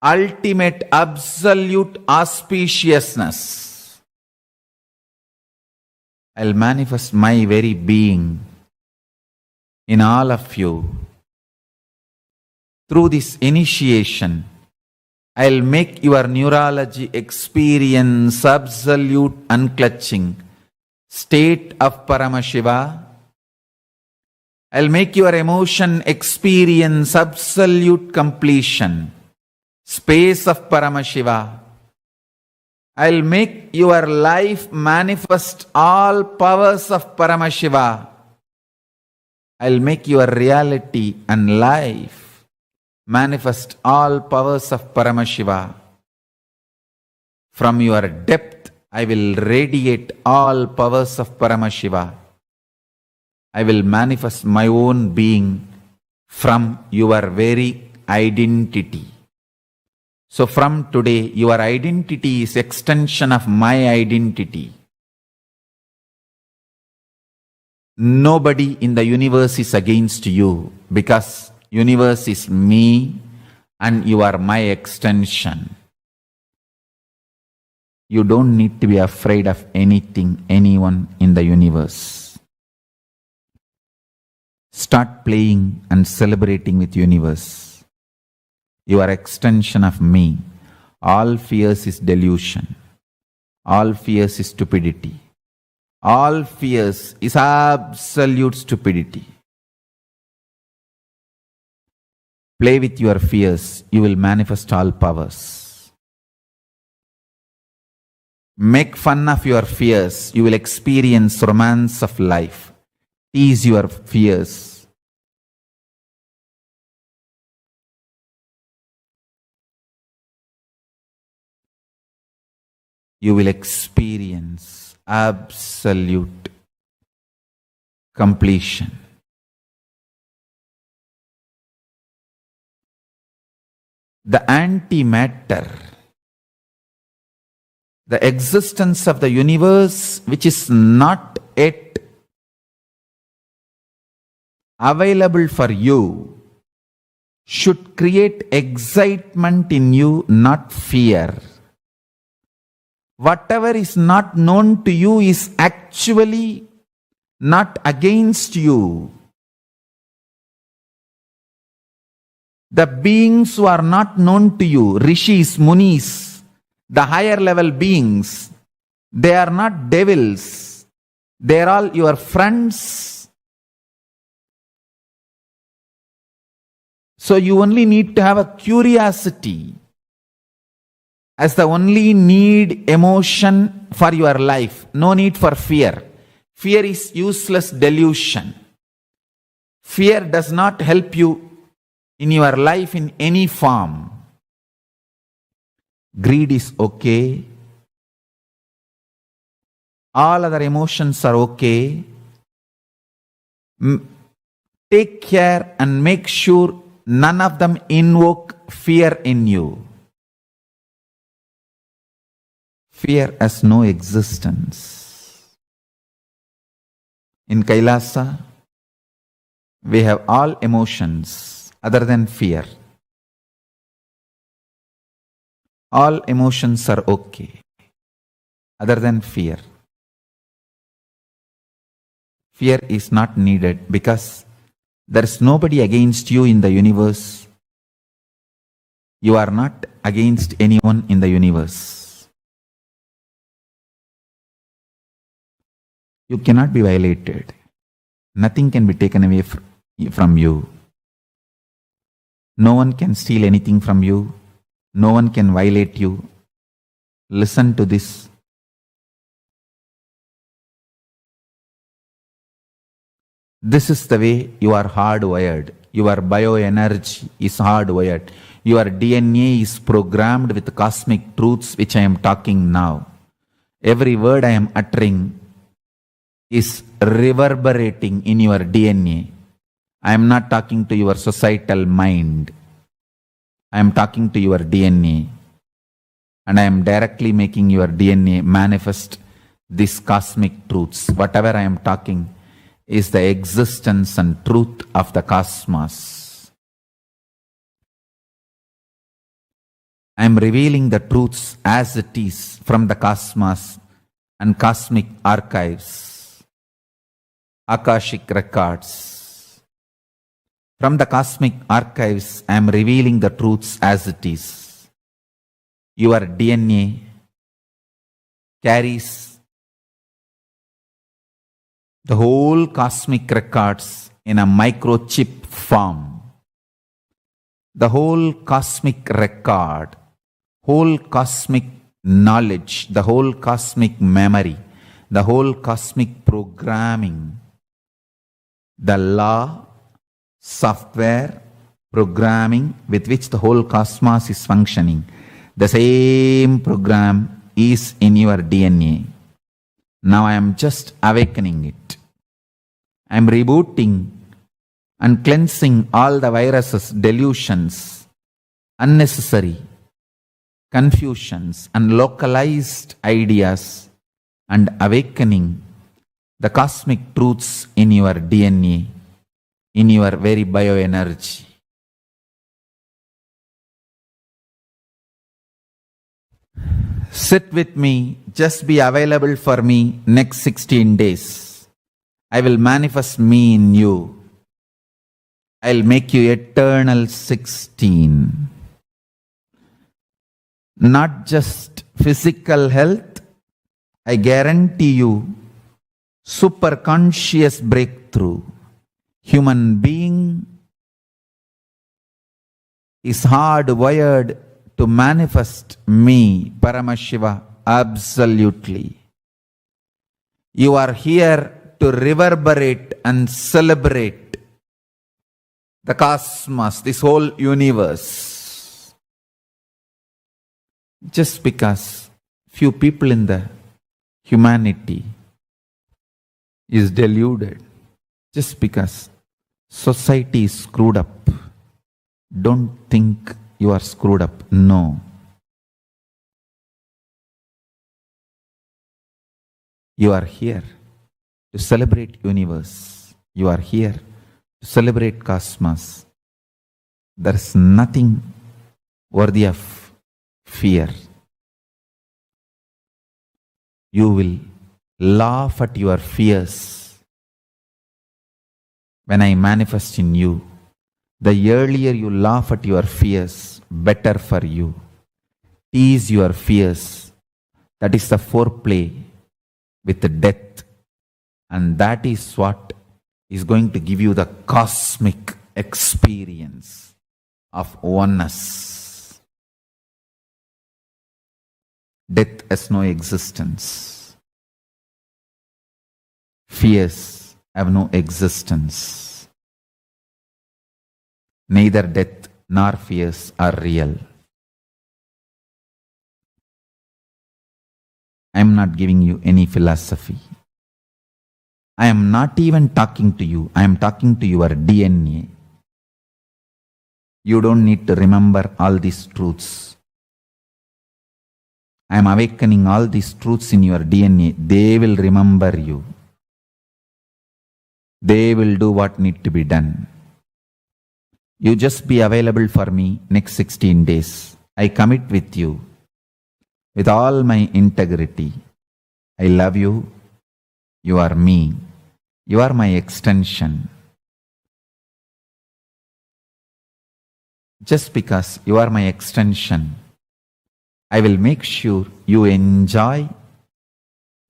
ultimate absolute auspiciousness. I'll manifest my very being in all of you. Through this initiation, I'll make your neurology experience absolute unclutching state of Paramashiva. I'll make your emotion experience absolute completion, space of Paramashiva. I'll make your life manifest all powers of Paramashiva. I'll make your reality and life manifest all powers of Paramashiva. From your depth, I will radiate all powers of Paramashiva. I will manifest my own being from your very identity. So from today, your identity is extension of my identity. Nobody in the universe is against you because universe is me, and you are my extension. You don't need to be afraid of anything, anyone in the universe. Start playing and celebrating with universe. You are extension of me. All fears is delusion. All fears is stupidity. All fears is absolute stupidity. Play with your fears, you will manifest all powers. Make fun of your fears, you will experience romance of life. Tease your fears. You will experience absolute completion. The antimatter, the existence of the universe which is not yet available for you, should create excitement in you, not fear. Whatever is not known to you is actually not against you. The beings who are not known to you, rishis, munis, the higher level beings, they are not devils. They are all your friends. So you only need to have a curiosity as the only need emotion for your life. No need for fear. Fear is useless delusion. Fear does not help you in your life in any form. Greed is okay. All other emotions are okay. Take care and make sure none of them invoke fear in you. Fear has no existence. In Kailasa, we have all emotions other than fear. All emotions are okay, other than fear. Fear is not needed because there is nobody against you in the universe. You are not against anyone in the universe. You cannot be violated. Nothing can be taken away from you. No one can steal anything from you. No one can violate you. Listen to this. This is the way you are hardwired. Your bioenergy is hardwired. Your DNA is programmed with cosmic truths which I am talking now. Every word I am uttering is reverberating in your DNA. I am not talking to your societal mind. I am talking to your DNA. And I am directly making your DNA manifest these cosmic truths. Whatever I am talking is the existence and truth of the cosmos. I am revealing the truths as it is from the cosmos and cosmic archives, Akashic records. From the cosmic archives, I am revealing the truths as it is. Your DNA carries the whole cosmic records in a microchip form. The whole cosmic record, whole cosmic knowledge, the whole cosmic memory, the whole cosmic programming, the law, software, programming with which the whole cosmos is functioning. The same program is in your DNA. Now I am just awakening it. I am rebooting and cleansing all the viruses, delusions, unnecessary confusions and localized ideas, and awakening the cosmic truths in your DNA, in your very bioenergy. Sit with me, just be available for me next 16 days. I will manifest me in you. I'll make you eternal 16. Not just physical health, I guarantee you super conscious breakthrough. Human being is hardwired to manifest me, Paramashiva, absolutely. You are here to reverberate and celebrate the cosmos, this whole universe. Just because few people in the humanity is deluded, just because society is screwed up, don't think you are screwed up. No. You are here to celebrate universe. You are here to celebrate cosmos. There is nothing worthy of fear. You will laugh at your fears when I manifest in you. The earlier you laugh at your fears, better for you. Tease your fears. That is the foreplay with death. And that is what is going to give you the cosmic experience of oneness. Death has no existence. Fears have no existence. Neither death nor fears are real. I am not giving you any philosophy. I am not even talking to you. I am talking to your DNA. You don't need to remember all these truths. I am awakening all these truths in your DNA. They will remember you. They will do what needs to be done. You just be available for me next 16 days. I commit with you with all my integrity. I love you. You are me. You are my extension. Just because you are my extension, I will make sure you enjoy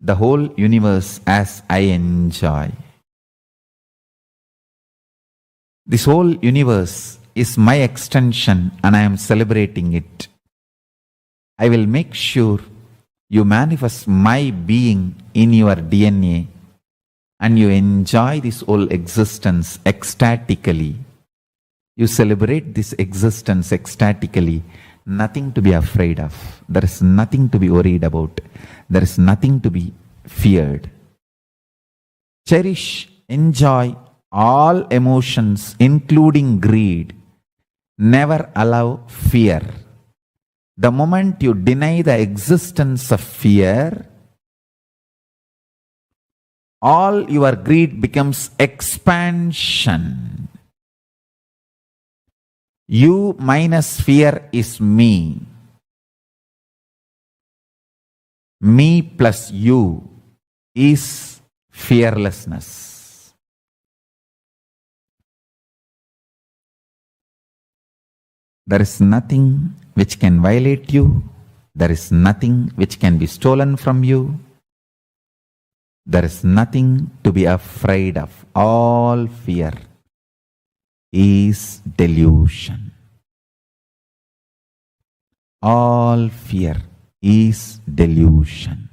the whole universe as I enjoy. This whole universe is my extension and I am celebrating it. I will make sure you manifest my being in your DNA and you enjoy this whole existence ecstatically. You celebrate this existence ecstatically. Nothing to be afraid of. There is nothing to be worried about. There is nothing to be feared. Cherish, enjoy all emotions, including greed. Never allow fear. The moment you deny the existence of fear, all your greed becomes expansion. You minus fear is me. Me plus you is fearlessness. There is nothing which can violate you. There is nothing which can be stolen from you. There is nothing to be afraid of. All fear is delusion. All fear is delusion.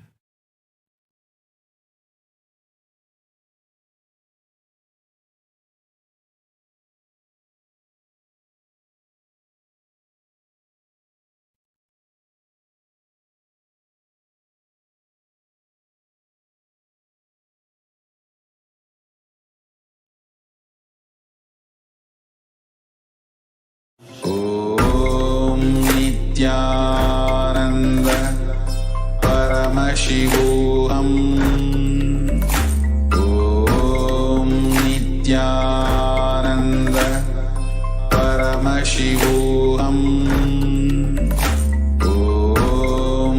Om Nithyananda Paramashivoham. Om Nithyananda Paramashivoham. Om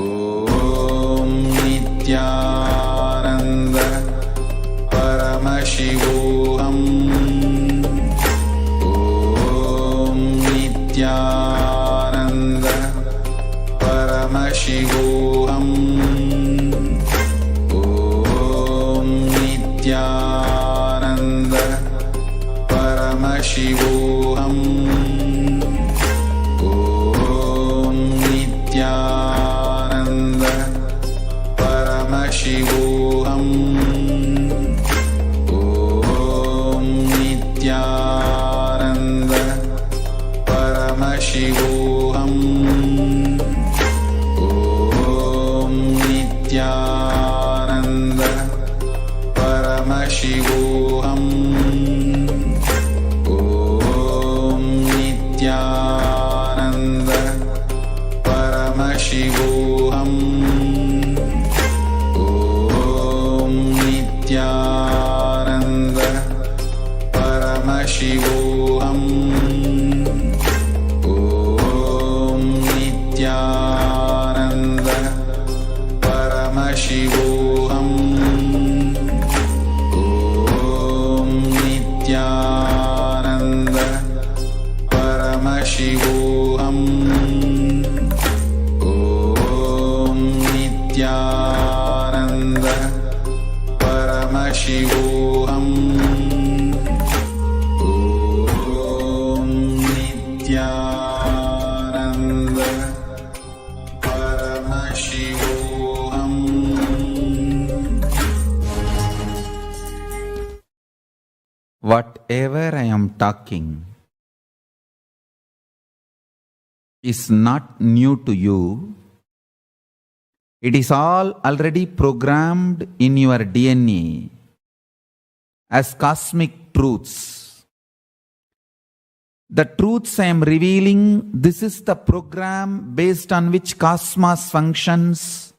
Paramashivoham. Om Nithyananda Paramashivoham. Om Nithyananda Paramashivoham. Om Nithyananda Paramashivoham. Om Nithyananda Paramashivoham. Om Nithyananda Paramashivoham. Om Nithyananda Paramashivoham. Om Nithyananda Paramashivoham. Om Nithyananda Paramashivoham. Om Nithyananda Paramashivoham. Om Nithyananda Paramashivoham. Whatever I am talking is not new to you. It is all already programmed in your DNA as cosmic truths. The truths I am revealing, this is the program based on which cosmos functions.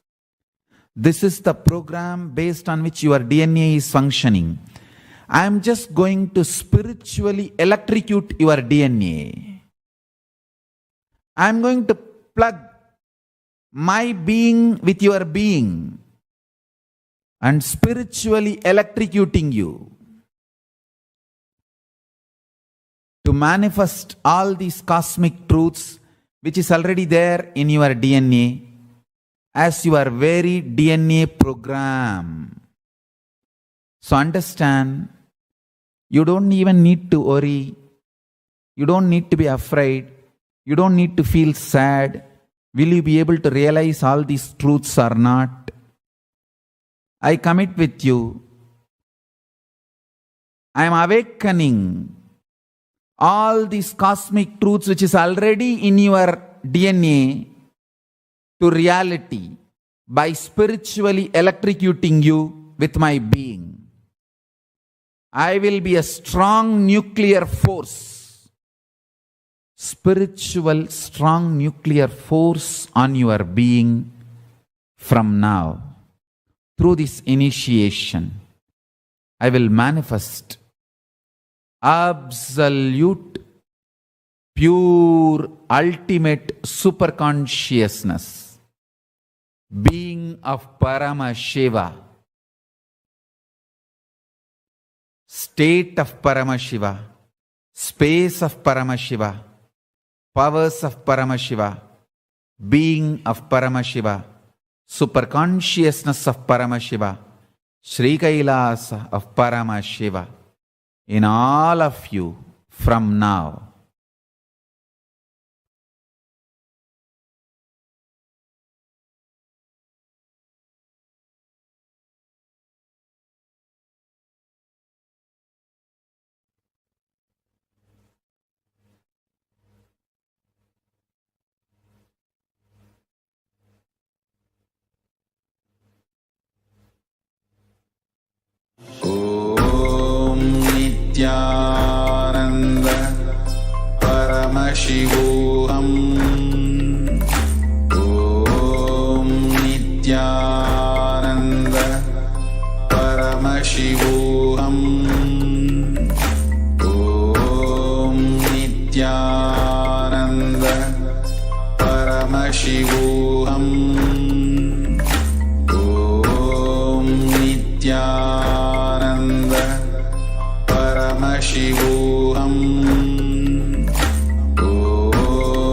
This is the program based on which your DNA is functioning. I am just going to spiritually electrocute your DNA. I am going to plug my being with your being and spiritually electrocuting you to manifest all these cosmic truths which is already there in your DNA as your very DNA program. So understand, you don't even need to worry, you don't need to be afraid, you don't need to feel sad. Will you be able to realize all these truths or not? I commit with you. I am awakening all these cosmic truths which is already in your DNA to reality by spiritually electrocuting you with my being. I will be a strong nuclear force, spiritual strong nuclear force on your being from now. Through this initiation, I will manifest absolute, pure, ultimate superconsciousness, being of Paramashiva, state of Paramashiva, space of Paramashiva, powers of Paramashiva, being of Paramashiva, superconsciousness of Paramashiva, Sri Kailasa of Paramashiva, in all of you from now. Om Nithyananda Paramashivoham. Om Nithyananda Paramashivoham. Om Nithyananda Paramashivoham. Om Nithyananda Paramashivoham. Om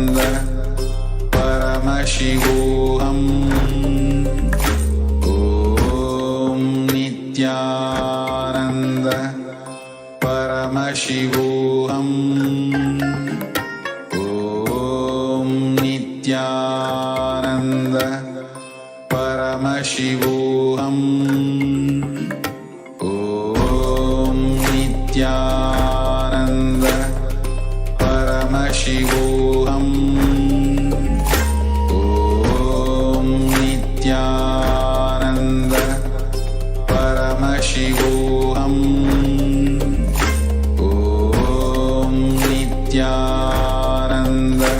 Paramashivoham. Om Nithyananda Paramashivoham. Om Nithyananda Paramashivoham. Om Nithyananda Paramashivoham. Om Nithyananda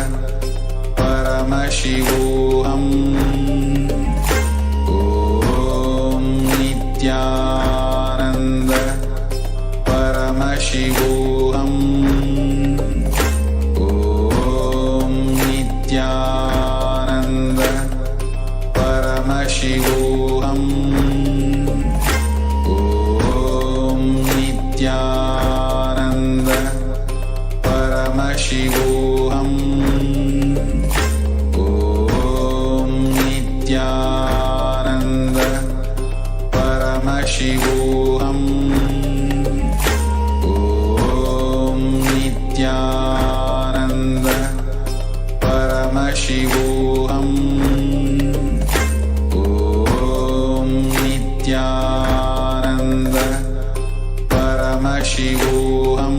Paramashivoham. Om Nithyananda Paramashivoham. Om Nithyananda Paramashivoham. Om Nithyananda Paramashivoham. Om Nithyananda Paramashivoham. Om Nithyananda Paramashivoham. Om Nithyananda Paramashivoham.